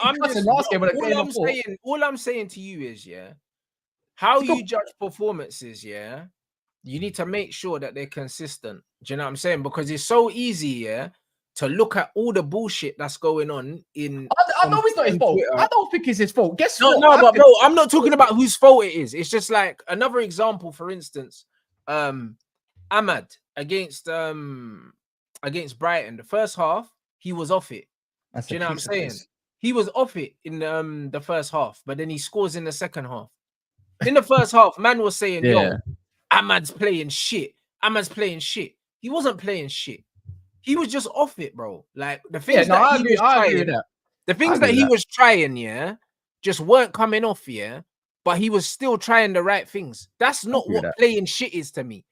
I'm saying to you is, how you judge performances, you need to make sure that they're consistent. Do you know what I'm saying? Because it's so easy, to look at all the bullshit that's going on in. I know it's not his fault. I don't think it's his fault. Guess what? No, but bro, I'm not talking about whose fault it is. It's just like another example, for instance. Ahmad against Brighton, the first half, he was off it. Do you know what I'm saying? He was off it in the first half, but then he scores in the second half. In the first half, man was saying, yo, Ahmad's playing shit. Ahmad's playing shit. He wasn't playing shit. He was just off it, bro. Like the things he was trying, just weren't coming off, but he was still trying the right things. That's not what playing shit is to me.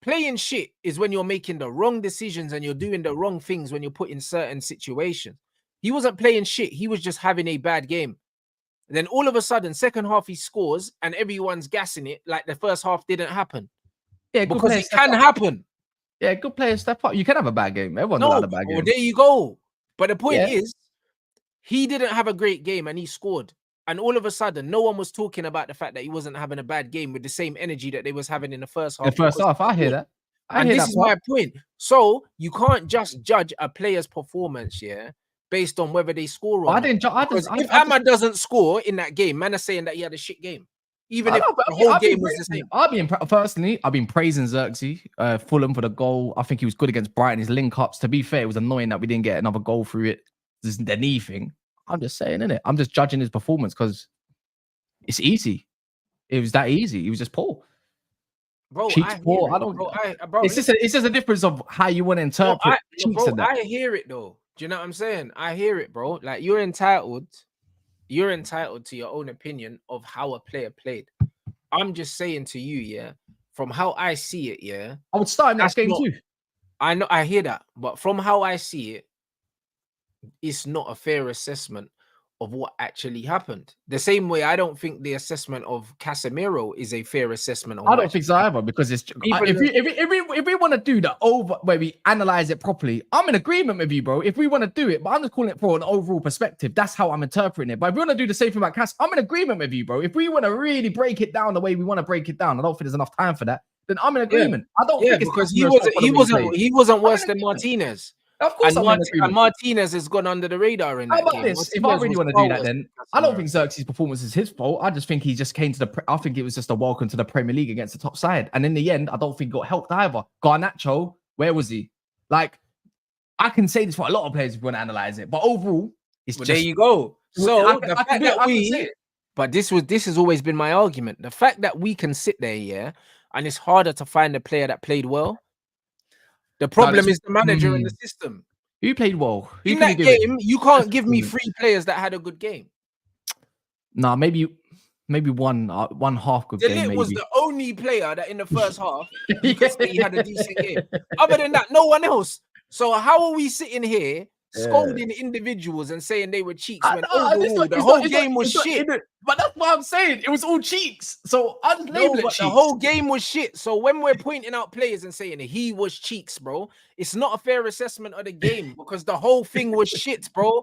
Playing shit is when you're making the wrong decisions and you're doing the wrong things when you're put in certain situations. He wasn't playing shit. He was just having a bad game. And then all of a sudden, second half, he scores and everyone's gassing it like the first half didn't happen. Yeah, because it can happen. Yeah, good players step up. You can have a bad game. Everyone's had a bad game. Well, there you go. But the point is, he didn't have a great game and he scored. And all of a sudden, no one was talking about the fact that he wasn't having a bad game with the same energy that they was having in the first half. The first half, I hear that. This is my point. So you can't just judge a player's performance, based on whether they score or not. If Ahmad doesn't score in that game, man are saying that he had a shit game. Even if the whole game was the same. I've been praising Xerxes, Fulham for the goal. I think he was good against Brighton. His link-ups. To be fair, it was annoying that we didn't get another goal through it. The knee thing. I'm just saying, innit? I'm just judging his performance because it's easy. It was that easy. He was just poor. Bro, it's just a difference of how you want to interpret cheeks and that. I hear it though. Do you know what I'm saying? I hear it, bro. Like you're entitled to your own opinion of how a player played. I'm just saying to you, from how I see it, I would start in that game too. I know, I hear that, but from how I see it, it's not a fair assessment of what actually happened. The same way I don't think the assessment of Casemiro is a fair assessment. I don't think so either, because it's if we want to do the over where we analyze it properly, I'm in agreement with you, bro. If we want to do it, but I'm just calling it for an overall perspective. That's how I'm interpreting it. But if we want to do the same thing about Cas, I'm in agreement with you, bro. If we want to really break it down the way we want to break it down, I don't think there's enough time for that. Then I'm in agreement. I don't think it's because he wasn't worse than Martinez. Of course, I'm in And agreement. Martinez has gone under the radar in How that about game. this? If I Martinez really was want to far do that, worse then than I don't Casemiro. think Xerxes' performance is his fault. I just think he just came to the. I think it was just a welcome to the Premier League against the top side, and in the end, I don't think he got helped either. Garnacho, where was he? Like, I can say this for a lot of players if you want to analyze it, but overall, it's Well, just. there you go. So the fact that we. But this has always been my argument. The fact that we can sit there, yeah, and it's harder to find a player that played well. The problem is the manager and the system. Who played well? Who In that game, you can't give me 3 players that had a good game. Nah, maybe one half good game. It was maybe. the only player that in the first half you could say he had a decent game. Other than that, no one else. So how are we sitting here scolding individuals and saying they were cheeks when overall the whole game was shit? But that's what I'm saying. It was all cheeks. So I just label it cheeks. The whole game was shit. So when we're pointing out players and saying he was cheeks, bro, it's not a fair assessment of the game because the whole thing was shit, bro.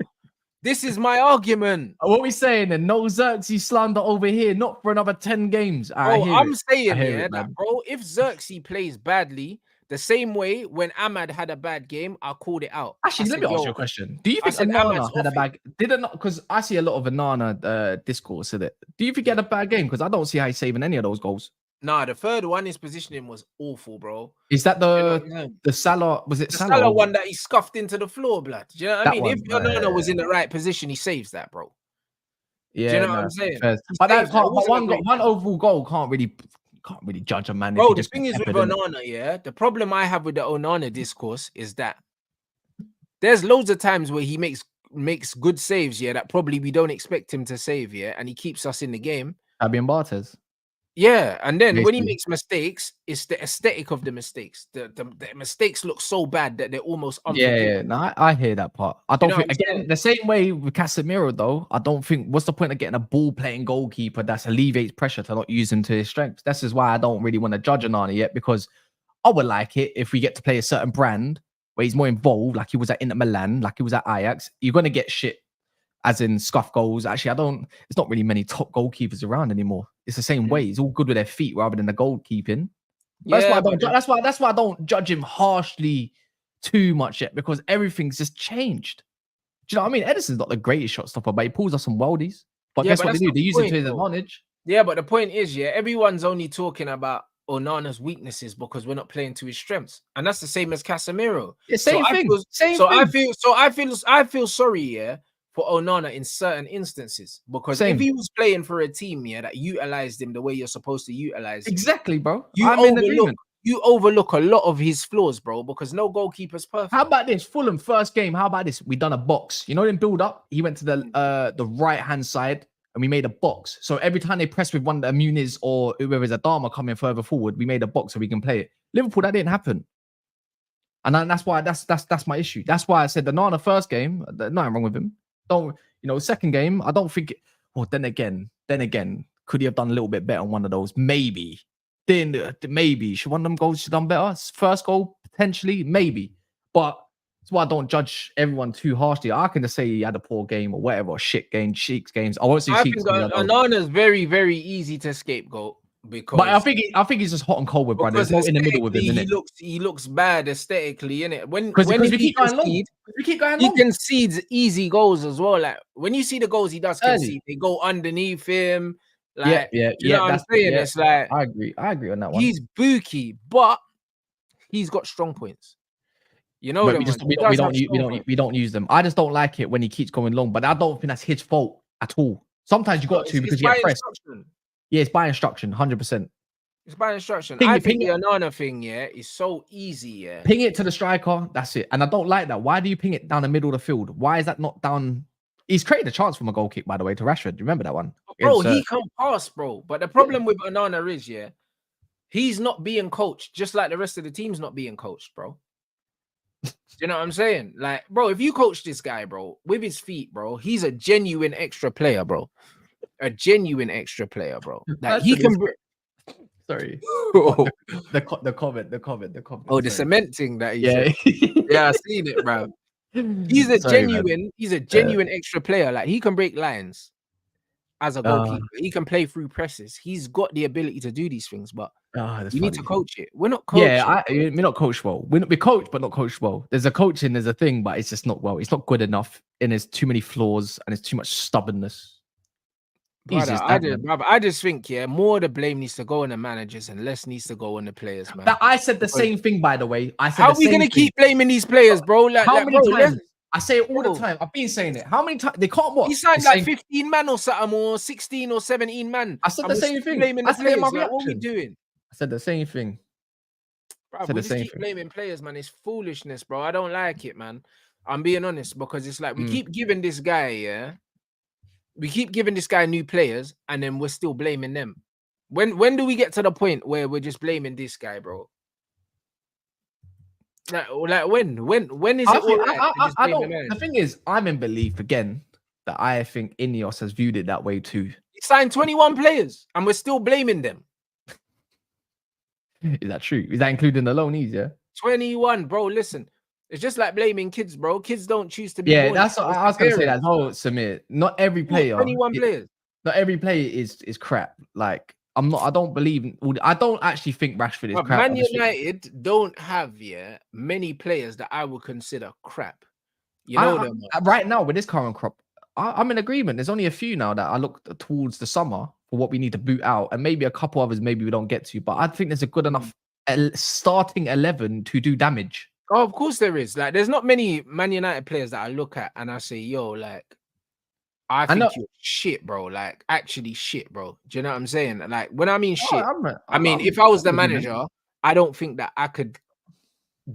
This is my argument. What we saying then? No Xerxes slander over here, not for another 10 games. I'm saying that, bro, if Xerxes plays badly, the same way when Ahmad had a bad game, I called it out. Actually, let me ask you a question. Do you think Onana had a bad? Didn't because I see a lot of Onana discourse in it. Do you think he had a bad game? Because I don't see how he's saving any of those goals. Nah, the third one, his positioning was awful, bro. Is that the Salah? Was it the Salah one that he scuffed into the floor, blood? Do you know what I mean? If Onana was in the right position, he saves that, bro. Yeah, do you know what I'm saying? But that one overall goal can't really judge a man. Bro, the thing is with Onana, yeah, the problem I have with the Onana discourse is that there's loads of times where he makes good saves, yeah, that probably we don't expect him to save, yeah, and he keeps us in the game. Fabian Barthez. Yeah, and then when he makes mistakes, it's the aesthetic of the mistakes. The mistakes look so bad that they're almost unforgivable. Yeah, no, I hear that part. I don't think again the same way with Casemiro though. I don't think what's the point of getting a ball playing goalkeeper that alleviates pressure to not use him to his strengths. This is why I don't really want to judge Onana yet because I would like it if we get to play a certain brand where he's more involved, like he was at Inter Milan, like he was at Ajax. You're gonna get shit. As in scuff goals. Actually, it's not really many top goalkeepers around anymore. It's the same way. It's all good with their feet rather than the goalkeeping. That's why I don't judge him harshly too much yet because everything's just changed. Do you know what I mean? Edison's not the greatest shot stopper, but he pulls us some worldies. But guess what they do? They use it to his advantage. Yeah, but the point is, yeah, everyone's only talking about Onana's weaknesses because we're not playing to his strengths, and that's the same as Casemiro. Yeah, same thing. I feel sorry, yeah, for Onana in certain instances because if he was playing for a team, yeah, that utilized him the way you're supposed to utilize him, exactly, bro. You overlook a lot of his flaws, bro, because no goalkeeper's perfect. How about this? Fulham first game. How about this? We done a box. You know, in build up, he went to the right hand side and we made a box. So every time they press with one of the Muniz or whoever's a Dharma coming further forward, we made a box so we can play it. Liverpool, that didn't happen. And that's why that's my issue. That's why I said the Onana first game, nothing wrong with him. Second game, I don't think. Well, then again, could he have done a little bit better on one of those? Maybe. Then maybe should one of them goals should done better. First goal potentially, maybe. But that's why I don't judge everyone too harshly. I can just say he had a poor game or whatever, or shit game, Cheeks games. I won't say Cheeks. Onana's very, very easy to scapegoat. Because, but I think he's just hot and cold with Brad. There's no in the middle with him. He looks bad aesthetically, innit? When we keep going long. He concedes easy goals as well. Like when you see the goals he does concede, they go underneath him. Like, you know what I'm saying? Yeah, it's like I agree on that one. He's booky, but he's got strong points. You know, but we don't use them. I just don't like it when he keeps going long. But I don't think that's his fault at all. Sometimes you got to because you get pressed. Yeah, it's by instruction, 100%. It's by instruction. I think the Onana thing, yeah, is so easy, yeah. Ping it to the striker, that's it. And I don't like that. Why do you ping it down the middle of the field? Why is that not down? He's created a chance from a goal kick, by the way, to Rashford. Do you remember that one? Bro, he can pass, bro. But the problem with Onana is, yeah, he's not being coached, just like the rest of the team's not being coached, bro. Do you know what I'm saying? Like, bro, if you coach this guy, bro, with his feet, bro, he's a genuine extra player, bro. A genuine extra player, bro. Like he can. Sorry. The comment. Oh, the cement thing that he said. Yeah, I've seen it, bro. He's a genuine extra player. Like he can break lines. as a goalkeeper. He can play through presses. He's got the ability to do these things, but we need to coach it. We're not coaching. Yeah, we're not coached well. We coach, but not coached well. There's a coaching, there's a thing, but it's just not well. It's not good enough, and there's too many flaws, and there's too much stubbornness. Brother, I just think, more the blame needs to go on the managers and less needs to go on the players, man. I said the same thing, by the way. How are we gonna keep blaming these players, bro? How many times? I say it all the time. I've been saying it. How many times? They can't watch. He signed like 15 man or something, or 16 or 17 man. I said the same thing. Blaming the players. Like, what are we doing? I said the same thing. Bro, we just keep blaming players, man. It's foolishness, bro. I don't like it, man. I'm being honest, because it's like we keep giving this guy, we keep giving this guy new players, and then we're still blaming them. When do we get to the point where we're just blaming this guy, bro? Like when is it all right? I don't. The thing is, I'm in belief again that I think INEOS has viewed it that way too. He signed 21 players, and we're still blaming them. Is that true? Is that including the loanees? Yeah, 21, bro. Listen, it's just like blaming kids, bro. Kids don't choose to be. Yeah, that's what I was gonna say. That Samir. Not every player. 21 players. Not every player is crap. Like I don't believe. I don't actually think Rashford is crap. Man United don't have many players that I would consider crap. You know them right now with this current crop. I'm in agreement. There's only a few now that I look towards the summer for what we need to boot out, and maybe a couple others maybe we don't get to. But I think there's a good enough starting 11 to do damage. Oh, of course there is. Like, there's not many Man United players that I look at and I say, yo, like, I think you're shit, bro. Like, actually shit, bro. Do you know what I'm saying? Like, when I mean shit, I mean, if I was the manager, I don't think that I could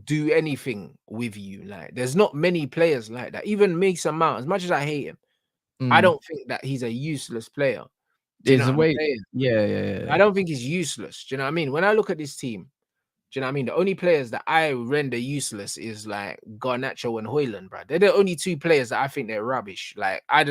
do anything with you. Like, there's not many players like that. Even Mason Mount, as much as I hate him, I don't think that he's a useless player. There's a way. Yeah. I don't think he's useless. Do you know what I mean? When I look at this team, do you know what I mean? The only players that I render useless is like Garnacho and Hojlund, bro. They're the only two players that I think they're rubbish. Like, I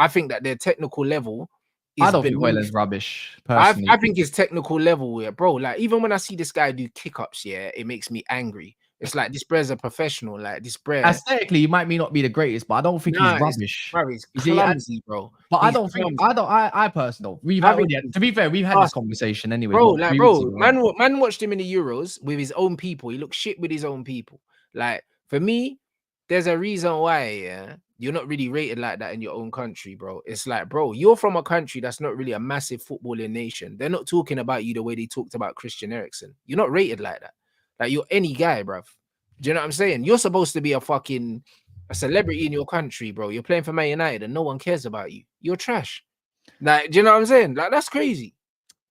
think that their technical level is I don't think Hojlund's rubbish, personally. I think his technical level, bro. Like, even when I see this guy do kick-ups, it makes me angry. It's like, this bre's a professional. Like, this bre. Aesthetically, he might not be the greatest, but I don't think he's rubbish. He's clumsy, bro. But I personally, to be fair, we've had this conversation anyway. Bro, man watched him in the Euros with his own people. He looked shit with his own people. Like, for me, there's a reason why, you're not really rated like that in your own country, bro. It's like, bro, you're from a country that's not really a massive footballing nation. They're not talking about you the way they talked about Christian Eriksen. You're not rated like that. Like, you're any guy, bruv. Do you know what I'm saying? You're supposed to be a celebrity in your country, bro. You're playing for Man United and no one cares about you. You're trash. Like, do you know what I'm saying? Like, that's crazy.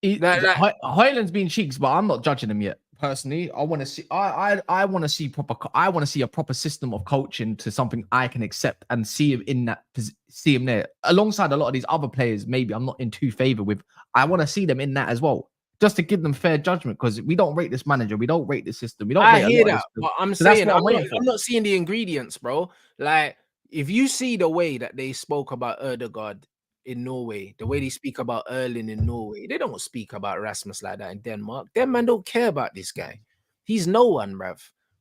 Hojlund's been cheeks, but I'm not judging him yet. Personally, I want to see. I want to see proper. I want to see a proper system of coaching to something I can accept and see him in that. See him there alongside a lot of these other players. Maybe I'm not in too favor with. I want to see them in that as well, just to give them fair judgment, because we don't rate this manager, we don't rate the system. We don't. I hear that, but I'm saying I'm not seeing the ingredients, bro. Like, if you see the way that they spoke about Ødegaard in Norway, the way they speak about Erling in Norway, they don't speak about Rasmus like that in Denmark. Them man don't care about this guy. He's no one, bruv.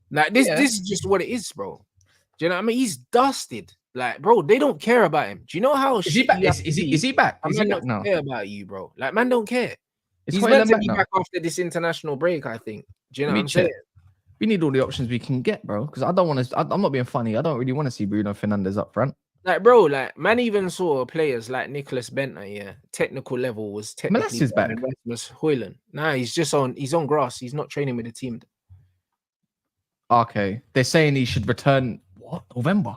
Like, this is just what it is, bro. Do you know what I mean? He's dusted. Like, bro, they don't care about him. Do you know how is he back? Is he back? Is he not care about you, bro? Like, man don't care. He's meant to be back after this international break, I think. Do you know what I'm saying? We need all the options we can get, bro. Because I don't want to. I'm not being funny. I don't really want to see Bruno Fernandes up front. Like, bro, like, man even saw players like Nicholas Bentner, technical level was technically Malassia's back. Rasmus Hojlund. Nah, he's on grass. He's not training with the team. Okay. They're saying he should return, what, November?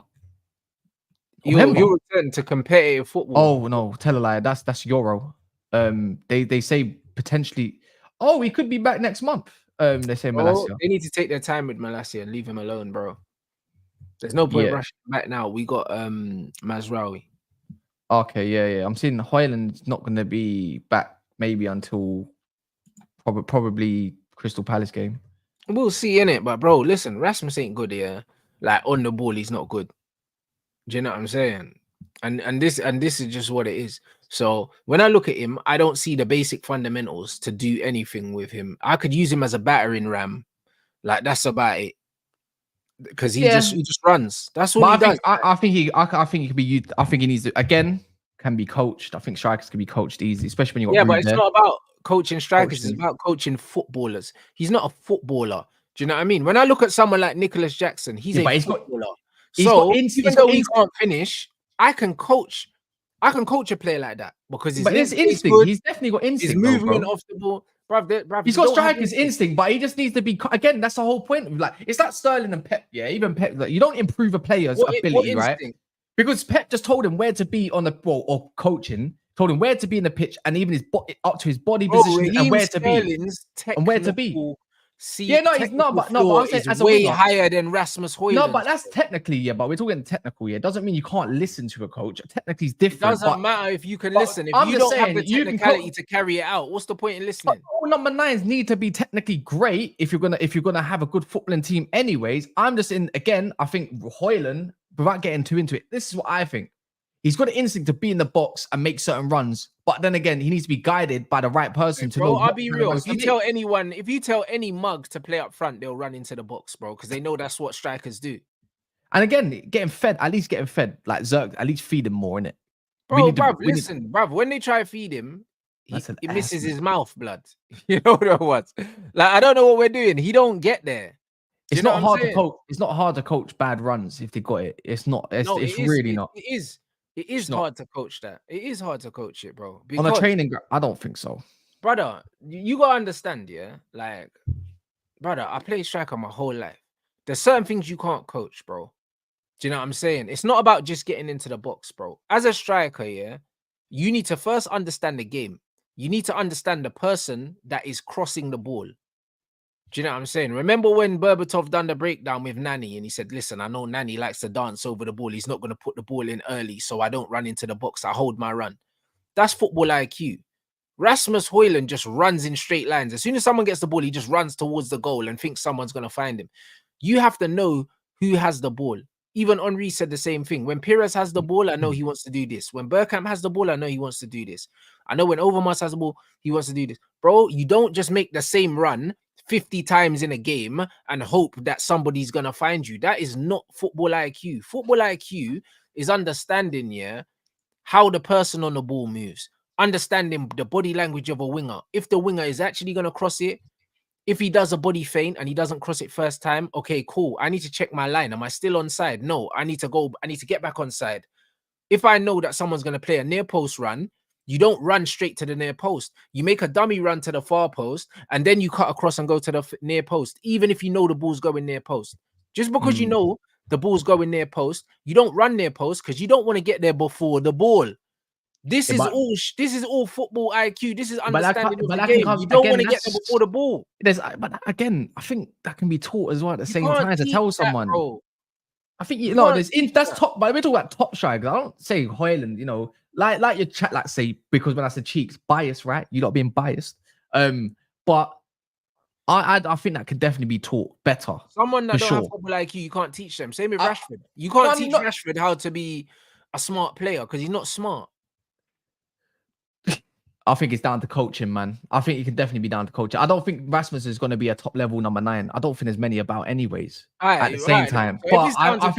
He'll return to competitive football. Oh, no, tell a lie. That's Euro. They say potentially, he could be back next month. They say Malassia. They need to take their time with Malassia and leave him alone, bro. There's no point rushing back now. We got Mazraoui. Okay, yeah. I'm seeing Hojlund's not going to be back maybe until probably Crystal Palace game. We'll see, innit? But, bro, listen, Rasmus ain't good here. Like, on the ball, he's not good. Do you know what I'm saying? And this is just what it is. So when I look at him, I don't see the basic fundamentals to do anything with him. I could use him as a battering ram. Like, that's about it. Because he just runs. That's what he does. I think he could be used. I think he needs to, again, can be coached. I think strikers can be coached easy, especially when you got Yeah, Rude but it's there. not about coaching strikers. Coaching. It's about coaching footballers. He's not a footballer. Do you know what I mean? When I look at someone like Nicholas Jackson, he's a footballer. So even though he can't finish, I can coach a player like that because his instinct. good, He's definitely got instinct. his movement off the ball. Bruv, he's got striker's instinct, but he just needs to be. Again, that's the whole point. Like it's like Sterling and Pep. Yeah, even Pep. Like, you don't improve a player's ability, right? Because Pep just told him where to be on the ball, or coaching told him where to be in the pitch, and even up to his body positioning and where to be. And where to be. Yeah, no, he's not. But I'm saying as a way winger, higher than Rasmus Hojlund. No, but that's technically, yeah. But we're talking technical, yeah. Doesn't mean you can't listen to a coach. Technically, it's different. It doesn't matter if you can listen. If you don't have the technicality to carry it out, what's the point in listening? All number 9s need to be technically great if you're gonna have a good footballing team. Anyways, I'm just in again. I think Hojlund, without getting too into it, this is what I think. He's got an instinct to be in the box and make certain runs, but then again, he needs to be guided by the right person to know. I'll be real. If you tell any mug to play up front, they'll run into the box, bro, because they know that's what strikers do. And again, at least getting fed, like Zerk, at least feed him more, innit? Bruv, when they try to feed him, he misses his mouth, blood. You know what? Like, I don't know what we're doing. He don't get there. It's not hard to coach. It's not hard to coach bad runs if they got it. It's not. It's really not. It is. It is hard to coach that. It is hard to coach it, bro. On a training ground, I don't think so. Brother, you gotta understand, yeah? Like, brother, I played striker my whole life. There's certain things you can't coach, bro. Do you know what I'm saying? It's not about just getting into the box, bro. As a striker, yeah, you need to first understand the game. You need to understand the person that is crossing the ball. Do you know what I'm saying? Remember when Berbatov done the breakdown with Nani and he said, listen, I know Nani likes to dance over the ball. He's not going to put the ball in early, so I don't run into the box. I hold my run. That's football IQ. Rasmus Hojlund just runs in straight lines. As soon as someone gets the ball, he just runs towards the goal and thinks someone's going to find him. You have to know who has the ball. Even Henry said the same thing. When Pires has the ball, I know he wants to do this. When Bergkamp has the ball, I know he wants to do this. I know when Overmars has the ball, he wants to do this. Bro, you don't just make the same run 50 times in a game and hope that somebody's going to find you. That is not football IQ. Football IQ is understanding, yeah, how the person on the ball moves, understanding the body language of a winger. If the winger is actually going to cross it, if he does a body feint and he doesn't cross it first time, okay, cool. I need to check my line. Am I still onside? No, I need to get back onside. If I know that someone's going to play a near post run, you don't run straight to the near post. You make a dummy run to the far post, and then you cut across and go to the near post, even if you know the ball's going near post. Just because you know the ball's going near post, you don't run near post because you don't want to get there before the ball. This is all football IQ. This is understanding of the game. You don't want to get there before the ball. But again, I think that can be taught as well at the same time to tell someone. Bro. I think that's top. But we're talking about top strikers. I don't say Hojlund, you know, like your chat, like say, because when I said Cheeks, bias, right? You're not being biased. But I think that could definitely be taught better. Someone that don't have football IQ, you can't teach them. Same with Rashford. You can't teach Rashford how to be a smart player because he's not smart. I think it's down to coaching, man. I think it can definitely be down to coaching. I don't think Rasmus is going to be a top level number 9. I don't think there's many about anyways. At the same time, so but I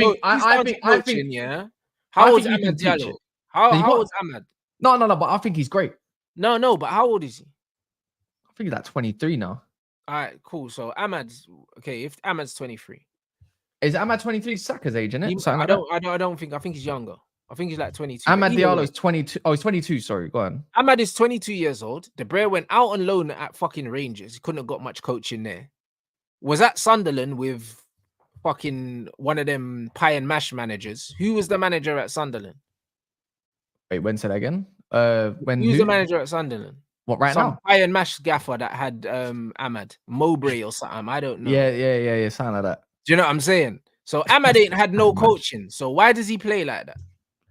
think, yeah. How old is Amad Diallo? How old is Amad? No. But I think he's great. No. But how old is he? I think he's like 23 now. All right, cool. So Amad's okay. If Amad's 23, is Amad 23 Saka's age? Isn't it? I don't think. I think he's younger. I think he's like 22. Amad Diallo is 22. Oh, he's 22. Sorry, go on. Amad is 22 years old. De Bruyne went out on loan at fucking Rangers. He couldn't have got much coaching there. Was at Sunderland with fucking one of them pie and mash managers. Who was the manager at Sunderland? Wait, when said that again? Who's the manager at Sunderland? What right now? Pie and mash gaffer that had Amad Mowbray or something. I don't know. Yeah. Something like that. Do you know what I'm saying? So Amad ain't had no coaching. So why does he play like that?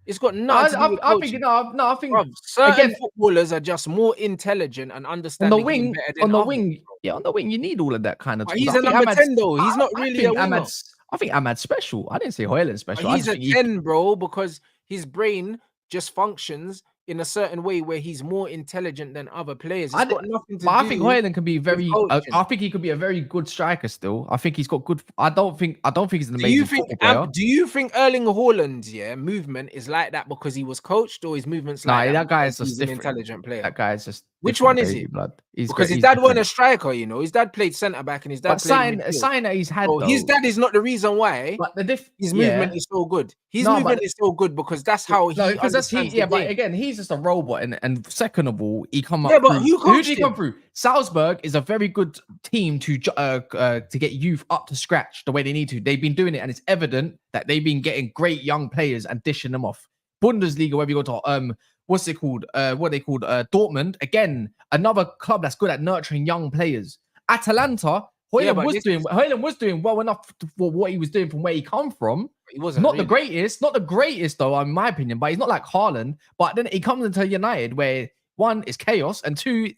It's got nothing to do with coaching. I think certain footballers are just more intelligent and understand on the wing. On the wing, you need all of that kind of. He's a number 10 though. He's not really a winger. I think Amad's special. I didn't say Hojlund special. He's a 10, bro, because his brain just functions in a certain way where he's more intelligent than other players. It's got nothing to do. I think Hojlund can be very. coaching. I think he could be a very good striker still. I think he's got good. I don't think he's an amazing football player. Do you think Erling Haaland's movement is like that because he was coached, or his movement's like that guy is just an intelligent player? That guy is just. Which one is it? Blood. Because his dad wasn't a striker, you know. His dad played centre back, and his dad played midfield. Sign that he's had. His dad is not the reason why. But his movement is so good. His movement is so good because that's how he. Because that's he. Yeah, but again, he's just a robot, and second of all, he come up. Yeah, but who did he come through? Salzburg is a very good team to get youth up to scratch the way they need to. They've been doing it, and it's evident that they've been getting great young players and dishing them off. Bundesliga, wherever you go to, what's it called? What they called? Dortmund. Again, another club that's good at nurturing young players. Atalanta. Hojlund was doing well enough for what he was doing from where he come from. He wasn't not the greatest though, in my opinion. But he's not like Haaland. But then he comes into United, where one is chaos, and two,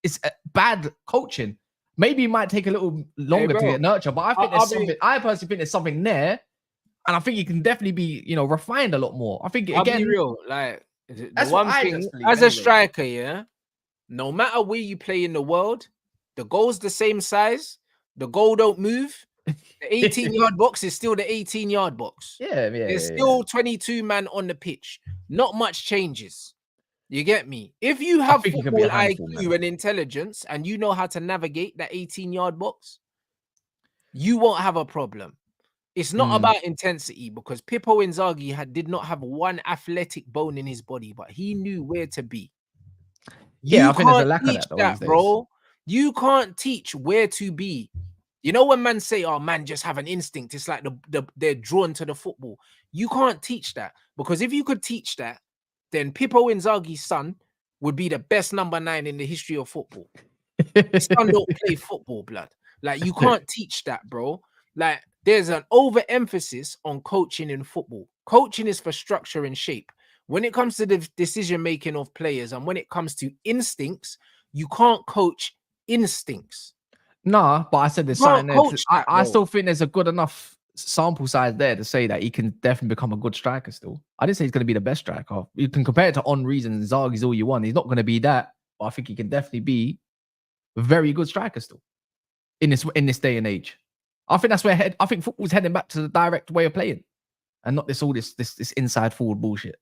it's bad coaching. Maybe it might take a little longer to get nurtured. But I think there's something. I personally think there's something there, and I think he can definitely be, refined a lot more. I think I'll be real, like the one thing as a striker, no matter where you play in the world, the goal's the same size. The goal don't move. The 18-yard box is still the 18-yard box. There's still 22 man on the pitch. Not much changes. You get me? If you have football IQ and intelligence, and you know how to navigate that 18-yard box, you won't have a problem. It's not about intensity, because Pippo Inzaghi did not have one athletic bone in his body, but he knew where to be. I think there's a lack of that, bro. You can't teach where to be. You know when man say, "Oh, man, just have an instinct." It's like they're drawn to the football. You can't teach that, because if you could teach that, then Pippo Inzaghi's son would be the best number 9 in the history of football. His son don't play football, blood. Like, you can't teach that, bro. Like, there's an overemphasis on coaching in football. Coaching is for structure and shape. When it comes to the decision making of players, and when it comes to instincts, you can't coach instincts. Nah, but I said there's something there. I still think there's a good enough sample size there to say that he can definitely become a good striker still. I didn't say he's going to be the best striker. You can compare it to Henry's and Zaghi's all you want. He's not going to be that, but I think he can definitely be a very good striker still in this day and age. I think that's where I think football's heading back to the direct way of playing, and not this inside forward bullshit.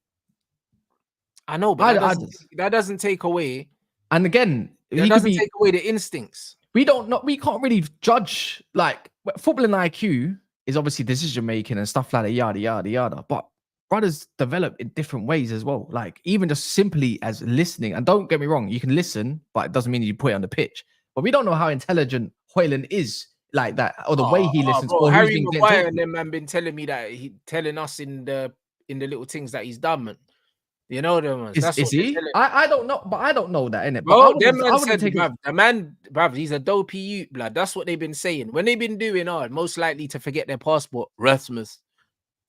I know, but that doesn't take away. And again, it doesn't take away the instincts. We can't really judge, like, footballing IQ is obviously decision making and stuff like that, yada yada yada. But brothers develop in different ways as well. Like, even just simply as listening. And don't get me wrong, you can listen, but it doesn't mean you put it on the pitch. But we don't know how intelligent Hojlund is like that, or the way he listens. Bro, Harry Maguire and them man been telling me that telling us in the little things that he's done, man. You know them ones. Is he? I don't know, but I don't know that, innit? Bro, them man said, bruv, he's a dopey youth, blood. That's what they've been saying. When they've been doing most likely to forget their passport, Rasmus.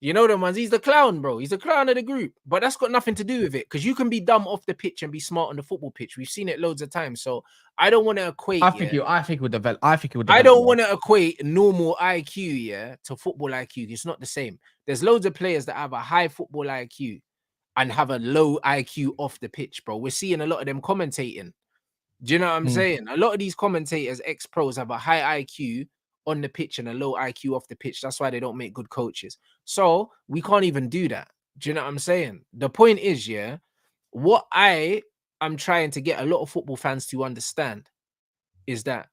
You know them ones. He's the clown, bro. He's the clown of the group. But that's got nothing to do with it, because you can be dumb off the pitch and be smart on the football pitch. We've seen it loads of times. So I don't want to equate. I think it would develop. I don't want to equate normal IQ, to football IQ. It's not the same. There's loads of players that have a high football IQ and have a low IQ off the pitch, bro. We're seeing a lot of them commentating. Do you know what I'm saying? A lot of these commentators, ex-pros, have a high IQ on the pitch and a low IQ off the pitch. That's why they don't make good coaches. So we can't even do that. Do you know what I'm saying? The point is, what I am trying to get a lot of football fans to understand is that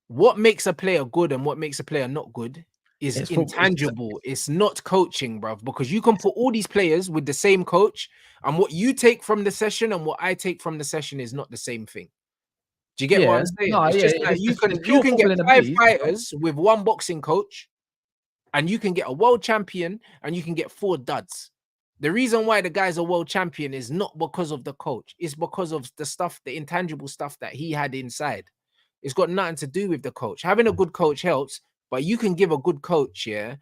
what makes a player good and what makes a player not good is intangible. It's not coaching, bruv, because you can put all these players with the same coach, and what you take from the session and what I take from the session is not the same thing. Do you get what I'm saying? No, it's just like you can get 5 fighters with one boxing coach, and you can get a world champion, and you can get 4 duds. The reason why the guy's a world champion is not because of the coach. It's because of the stuff, the intangible stuff that he had inside. It's got nothing to do with the coach. Having a good coach helps, but you can give a good coach, to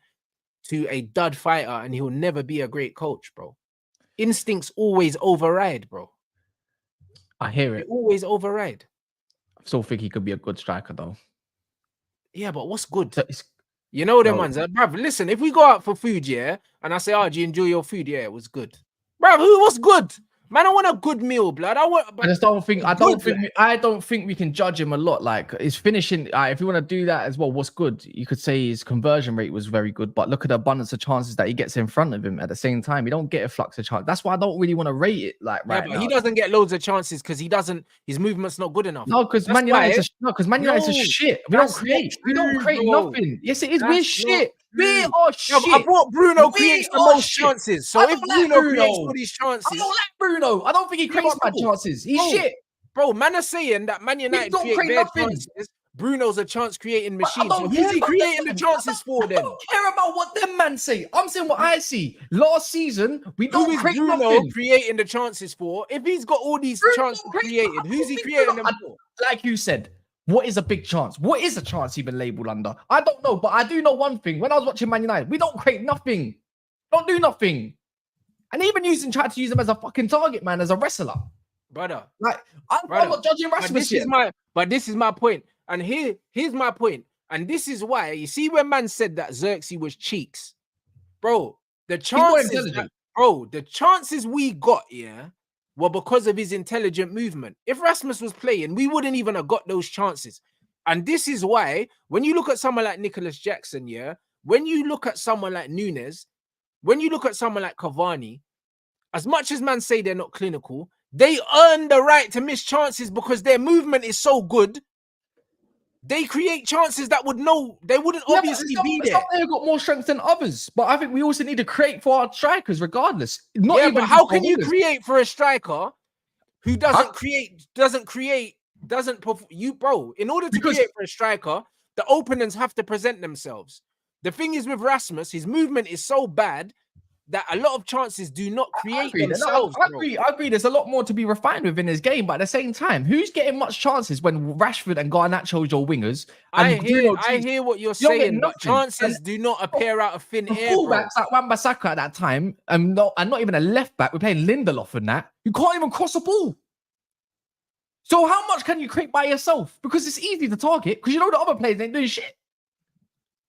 a dud fighter, and he'll never be a great coach, bro. Instincts always override, bro. I hear it. They always override. I still think he could be a good striker, though. Yeah, but what's good? You know them ones, bruv. Listen, if we go out for food, and I say, "Oh, do you enjoy your food?" Yeah, it was good. Bro, who was good? Man, I want a good meal, blood. I just don't think. I don't think we can judge him a lot. Like his finishing. If you want to do that as well, what's good? You could say his conversion rate was very good, but look at the abundance of chances that he gets in front of him at the same time. He don't get a flux of chance. That's why I don't really want to rate it like right now. He doesn't get loads of chances because he doesn't. His movement's not good enough. No, because Man United is shit. We don't create. We don't create nothing. Yes, it is. We're shit. We are shit. I thought Bruno creates the most chances. So if Bruno creates all these chances, I don't like Bruno. I don't think he creates bad chances. He's shit. Bro, man are saying that Man United create nothing. Chances. Bruno's a chance creating machine. So who's he creating the chances for then? I don't care about what them man say. I'm saying what I see. Last season, we don't create Bruno nothing. Creating the chances for? If he's got all these chances created, who's he creating them for? Like you said, what is a big chance? What is a chance even labeled under? I don't know, but I do know one thing. When I was watching Man United, we don't create nothing. Don't do nothing. And even tried to use him as a fucking target man, as a wrestler. Brother. Like, I'm not judging Rasmus yet. But this is my point. And here's my point. And this is why, you see when man said that Xerxes was cheeks. Bro, the chances we got, were because of his intelligent movement. If Rasmus was playing, we wouldn't even have got those chances. And this is why, when you look at someone like Nicholas Jackson, when you look at someone like Nunes, when you look at someone like Cavani, as much as man say they're not clinical, they earn the right to miss chances because their movement is so good. They create chances that they wouldn't obviously be there. They've got more strength than others, but I think we also need to create for our strikers, regardless. But how can you create for a striker who doesn't bro? In order to create for a striker, the openers have to present themselves. The thing is with Rasmus, his movement is so bad that a lot of chances do not create themselves. I agree. There's a lot more to be refined within his game, but at the same time, who's getting much chances when Rashford and Garnacho are your wingers? I hear what you're saying, but chances do not appear out of thin air. Fullbacks like Wan-Bissaka at that time, and not even a left back. We're playing Lindelof and that. You can't even cross a ball. So how much can you create by yourself? Because it's easy to target, because you know the other players ain't doing shit.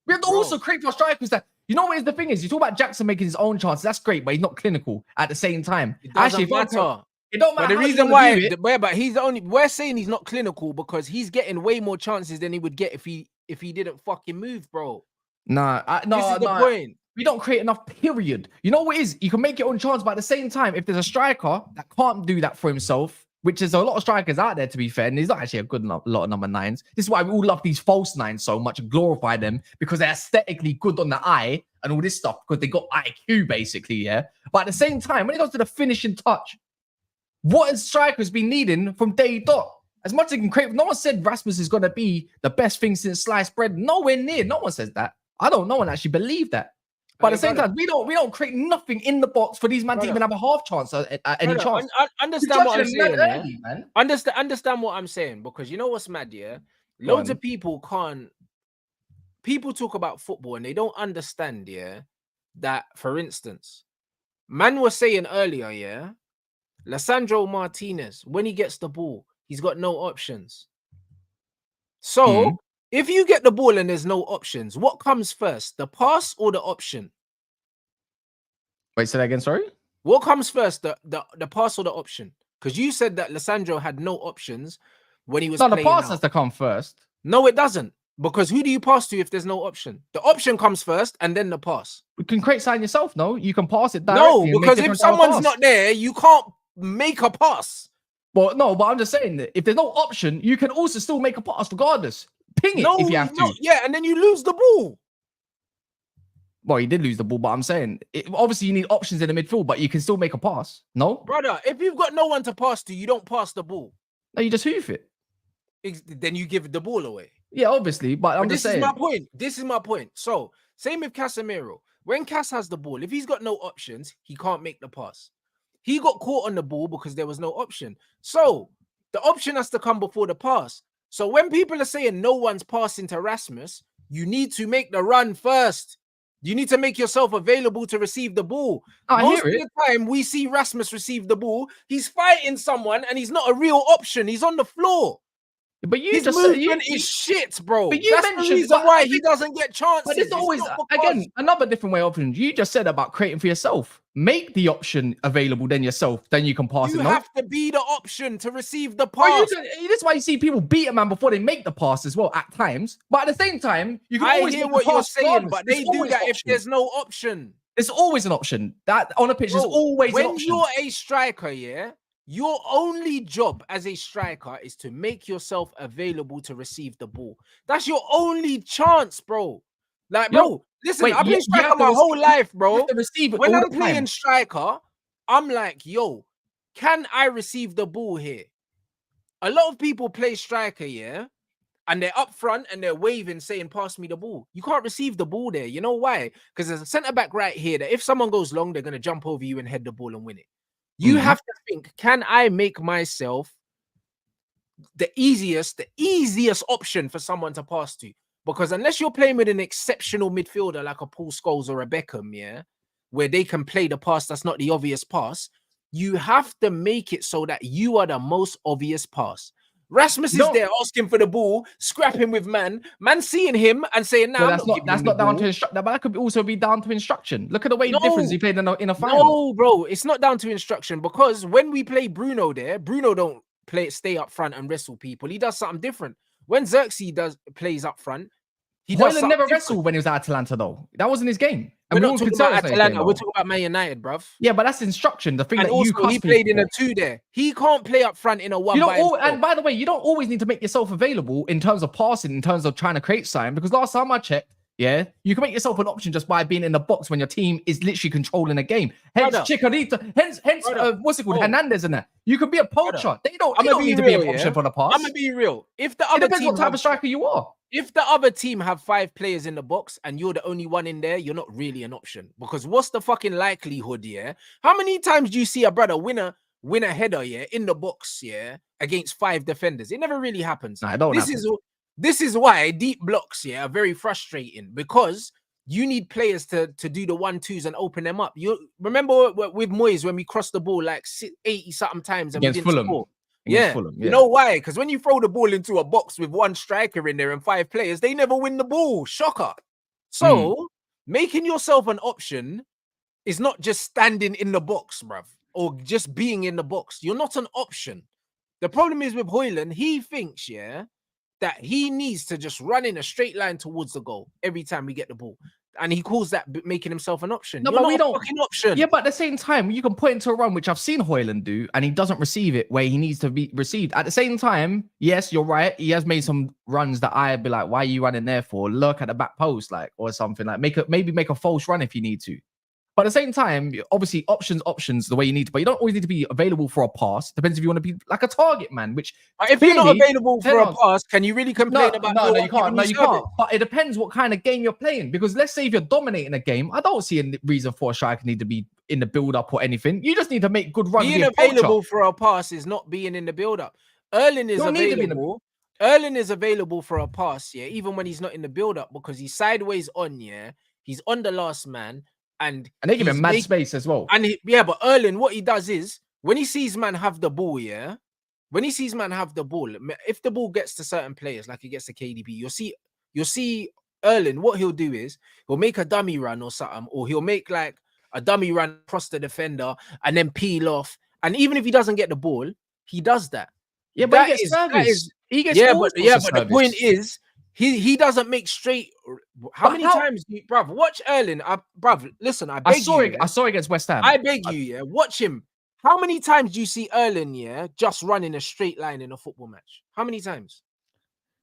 We have to also create for strikers that. You know what is the thing is? You talk about Jackson making his own chances. That's great, but he's not clinical at the same time. It doesn't matter. It don't matter. But the reason why, but he's the only. We're saying he's not clinical because he's getting way more chances than he would get if he didn't fucking move, bro. No. This is the point. We don't create enough. Period. You know what it is? You can make your own chance, but at the same time, if there's a striker that can't do that for himself, which is a lot of strikers out there, to be fair, and he's not actually a good lot of number nines. This is why we all love these false nines so much and glorify them, because they're aesthetically good on the eye and all this stuff, because they got IQ, basically, But at the same time, when it comes to the finishing touch, what has strikers been needing from day dot? As much as they can create, no one said Rasmus is going to be the best thing since sliced bread. Nowhere near. No one says that. No one actually believed that. But at the same time, we don't create nothing in the box for these men to even have a half chance at any chance. Understand what I'm saying, man. Understand what I'm saying, because you know what's mad, Loads of people can't. People talk about football and they don't understand, that, for instance, man was saying earlier, Lisandro Martinez, when he gets the ball, he's got no options. So, if you get the ball and there's no options, what comes first, the pass or the option? Wait, say that again, sorry? What comes first, the pass or the option? Because you said that Lisandro had no options when he was playing. No, the pass has to come first. No, it doesn't. Because who do you pass to if there's no option? The option comes first and then the pass. You can create sign yourself, no? You can pass it directly. No, because if someone's not there, you can't make a pass. Well, no, but I'm just saying that if there's no option, you can also still make a pass regardless. Ping it if you have to. Yeah, and then you lose the ball. Well, you did lose the ball, but I'm saying, obviously you need options in the midfield, but you can still make a pass. No? Brother, if you've got no one to pass to, you don't pass the ball. No, you just hoof it. Then you give the ball away. Yeah, obviously, but I'm just saying. This is my point. So, same with Casemiro. When Cas has the ball, if he's got no options, he can't make the pass. He got caught on the ball because there was no option. So, the option has to come before the pass. So, when people are saying no one's passing to Rasmus, you need to make the run first. You need to make yourself available to receive the ball. Most of the time, we see Rasmus receive the ball. He's fighting someone and he's not a real option. He's on the floor. But you His just movement is shit, bro. But you That's the mentioned- reason but- why he doesn't get chances. But it's always, again, another different way of option. You just said about creating for yourself. Make the option available then yourself, then you can pass You it. have to be the option to receive the Or pass. that's why you see people beat a man before they make the pass as well at times. But at the same time, you can I always hear make what the you're pass saying, regardless. but they There's do always that if option. there's no option. There's always an option. That on a pitch is always an When option. you're a striker, yeah, your only job as a striker is to make yourself available to receive the ball. That's your only chance, bro. Like, bro, listen, I've been striker my whole life, bro. When I'm playing striker, I'm like, yo, can I receive the ball here? A lot of people play striker, yeah, and they're up front and they're waving, saying, pass me the ball. You can't receive the ball there. You know why? Because there's a centre-back right here that if someone goes long, they're going to jump over you and head the ball and win it. You have to think, can I make myself the easiest option for someone to pass to? Because unless you're playing with an exceptional midfielder like a Paul Scholes or a Beckham, yeah, where they can play the pass that's not the obvious pass, you have to make it so that you are the most obvious pass. Rasmus is there asking for the ball, scrapping with man seeing him and saying, "Nah, that's not down to instruction. But that could also be down to instruction. Look at the way the difference he played in a final. No, bro, it's not down to instruction because when we play Bruno there, Bruno don't stay up front and wrestle people. He does something different. When Xerxes plays up front, Hojlund never wrestled when he was at Atalanta, though. That wasn't his game. And we're not talking about Atalanta. We're talking about Man United, bruv. Yeah, but that's instruction. The thing and that also, he played in a 2 there. He can't play up front in a 1 by himself. And by the way, you don't always need to make yourself available in terms of passing, in terms of trying to create sign. Because last time I checked, yeah, you can make yourself an option just by being in the box when your team is literally controlling a game. Hence, Chikorita, hence, what's it called? Hernandez in there. You could be a poacher. They don't need to be an option for the pass. I'm gonna be real. If the other it depends what type of striker you are. If the other team have 5 players in the box and you're the only one in there, you're not really an option. Because what's the fucking likelihood, yeah? How many times do you see a brother win a header, yeah, in the box, yeah, against 5 defenders? It never really happens. This is why deep blocks, yeah, are very frustrating because you need players to do the 1-2s and open them up. You remember with Moyes when we crossed the ball like 80 something times and against we didn't score. Yeah. You know why? Because when you throw the ball into a box with 1 striker in there and 5 players, they never win the ball. Shocker. So making yourself an option is not just standing in the box, bruv, or just being in the box. You're not an option. The problem is with Hojlund, he thinks, yeah, that he needs to just run in a straight line towards the goal every time we get the ball. And he calls that making himself an option. No, You're but not we don't. Fucking option. Yeah, but at the same time, you can point into a run, which I've seen Hojlund do, and he doesn't receive it where he needs to be received. At the same time, yes, you're right. He has made some runs that I'd be like, why are you running there for? Look at the back post, like, or something. Like, maybe make a false run if you need to. But at the same time, obviously, options the way you need to. But you don't always need to be available for a pass. Depends if you want to be like a target man, which if you're not available for a pass, can you really complain about no, you can't. No, you can't. But it depends what kind of game you're playing. Because let's say if you're dominating a game, I don't see a reason for a striker need to be in the build-up or anything. You just need to make good runs. Being available for a pass is not being in the build-up. Erling is available. Erling is available for a pass, yeah, even when he's not in the build-up because he's sideways on, yeah. He's on the last man. And they give him mad space as well. And but Erling, what he does is when he sees man have the ball, yeah. When he sees man have the ball, if the ball gets to certain players, like it gets to KDB, you'll see Erling. What he'll do is he'll make a dummy run or something, or he'll make like a dummy run across the defender and then peel off. And even if he doesn't get the ball, he does that. Yeah, but he gets service. He gets but the point is. He doesn't make straight. How many times, bruv? Watch Erling, bruv. Listen, I saw it against West Ham. I beg you, yeah. Watch him. How many times do you see Erling, yeah, just running a straight line in a football match? How many times?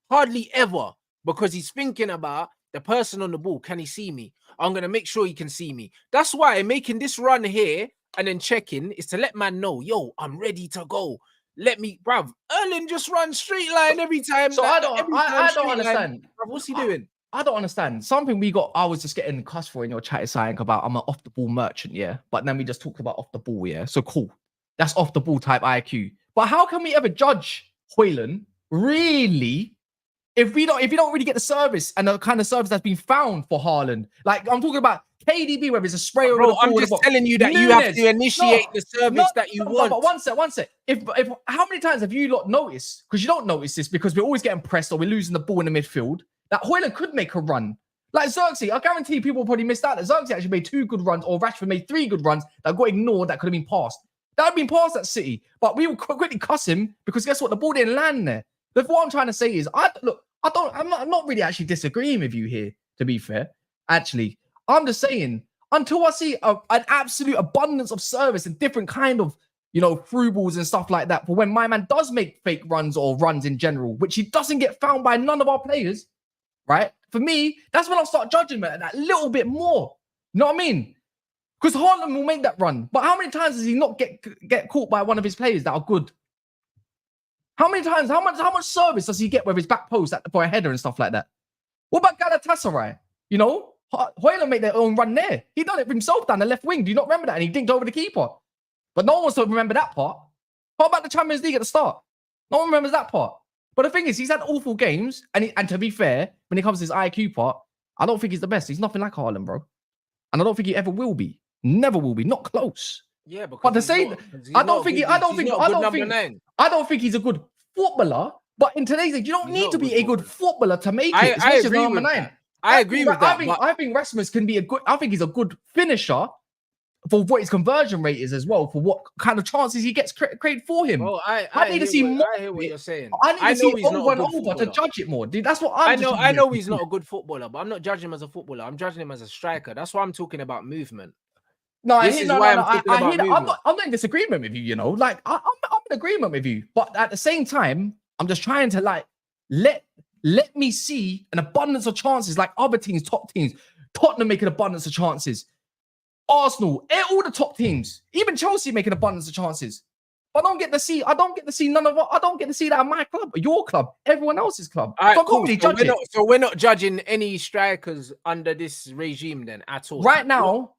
Hardly ever, because he's thinking about the person on the ball. Can he see me? I'm gonna make sure he can see me. That's why making this run here and then checking is to let man know, yo, I'm ready to go. Let me, bruv. Erling just runs straight line every time. So I don't understand. Bruv, what's he doing? I don't understand. Something I was just getting cussed for in your chat is saying about I'm an off the ball merchant, yeah. But then we just talked about off the ball, yeah. So cool. That's off the ball type IQ. But how can we ever judge Hojlund really if you don't really get the service and the kind of service that's been found for Haaland? Like I'm talking about KDB, whether it's a spray over Bro, the ball. I'm just telling you that you have to initiate the service that you want. But one sec. If how many times have you lot noticed? Because you don't notice this because we're always getting pressed or we're losing the ball in the midfield. That Hojlund could make a run. Like Xerxes, I guarantee people probably missed out. That Xerxes actually made 2 good runs, or Rashford made 3 good runs that got ignored. That could have been passed. That had been passed at City, but we will quickly cuss him because guess what? The ball didn't land there. But what I'm trying to say is, I'm not really actually disagreeing with you here. To be fair, actually, I'm just saying until I see an absolute abundance of service and different kind of through balls and stuff like that for when my man does make fake runs or runs in general, which he doesn't get found by none of our players, right? For me, that's when I'll start judging him that little bit more. You know what I mean? Because Haaland will make that run, but how many times does he not get caught by one of his players that are good? How many times? How much service does he get with his back post for a header and stuff like that? What about Galatasaray? Hojlund made their own run there. He done it for himself down the left wing. Do you not remember that? And he dinked over the keeper. But no one wants to remember that part. What about the Champions League at the start? No one remembers that part. But the thing is, he's had awful games. And to be fair, when it comes to his IQ part, I don't think he's the best. He's nothing like Haaland, bro. And I don't think he ever will be. Never will be. Not close. Yeah, because but to say, I don't think he's a good footballer. But in today's age, you don't need to be a good footballer to make it. I agree with that. I agree with that. I think Rasmus can be I think he's a good finisher for what his conversion rate is as well, for what kind of chances he gets created for him. Bro, I need to see more. I hear what you're saying. I need to see over and over to judge it more. Dude, that's what I know he's not a good footballer, but I'm not judging him as a footballer. I'm judging him as a striker. That's why I'm talking about movement. I'm not in disagreement with you, Like, I'm in agreement with you. But at the same time, I'm just trying to, like, let me see an abundance of chances like other teams, top teams. Tottenham making abundance of chances. Arsenal, all the top teams. Even Chelsea making abundance of chances. I don't get to see that at my club, your club, everyone else's club. All right, cool. So we're not judging any strikers under this regime then at all. Right now,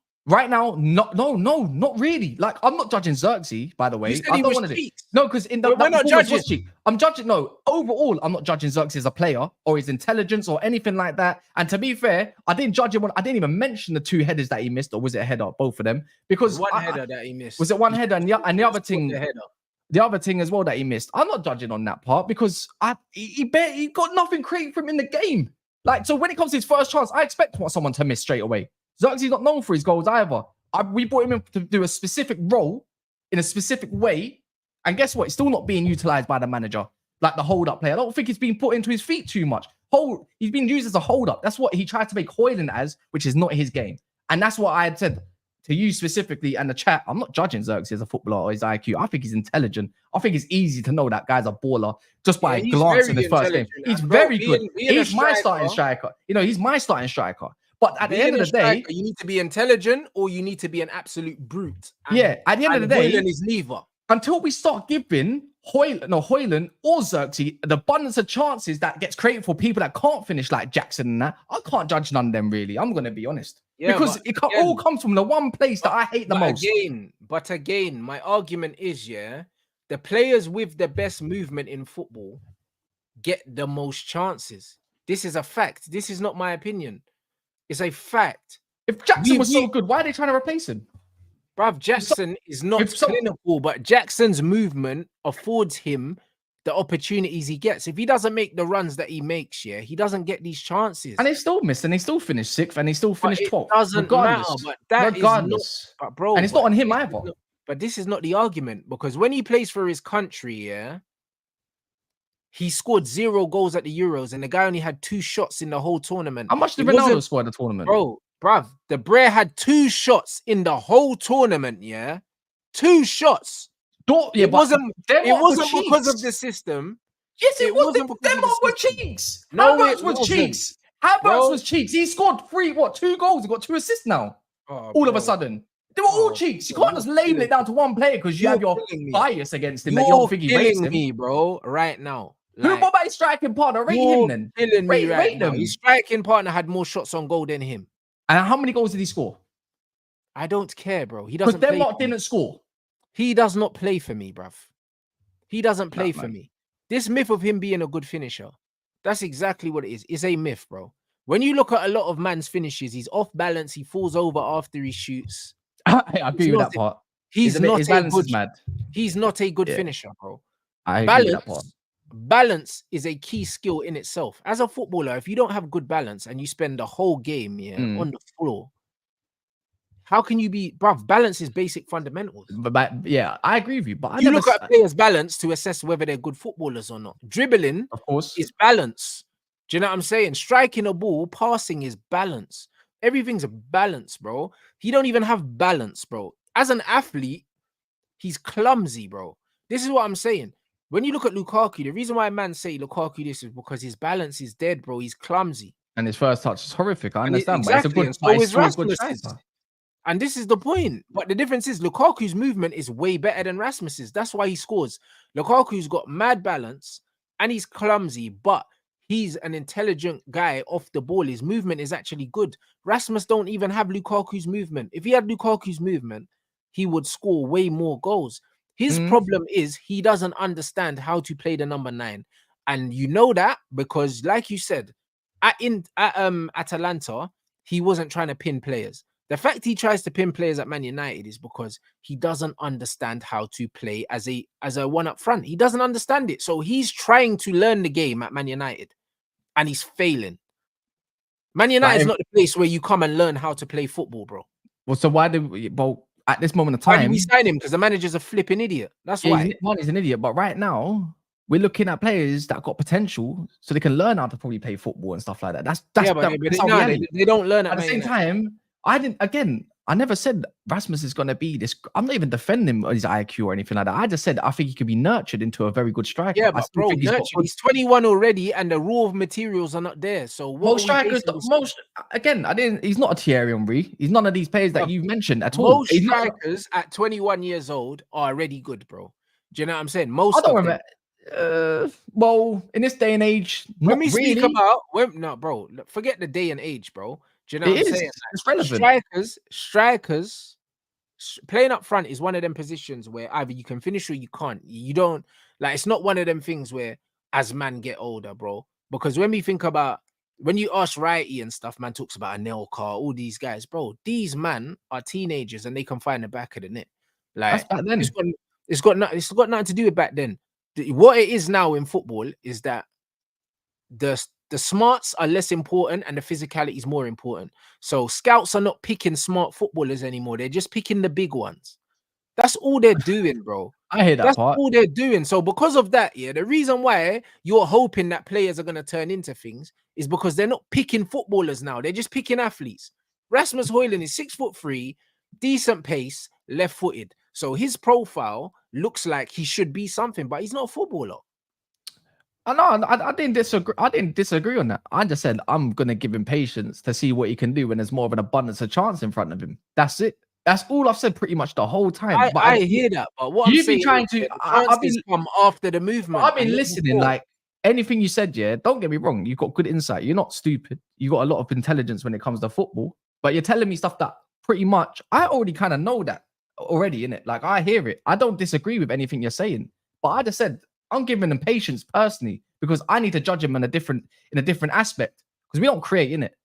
not really. Like, I'm not judging Xerxes, by the way. You said I don't want to. No, because we're not judging. I'm judging. No, overall, I'm not judging Xerxes as a player or his intelligence or anything like that. And to be fair, I didn't judge him. I didn't even mention the 2 headers that he missed, or was it a header? Both of them, because one header that he missed. Was it one header and the other thing? The other thing as well that he missed. I'm not judging on that part because he got nothing created for him in the game. Like, so when it comes to his first chance, I expect someone to miss straight away. Xerxes not known for his goals either. We brought him in to do a specific role in a specific way. And guess what? It's still not being utilized by the manager, like the hold-up play. I don't think he's been put into his feet too much. He's been used as a hold-up. That's what he tried to make Hojlund as, which is not his game. And that's what I had said to you specifically and the chat. I'm not judging Xerxes as a footballer or his IQ. I think he's intelligent. I think it's easy to know that guy's a baller just by a glance in his first game. He's very good. He's my starting striker. He's my starting striker. But at the end of the day, you need to be intelligent or you need to be an absolute brute. At the end of the day, Hojlund is neither. Until we start giving Hojlund or Xerxes the abundance of chances that gets created for people that can't finish like Jackson and that, I can't judge none of them really. I'm going to be honest. Yeah, because it all comes from the one place that I hate the most. But again, my argument is, the players with the best movement in football get the most chances. This is a fact. This is not my opinion. It's a fact. If Jackson was so good, why are they trying to replace him? Bruv, Jackson is not clinical, but Jackson's movement affords him the opportunities he gets. If he doesn't make the runs that he makes, he doesn't get these chances. And they still missed, and they still finished 6th, and he still finished 12th. It doesn't matter, but that is not, bro. And it's not on him either. But this is not the argument, because when he plays for his country, he scored 0 goals at the Euros, and the guy only had 2 shots in the whole tournament. How much did Ronaldo score in the tournament? Bruv, the Brer had 2 shots in the whole tournament, 2 shots. It wasn't because of the system. Yes, it was. Them were cheeks. Havertz was cheeks. Havertz was cheeks. He scored 2 goals. He got 2 assists now. All of a sudden. They were all cheeks. You can't just label it down to one player because you have your bias against him. You're killing me, bro, right now. What about his striking partner? Rate him then. Killing me right now. His striking partner had more shots on goal than him. And how many goals did he score? I don't care, bro. He doesn't. Because Denmark didn't score. He does not play for me, bruv. He doesn't play for me. This myth of him being a good finisher, that's exactly what it is. It's a myth, bro. When you look at a lot of man's finishes, he's off balance. He falls over after he shoots. I agree with that part. He's not his a balance good. is mad. He's not a good Yeah. finisher, bro. I agree with that part. Balance is a key skill in itself. As a footballer, if you don't have good balance and you spend the whole game on the floor, how can you be, bruv? Balance is basic fundamentals. But yeah, I agree with you. But you look at a player's balance to assess whether they're good footballers or not. Dribbling, of course, is balance. Do you know what I'm saying? Striking a ball, passing is balance. Everything's a balance, bro. He don't even have balance, bro. As an athlete, he's clumsy, bro. This is what I'm saying. When you look at Lukaku, the reason why man say Lukaku this is because his balance is dead, bro. He's clumsy. And his first touch is horrific. I understand. Exactly. But it's a good striker. And this is the point. But the difference is Lukaku's movement is way better than Rasmus's. That's why he scores. Lukaku's got mad balance and he's clumsy, but he's an intelligent guy off the ball. His movement is actually good. Rasmus don't even have Lukaku's movement. If he had Lukaku's movement, he would score way more goals. His problem is he doesn't understand how to play the number 9. And you know that because, like you said, at Atalanta, he wasn't trying to pin players. The fact he tries to pin players at Man United is because he doesn't understand how to play as a one up front. He doesn't understand it. So he's trying to learn the game at Man United and he's failing. Man United is not the place where you come and learn how to play football, bro. Well, so why did we, well, at this moment of time, why did we sign him? Because the manager's a flipping idiot. That's why. He's an idiot. But right now, we're looking at players that got potential so they can learn how to probably play football and stuff like that. That's they don't learn at the same time. I never said Rasmus is going to be this. I'm not even defending his IQ or anything like that. I just said I think he could be nurtured into a very good striker. Yeah, but bro, he's 21 already and the raw materials are not there. So what most strikers, he's not a Thierry Henry. He's none of these players that you've mentioned at all. Most strikers at 21 years old are already good, bro. Do you know what I'm saying? Most I don't remember. Well, in this day and age, when we speak about bro, forget the day and age, bro. Do you know what I'm saying? It's relevant. Strikers, playing up front is one of them positions where either you can finish or you can't. You don't like. It's not one of them things where as man get older, bro. Because when we think about when you ask Righty and stuff, man talks about Anelka, all these guys, bro. These man are teenagers and they can find the back of the net. Like that's back then. It's got nothing to do with back then. What it is now in football is that the smarts are less important and the physicality is more important. So scouts are not picking smart footballers anymore. They're just picking the big ones. That's all they're doing, bro. I hear that That's part. all they're doing. So because of that, the reason why you're hoping that players are going to turn into things is because they're not picking footballers now. They're just picking athletes. Rasmus Hojlund is 6'3", decent pace, left-footed. So his profile looks like he should be something, but he's not a footballer. I didn't disagree. I didn't disagree on that. I just said I'm gonna give him patience to see what he can do when there's more of an abundance of chance in front of him. That's it. That's all I've said pretty much the whole time. I hear that, but what you've been trying to, I've been come after the movement. I've been listening. Like anything you said, don't get me wrong. You've got good insight. You're not stupid. You got a lot of intelligence when it comes to football. But you're telling me stuff that pretty much I already kind of know that already, innit? Like I hear it. I don't disagree with anything you're saying, but I just said I'm giving him patience personally because I need to judge him in a different aspect because we don't create in it.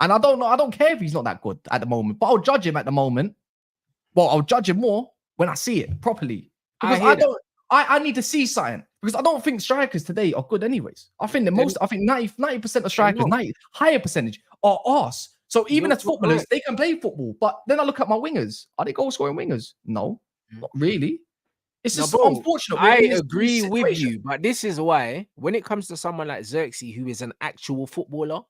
And I don't know. I don't care if he's not that good at the moment, but I'll judge him at the moment. Well, I'll judge him more when I see it properly because I need to see something because I don't think strikers today are good anyways. I think 90% of strikers, higher percentage are arse. So even as footballers, they can play football. But then I look at my wingers. Are they goal scoring wingers? No, not really. It's just unfortunate. I agree with you, but this is why when it comes to someone like Xerxes, who is an actual footballer,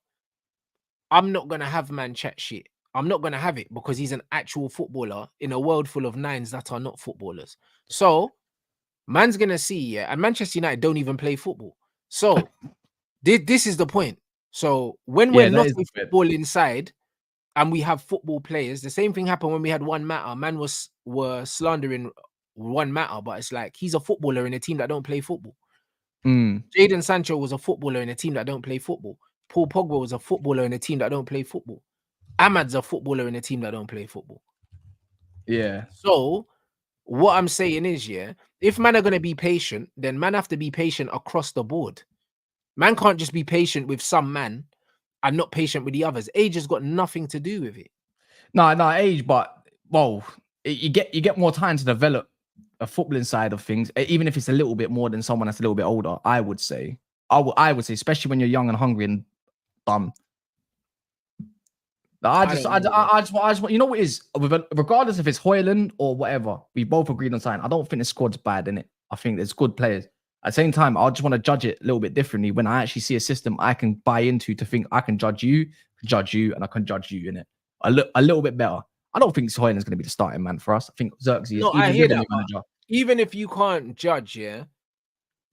I'm not going to have man chat shit. I'm not going to have it because he's an actual footballer in a world full of nines that are not footballers. So man's going to see, and Manchester United don't even play football. So this is the point. So when we're not in football inside and we have football players, the same thing happened when we had One Matter. Man were slandering One Matter, but it's like he's a footballer in a team that don't play football. Jadon Sancho was a footballer in a team that don't play football. Paul Pogba was a footballer in a team that don't play football. Ahmad's a footballer in a team that don't play football. Yeah. So what I'm saying is, if man are going to be patient, then man have to be patient across the board. Man can't just be patient with some man and not patient with the others. Age has got nothing to do with it. No, age, but you get more time to develop a footballing side of things, even if it's a little bit more than someone that's a little bit older. I would say, especially when you're young and hungry and dumb. I just want, you know what it is, regardless if it's Hojlund or whatever, we both agreed on something. I don't think the squad's bad, innit? I think there's good players. At the same time, I just want to judge it a little bit differently when I actually see a system I can buy into to think I can judge you, and I can judge you in it a little bit better. I don't think Hojlund's going to be the starting man for us. I think Xerxes is. No, I hear that. Even if you can't judge,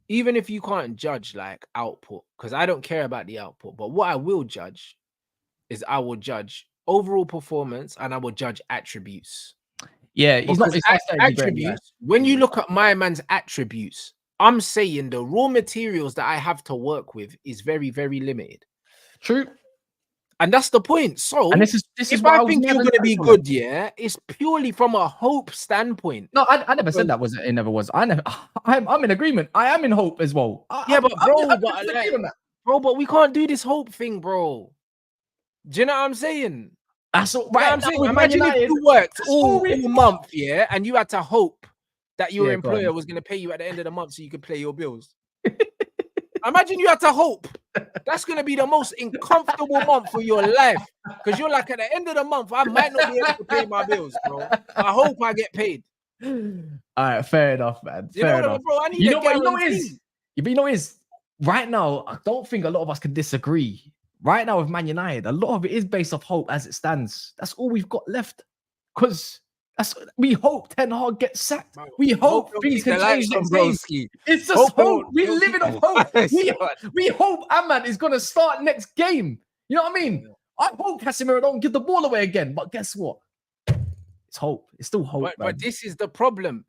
even if you can't judge like output, because I don't care about the output, but what I will judge is I will judge overall performance and I will judge attributes. Yeah, he's not attributes. When you look at my man's attributes, I'm saying the raw materials that I have to work with is very, very limited. True. And that's the point. So, and this is if I think you're going to be good, it's purely from a hope standpoint. No, I never said that. It never was. I'm in agreement. I am in hope as well. But we can't do this hope thing, bro. Do you know what I'm saying? That's all right. I'm saying, imagine if you worked all month, and you had to hope that your employer was going to pay you at the end of the month so you could pay your bills. Imagine you had to hope. That's going to be the most uncomfortable month for your life, because you're like, at the end of the month, I might not be able to pay my bills, bro. I hope I get paid. All right, fair enough, man. Fair enough, bro. I need you know what it is? Right now, I don't think a lot of us can disagree. Right now with Man United, a lot of it is based off hope as it stands. That's all we've got left. Because we hope Ten Hag gets sacked. We hope things can change next game. It's just hope. We're living off hope. We hope Ahmad is going to start next game. You know what I mean? I hope Casemiro don't give the ball away again. But guess what? It's hope. It's still hope. But this is the problem.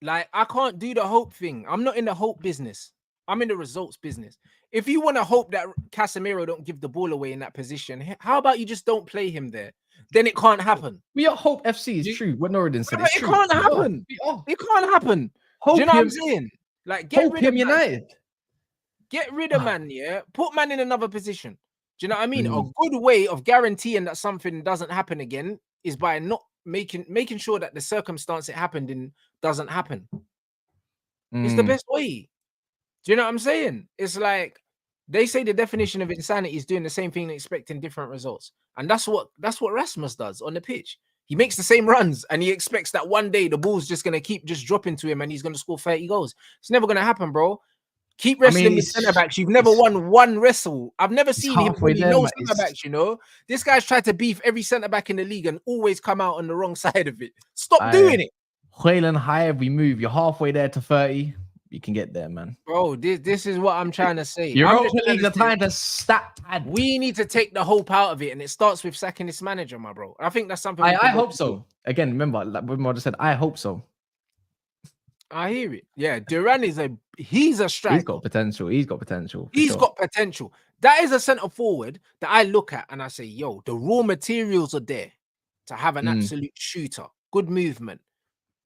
Like, I can't do the hope thing. I'm not in the hope business. I'm in the results business. If you want to hope that Casemiro don't give the ball away in that position, how about you just don't play him there? Then it can't happen. We are hope FC. It's true. What Norridin said. It can't happen. It can't happen. Do you know what I'm saying? Like, get rid of United. Get rid of man, Put man in another position. Do you know what I mean? A good way of guaranteeing that something doesn't happen again is by not making sure that the circumstance it happened in doesn't happen. It's the best way. Do you know what I'm saying? It's like they say the definition of insanity is doing the same thing and expecting different results. And that's what Rasmus does on the pitch. He makes the same runs and he expects that one day the ball's just going to keep just dropping to him and he's going to score 30 goals. It's never going to happen, bro. Keep wrestling with centre backs. You've never won one wrestle. I've never seen him with no centre backs, you know. This guy's tried to beef every centre back in the league and always come out on the wrong side of it. Stop doing it. Hojlund, high every move. You're halfway there to 30. You can get there, man. Bro, this is what I'm trying to say. Europa League, the time to stack. We need to take the hope out of it, and it starts with sacking this manager, my bro. I think that's something. I hope so. Again, remember, like what I just said, I hope so. I hear it. Yeah, Duran he's a striker. He's got potential. He's got potential. He's got potential. That is a centre forward that I look at and I say, yo, the raw materials are there to have an absolute shooter. Good movement,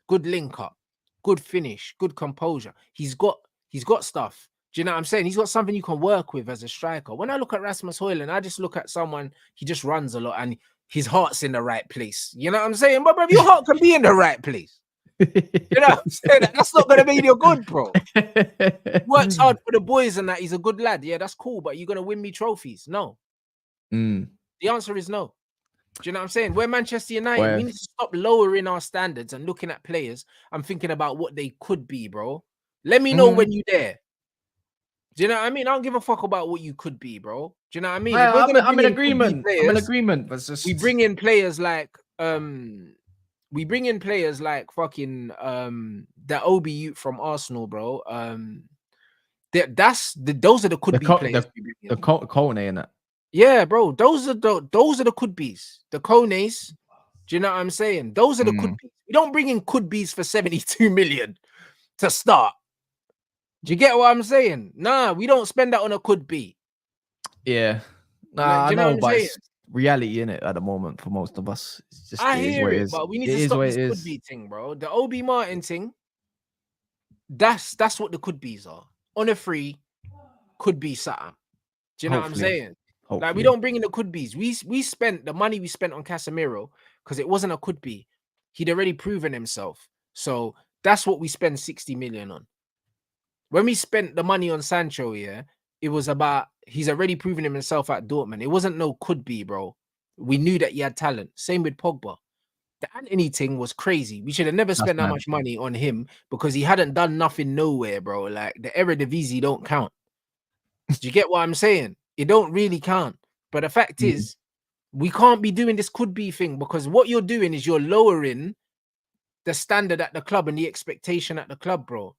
good link up, good finish, good composure. He's got stuff. Do you know what I'm saying? He's got something you can work with as a striker. When I look at Rasmus Hojlund, I just look at someone, he just runs a lot and his heart's in the right place. You know what I'm saying? But bro, your heart can be in the right place. You know what I'm saying? That's not going to mean you're good, bro. Works hard for the boys and that. He's a good lad. Yeah, that's cool. But you're going to win me trophies? No. The answer is no. Do you know what I'm saying? We're Manchester United. We need to stop lowering our standards and looking at players and thinking about what they could be, bro. Let me know when you're there. Do you know what I mean? I don't give a fuck about what you could be, bro. Do you know what I mean? I'm in agreement. I'm in agreement. We bring in players like fucking the Obi youth from Arsenal, bro. Those are the could be players. The Kone in it. Yeah, bro. Those are the could be's. The Kones. Do you know what I'm saying? Those are the could be's. We don't bring in could be's for 72 million to start. Do you get what I'm saying? Nah, we don't spend that on a could be. Yeah. Nah, I know, but it's reality in it at the moment for most of us. It's just, I hear it, but we need to stop this could be thing, bro. The Obi Martin thing, that's what the could be's are. On a free, could be something. Do you know what I'm saying? Hopefully. Like we don't bring in the could be's. We spent the money we spent on Casemiro because it wasn't a could be. He'd already proven himself. So that's what we spend 60 million on. When we spent the money on Sancho, yeah, it was about he's already proven himself at Dortmund. It wasn't no could be, bro. We knew that he had talent. Same with Pogba. The Anthony thing was crazy. We should have never spent that much money on him because he hadn't done nothing nowhere, bro. Like the Eredivisie don't count. Do you get what I'm saying? It don't really count. But the fact is, we can't be doing this could be thing because what you're doing is you're lowering the standard at the club and the expectation at the club, bro.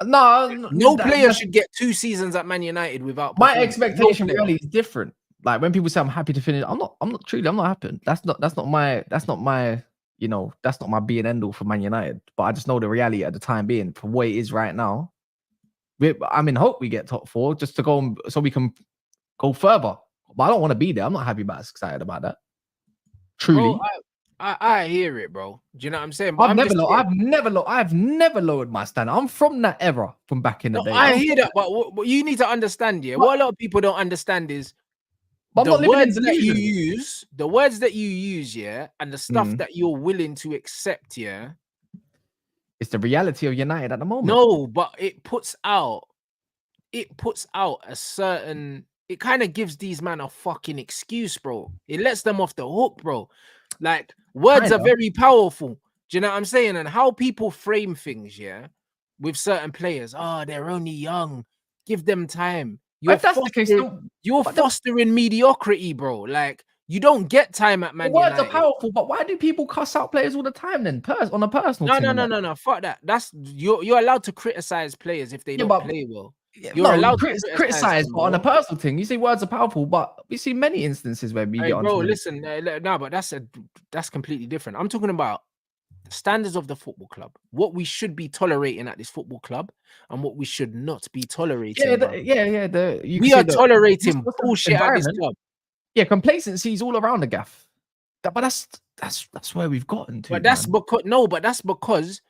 No player should get 2 seasons at Man United without my expectation really is different. Like when people say I'm happy to finish, I'm not happy. That's not my you know, that's not my be and end all for Man United. But I just know the reality at the time being for what it is right now. I'm in hope we get top 4 just to go so we can go further. But I don't want to be there. I'm not happy about excited about that. Truly. Bro, I hear it, bro. Do you know what I'm saying? But I've never lowered my standard. I'm from that era from back in the day. I hear that, but what you need to understand, yeah. What a lot of people don't understand is the words that you use, yeah, and the stuff that you're willing to accept, yeah. It's the reality of United at the moment. No, but it puts out a certain. It kind of gives these men a fucking excuse, bro. It lets them off the hook, bro. Like words are very powerful. Do you know what I'm saying? And how people frame things, yeah, with certain players. Oh, they're only young. Give them time. You're fostering mediocrity, bro. Like you don't get time at Man United. Words are powerful, but why do people cuss out players all the time then? On a personal team? No. Fuck that. That's you're allowed to criticize players if they don't play well. You're allowed to criticize, but on a personal thing, you say words are powerful, but we see many instances where we get on. Bro, listen, no, but that's completely different. I'm talking about the standards of the football club, what we should be tolerating at this football club, and what we should not be tolerating. We are tolerating bullshit at this club. Yeah, complacency is all around the gaff. But that's where we've gotten to. But that's because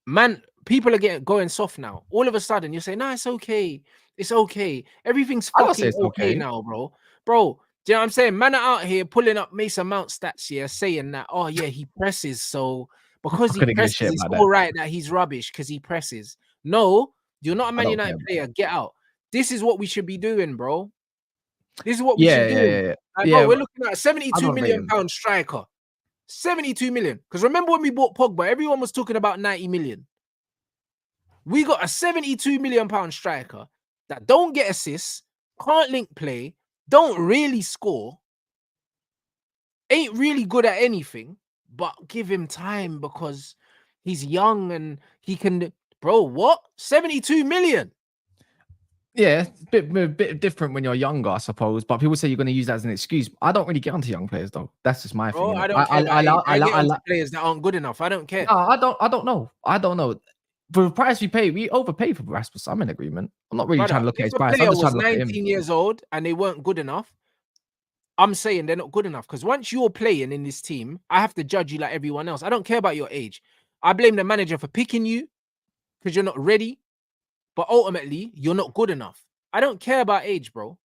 man. People are going soft now. All of a sudden, you say, "No, it's okay. It's okay. Everything's fucking okay now, bro." Bro, do you know what I'm saying? Man are out here pulling up Mason Mount stats here, saying that, "Oh yeah, he presses, so because he presses, it's all right that he's rubbish because he presses." No, you're not a Man United player. Get out. This is what we should be doing, bro. This is what we should do. Like, bro, we're looking at a 72 million pound striker. 72 million. Because remember when we bought Pogba, everyone was talking about 90 million. We got a 72 million pound striker that don't get assists, can't link play, don't really score, ain't really good at anything, but give him time because he's young and he can. Bro, what? 72 million? Yeah, it's a bit different when you're younger, I suppose. But people say you're going to use that as an excuse. I don't really get onto young players, though. That's just my thing. I don't care. I get onto players that aren't good enough. I don't care. No, I don't know. For the price we pay, we overpay for Rasmus. I'm in agreement. I'm not really trying to look at his price. I'm just trying to look at him. 19 years old and they weren't good enough. I'm saying they're not good enough because once you're playing in this team, I have to judge you like everyone else. I don't care about your age. I blame the manager for picking you because you're not ready. But ultimately, you're not good enough. I don't care about age, bro.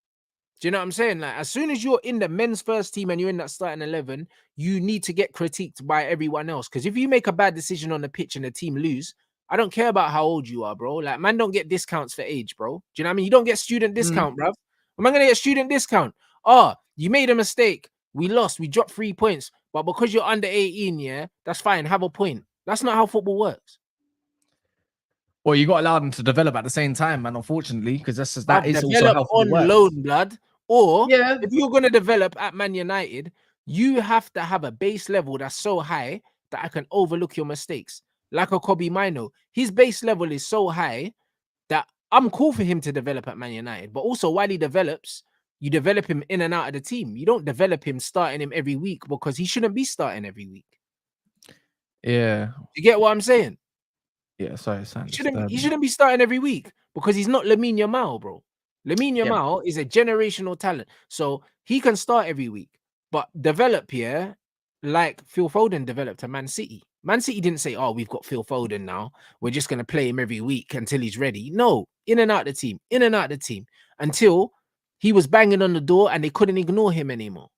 Do you know what I'm saying? Like, as soon as you're in the men's first team and you're in that starting 11, you need to get critiqued by everyone else. Because if you make a bad decision on the pitch and the team lose, I don't care about how old you are, bro. Like, man, don't get discounts for age, bro. Do you know what I mean? You don't get student discount, bruv. Am I going to get student discount? Oh, you made a mistake. We lost. We dropped 3 points. But because you're under 18, yeah, that's fine. Have a point. That's not how football works. Well, you got to allow them to develop at the same time, man, unfortunately, because that is also how on loan, blood. Or if you're going to develop at Man United, you have to have a base level that's so high that I can overlook your mistakes. Like a Kobbie Mainoo, his base level is so high that I'm cool for him to develop at Man United. But also, while he develops, you develop him in and out of the team. You don't develop him starting him every week because he shouldn't be starting every week. Yeah. You get what I'm saying? Yeah, sorry. He shouldn't be starting every week because he's not Lamine Yamal, bro. Lamine Yamal is a generational talent. So he can start every week, but develop here like Phil Foden developed at Man City. Man City didn't say, oh, we've got Phil Foden now. We're just going to play him every week until he's ready. No, in and out the team, until he was banging on the door and they couldn't ignore him anymore.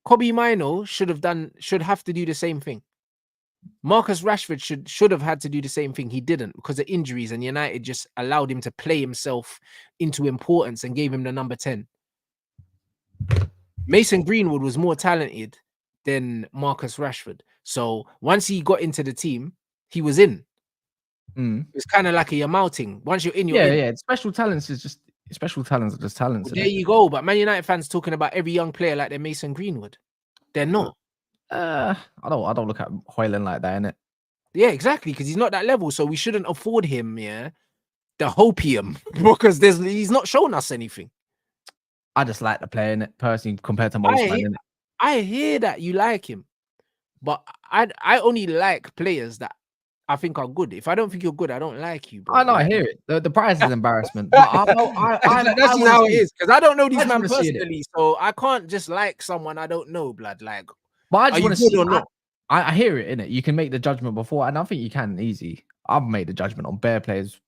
Kobbie Mainoo should have to do the same thing. Marcus Rashford should have had to do the same thing. He didn't because of injuries, and United just allowed him to play himself into importance and gave him the number 10. Mason Greenwood was more talented than Marcus Rashford. So once he got into the team, he was in. It's kind of like a Yamal thing. Once you're in, you're in. Yeah. Special talents are just talents. There you go. But Man United fans talking about every young player like they're Mason Greenwood. They're not. I don't look at Hojlund like that, innit? Yeah, exactly. Because he's not that level. So we shouldn't afford him, the hopium, because he's not shown us anything. I just like the player, innit, personally, compared to most men, innit? I hear that you like him, but I only like players that I think are good. If I don't think you're good, I don't like you, bro. I know, I hear it. The price is embarrassment. But that's how it is, because I don't know these men personally, so I can't just like someone I don't know, blood. Like, but I just want to see or not. I hear it, innit? You can make the judgment before, and I think you can easy. I've made the judgment on bare players,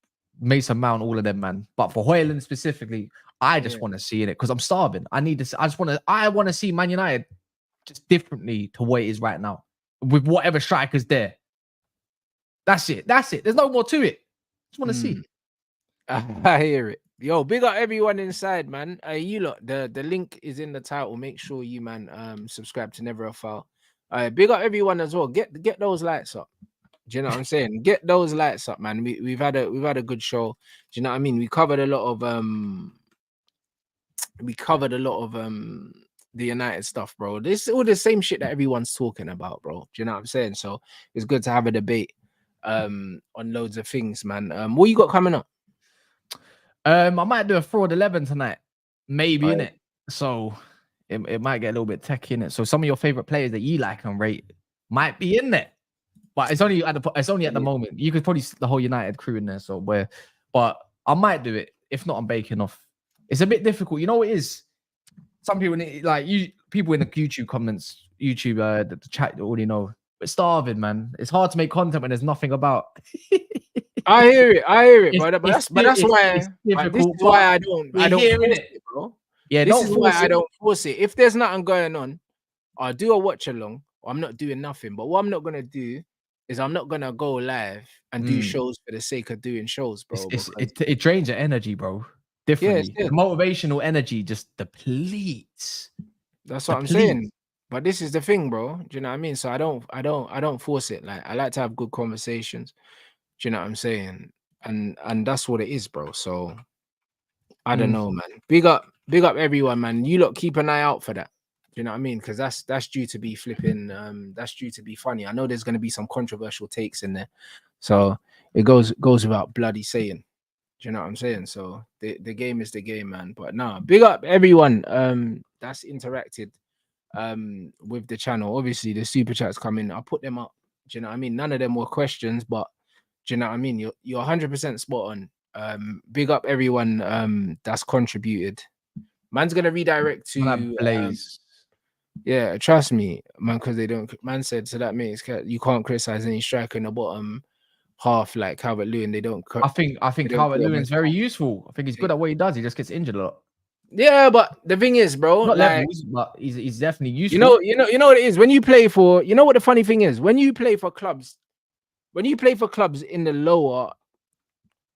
Mason Mount, all of them, man. But for Hojlund specifically, I just want to see it because I'm starving. I want to see Man United just differently to what it is right now with whatever strikers there. That's it. There's no more to it. Just want to see. I hear it. Yo, big up everyone inside, man. You lot, the link is in the title. Make sure you, man, subscribe to Never a Foul. Big up everyone as well. Get those lights up. Do you know what I'm saying? Get those lights up, man. We've had a good show. Do you know what I mean? We covered a lot of the United stuff, bro. This is all the same shit that everyone's talking about, bro. Do you know what I'm saying? So it's good to have a debate on loads of things, man. What you got coming up? I might do a fraud 11 tonight, maybe, innit? So it might get a little bit techy, innit? So some of your favorite players that you like and rate might be in there, but it's only at the moment. You could probably see the whole United crew in there. But I might do it. If not, I'm baking off. It's a bit difficult. You know what it is? Some people people in the YouTube comments, the chat already know. But starving, man. It's hard to make content when there's nothing about. I hear it, brother. But that's why I don't force it, bro. Yeah, this is why I don't force it. If there's nothing going on, I'll do a watch along. Or I'm not doing nothing. But what I'm not gonna do is I'm not gonna go live and do shows for the sake of doing shows, bro. It drains your energy, bro. Differently, the motivational energy just depletes. That's what I'm saying. But this is the thing, bro. Do you know what I mean? So I don't force it. Like, I like to have good conversations. Do you know what I'm saying? And that's what it is, bro. So I don't know, man. Big up everyone, man. You lot keep an eye out for that. Do you know what I mean? Because that's due to be flipping. That's due to be funny. I know there's going to be some controversial takes in there, so it goes without bloody saying. Do you know what I'm saying? So the game is the game, man. But nah, big up everyone that's interacted with the channel. Obviously, the super chats come in. I put them up. Do you know what I mean? None of them were questions, but do you know what I mean? You're 100% spot on. Big up everyone that's contributed. Man's gonna redirect to yeah, trust me, man, because they don't. Man said so that means you can't criticize any striker in the bottom half like Calvert-Lewin. They don't. I think Calvert-Lewin's very useful. I think he's good at what he does. He just gets injured a lot. Yeah, but the thing is, bro, not like, levels, but he's definitely useful. You know what it is when you play for. You know what the funny thing is when you play for clubs. When you play for clubs in the lower.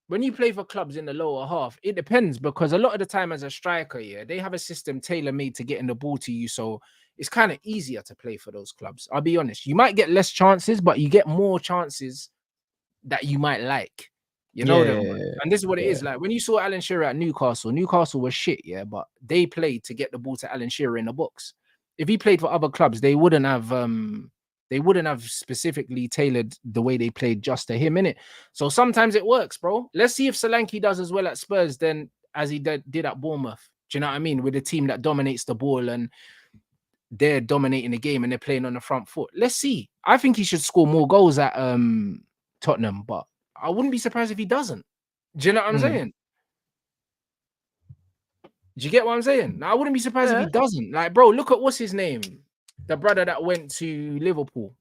When you play for clubs in the lower half, it depends because a lot of the time as a striker, they have a system tailor-made to getting the ball to you. So it's kind of easier to play for those clubs. I'll be honest. You might get less chances, but you get more chances that you might like. You know them. And this is what it is. Like when you saw Alan Shearer at Newcastle was shit, but they played to get the ball to Alan Shearer in the box. If he played for other clubs, they wouldn't have specifically tailored the way they played just to him, innit? So sometimes it works, bro. Let's see if Solanke does as well at Spurs then as he did at Bournemouth. Do you know what I mean? With a team that dominates the ball and they're dominating the game and they're playing on the front foot. Let's see. I think he should score more goals at Tottenham, but I wouldn't be surprised if he doesn't. Do you know what I'm saying? Do you get what I'm saying? Now, I wouldn't be surprised if he doesn't. Like, bro, look at what's his name? The brother that went to Liverpool.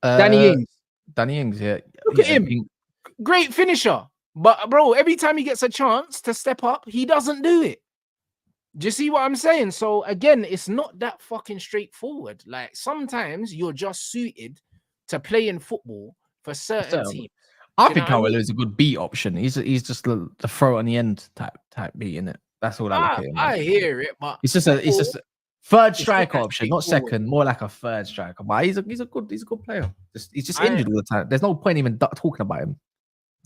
Danny Ings. Danny Ings, yeah. Look at him. Great finisher. But bro, every time he gets a chance to step up, he doesn't do it. Do you see what I'm saying? So again, it's not that fucking straightforward. Like sometimes you're just suited to play in football for certain teams. I think Howell is a good beat option. He's just the throw on the end type beat in it. That's all I look at him. I hear it, but it's just a third striker option, not second, more like a third striker. But he's a good player. He's just injured all the time. There's no point even talking about him.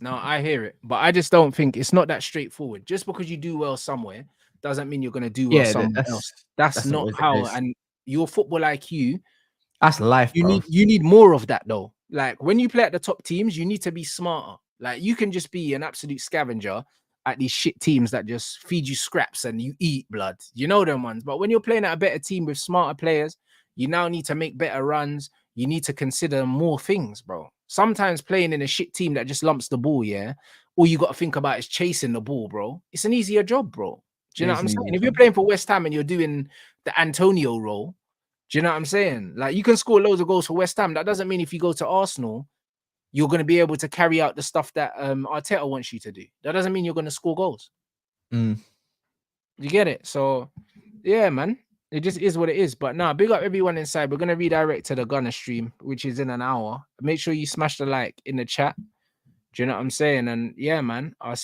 No, I hear it, but I just don't think it's not that straightforward. Just because you do well somewhere doesn't mean you're going to do well somewhere else. That's not how. And your football IQ, that's life. You need more of that though. Like when you play at the top teams, you need to be smarter. Like you can just be an absolute scavenger at these shit teams that just feed you scraps and you eat blood. You know them ones. But when you're playing at a better team with smarter players, you now need to make better runs. You need to consider more things, bro. Sometimes playing in a shit team that just lumps the ball, all you got to think about is chasing the ball, bro. It's an easier job, bro. Do you know what I'm saying? If you're playing for West Ham and you're doing the Antonio role, do you know what I'm saying? Like you can score loads of goals for West Ham. That doesn't mean if you go to Arsenal, you're going to be able to carry out the stuff that Arteta wants you to do. That doesn't mean you're going to score goals. You get it? So, yeah, man. It just is what it is. But now, big up everyone inside. We're going to redirect to the Gunner stream, which is in an hour. Make sure you smash the like in the chat. Do you know what I'm saying? And yeah, man, I'll see